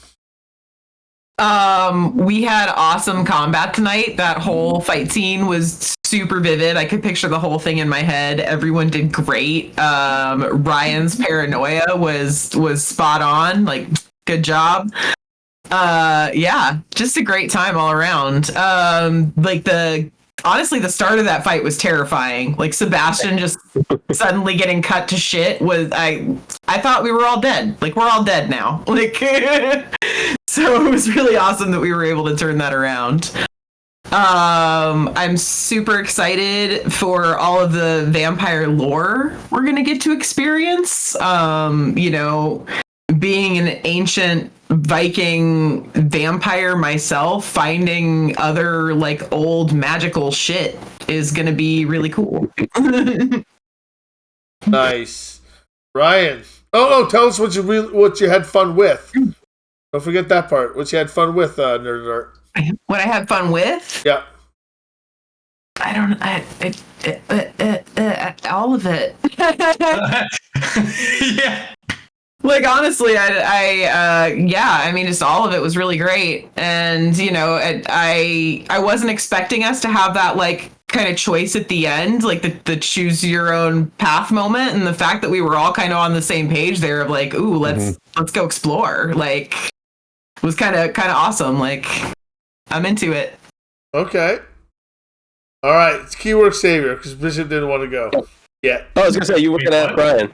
We had awesome combat tonight. That whole fight scene was super vivid. I could picture the whole thing in my head. Everyone did great. Ryan's paranoia was spot on. Like, good job. Yeah, just a great time all around. Honestly, the start of that fight was terrifying. Like Sebastian just suddenly getting cut to shit was I thought we were all dead. Like we're all dead now. Like so it was really awesome that we were able to turn that around. I'm super excited for all of the vampire lore we're gonna get to experience. Being an ancient Viking vampire myself, finding other like old magical shit is gonna be really cool. Nice, Ryan. Oh, tell us what you had fun with. Don't forget that part. What you had fun with, Nerd and Art. What I had fun with? Yeah. I don't. All of it. Yeah. Like honestly, I mean, just all of it was really great, and I wasn't expecting us to have that like kind of choice at the end, like the choose your own path moment, and the fact that we were all kind of on the same page there of like, ooh, let's go explore, like was kind of awesome. Like I'm into it. Okay. All right. It's keyword savior because Bishop didn't want to go. Yeah. Oh, I was going to say, you were going to ask Brian.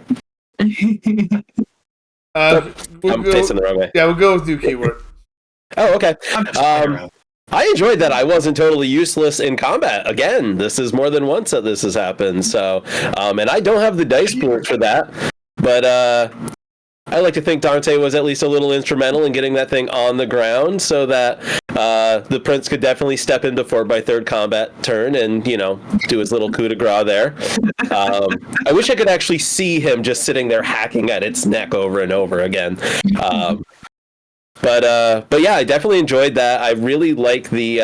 We'll I'm go, facing the wrong way. Yeah, we'll go with new keyword. Oh, okay. I'm just playing around. I enjoyed that I wasn't totally useless in combat. Again, this is more than once that this has happened. So, and I don't have the dice pools for that, but I like to think Dante was at least a little instrumental in getting that thing on the ground so that the prince could definitely step into 4x3rd combat turn and, do his little coup de grace there. I wish I could actually see him just sitting there hacking at its neck over and over again. But yeah, I definitely enjoyed that. I really like the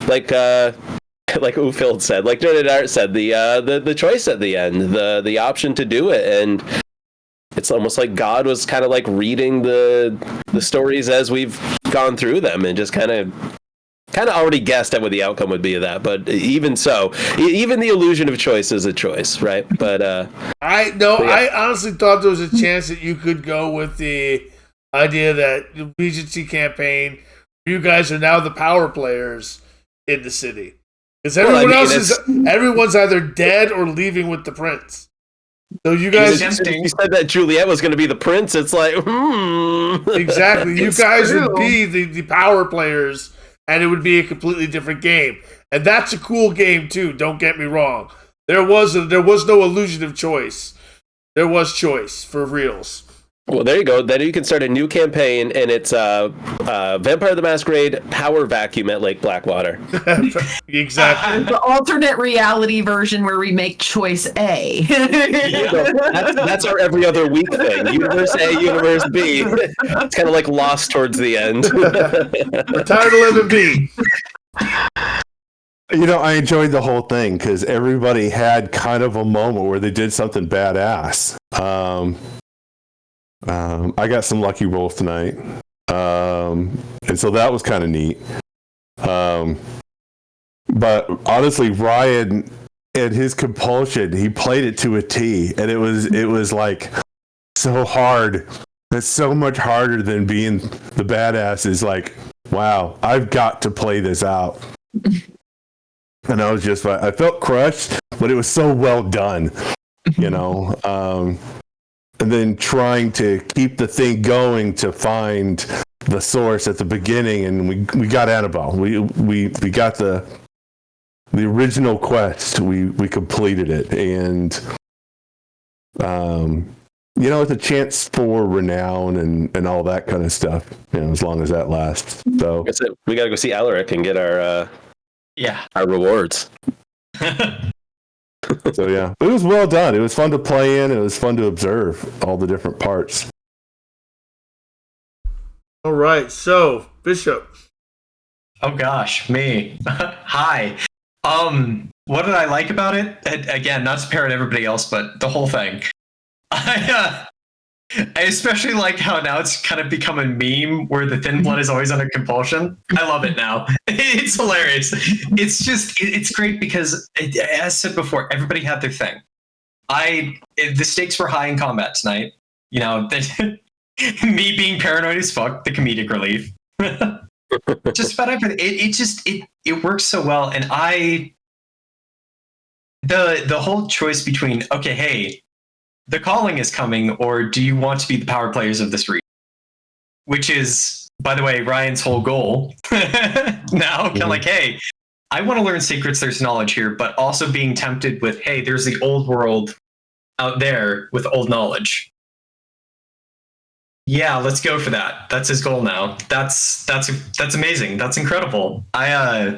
like Ufield said, like Nerded Art said, the choice at the end, the option to do it, and it's almost like God was kind of like reading the stories as we've gone through them, and just kind of already guessed at what the outcome would be of that. But even so, even the illusion of choice is a choice, right? But I honestly thought there was a chance that you could go with the idea that the Regency campaign, you guys are now the power players in the city, because everyone's either dead or leaving with the prince. So you guys, you said that Juliet was going to be the prince. It's like, exactly. You guys would be the power players, and it would be a completely different game. And that's a cool game too. Don't get me wrong. There was no illusion of choice. There was choice for reals. Well, there you go. Then you can start a new campaign, and it's Vampire the Masquerade Power Vacuum at Lake Blackwater. Exactly. The alternate reality version where we make choice A. That's our every other week thing. Universe A, Universe B. It's kind of like Lost towards the end. We're tired of living B. I enjoyed the whole thing because everybody had kind of a moment where they did something badass. I got some lucky rolls tonight, and so that was kind of neat. But honestly, Ryan and his compulsion, he played it to a T, and it was like so hard. It's so much harder than being the badass. Is like, wow, I've got to play this out. And I was just, I felt crushed, but it was so well done, and then trying to keep the thing going to find the source at the beginning, and we got Annabelle. We got the original quest. We completed it, and it's a chance for renown and all that kind of stuff. As long as that lasts. So that's it. We gotta go see Alaric and get our rewards. So yeah, it was well done. It was fun to play in. It was fun to observe all the different parts. All right, so Bishop. Oh gosh, me. Hi. What did I like about it? Again, not to parrot everybody else, but the whole thing. I especially like how now it's kind of become a meme where the thin blood is always under compulsion. I love it now. It's hilarious. It's great because, as said before, everybody had their thing. The stakes were high in combat tonight. Me being paranoid as fuck, the comedic relief. Just about everything. It works so well, and the whole choice between, okay, hey, the calling is coming, or do you want to be the power players of this region? Which is, by the way, Ryan's whole goal. Now, kind of like, hey, I want to learn secrets, there's knowledge here, but also being tempted with, hey, there's the old world out there with old knowledge. Yeah, let's go for that. That's his goal now. That's amazing. That's incredible. I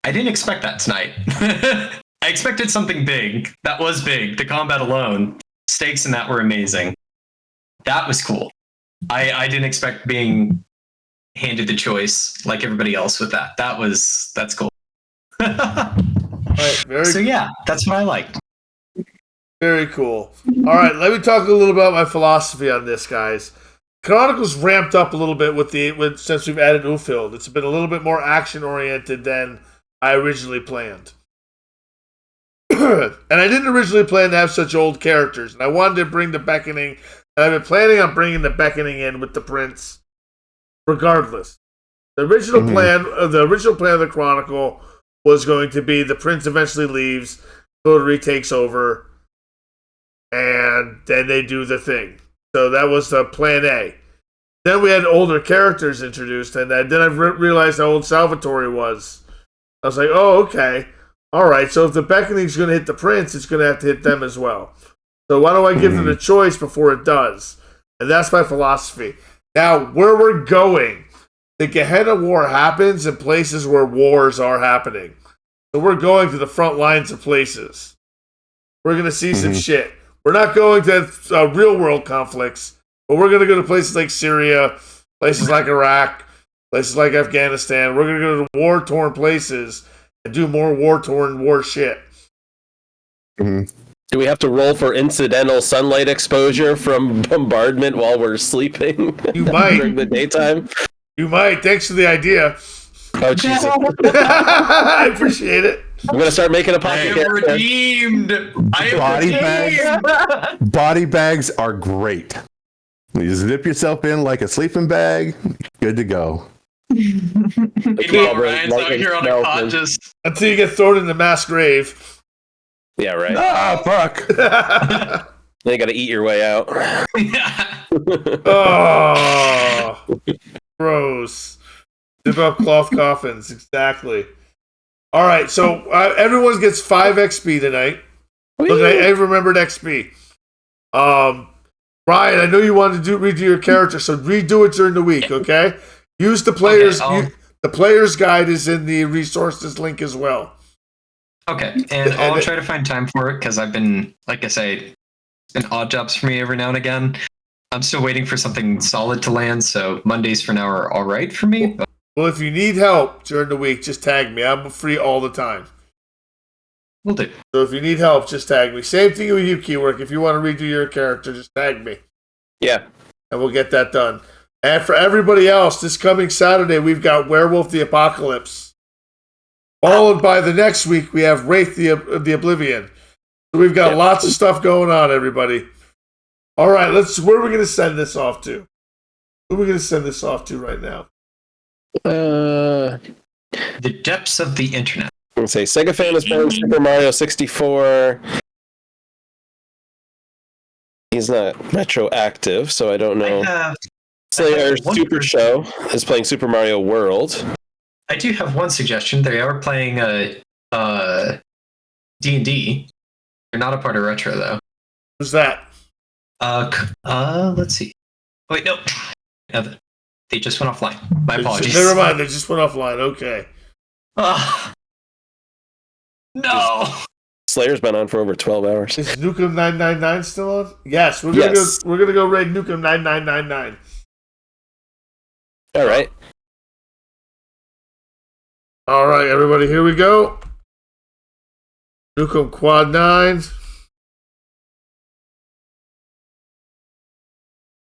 didn't expect that tonight. I expected something big. That was big. The combat alone, stakes in that were amazing. That was cool. I didn't expect being handed the choice like everybody else with that. That's cool. Right, so yeah, that's what I liked. Very cool. All right, let me talk a little about my philosophy on this, guys. Chronicles ramped up a little bit since we've added Ufield. It's been a little bit more action oriented than I originally planned. And I didn't originally plan to have such old characters, and I wanted to bring the Beckoning, and I've been planning on bringing the Beckoning in with the Prince, regardless. The original plan of the Chronicle was going to be the Prince eventually leaves, Coterie takes over, and then they do the thing. So that was the plan A. Then we had older characters introduced, and then I realized how old Salvatore was. I was like, oh, okay. All right, so if the Beckoning's going to hit the Prince, it's going to have to hit them as well. So why don't I give them the choice before it does? And that's my philosophy. Now, where we're going, the Gehenna War happens in places where wars are happening. So we're going to the front lines of places. We're going to see some shit. We're not going to real-world conflicts, but we're going to go to places like Syria, places like Iraq, places like Afghanistan. We're going to go to war-torn places and do more war-torn war shit. Do we have to roll for incidental sunlight exposure from bombardment while we're sleeping? You might. During the daytime? You might. Thanks for the idea. Oh, Jesus. I appreciate it. I'm going to start making a I pocket. am redeemed. I am Body redeemed. bags. Body bags are great. You zip yourself in like a sleeping bag. Good to go. Meanwhile, Ryan's out here on a cot just. Until you get thrown in the mass grave. Yeah, right. Ah, fuck. Then you got to eat your way out. Oh, gross. Zip up cloth coffins. Exactly. All right, so everyone gets 5 XP tonight. Look, I remembered XP. Ryan, I know you wanted to redo your character, so redo it during the week, okay? Use the players. The player's guide is in the resources link as well. Okay, and I'll try to find time for it because I've been, like I say, it's been odd jobs for me every now and again. I'm still waiting for something solid to land, so Mondays for now are all right for me. But Well, if you need help during the week, just tag me. I'm free all the time. we'll do. So if you need help, just tag me. Same thing with you, Keywork. If you want to redo your character, just tag me. Yeah. And we'll get that done. And for everybody else, this coming Saturday, we've got Werewolf the Apocalypse. Followed by the next week, we have Wraith the Oblivion. So we've got lots of stuff going on, everybody. All right, where are we going to send this off to? Who are we going to send this off to right now? The depths of the internet. I'm going to say Sega Fan is playing Super Mario 64. He's not retroactive, so I don't know. Slayer Super Show is playing Super Mario World. I do have one suggestion. They are playing D&D. They're not a part of Retro, though. Who's that? Let's see. Wait, no. They just went offline. My apologies. Never mind, they just went offline. Okay. No. Slayer's been on for over 12 hours. Is Nukem 999 still on? Yes, we're gonna go raid Nukem 9999. All right. All right, everybody, here we go. Nukem Quad 9.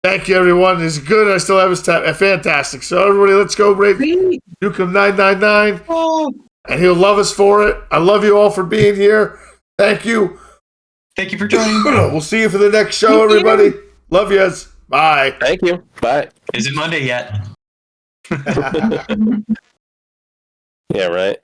Thank you, everyone. It's good. I still have his tab. Fantastic. So, everybody, let's go raid Nukem 999. And he'll love us for it. I love you all for being here. Thank you. Thank you for joining. We'll see you for the next show, everybody. Love yous. Bye. Thank you. Bye. Is it Monday yet? Yeah, right.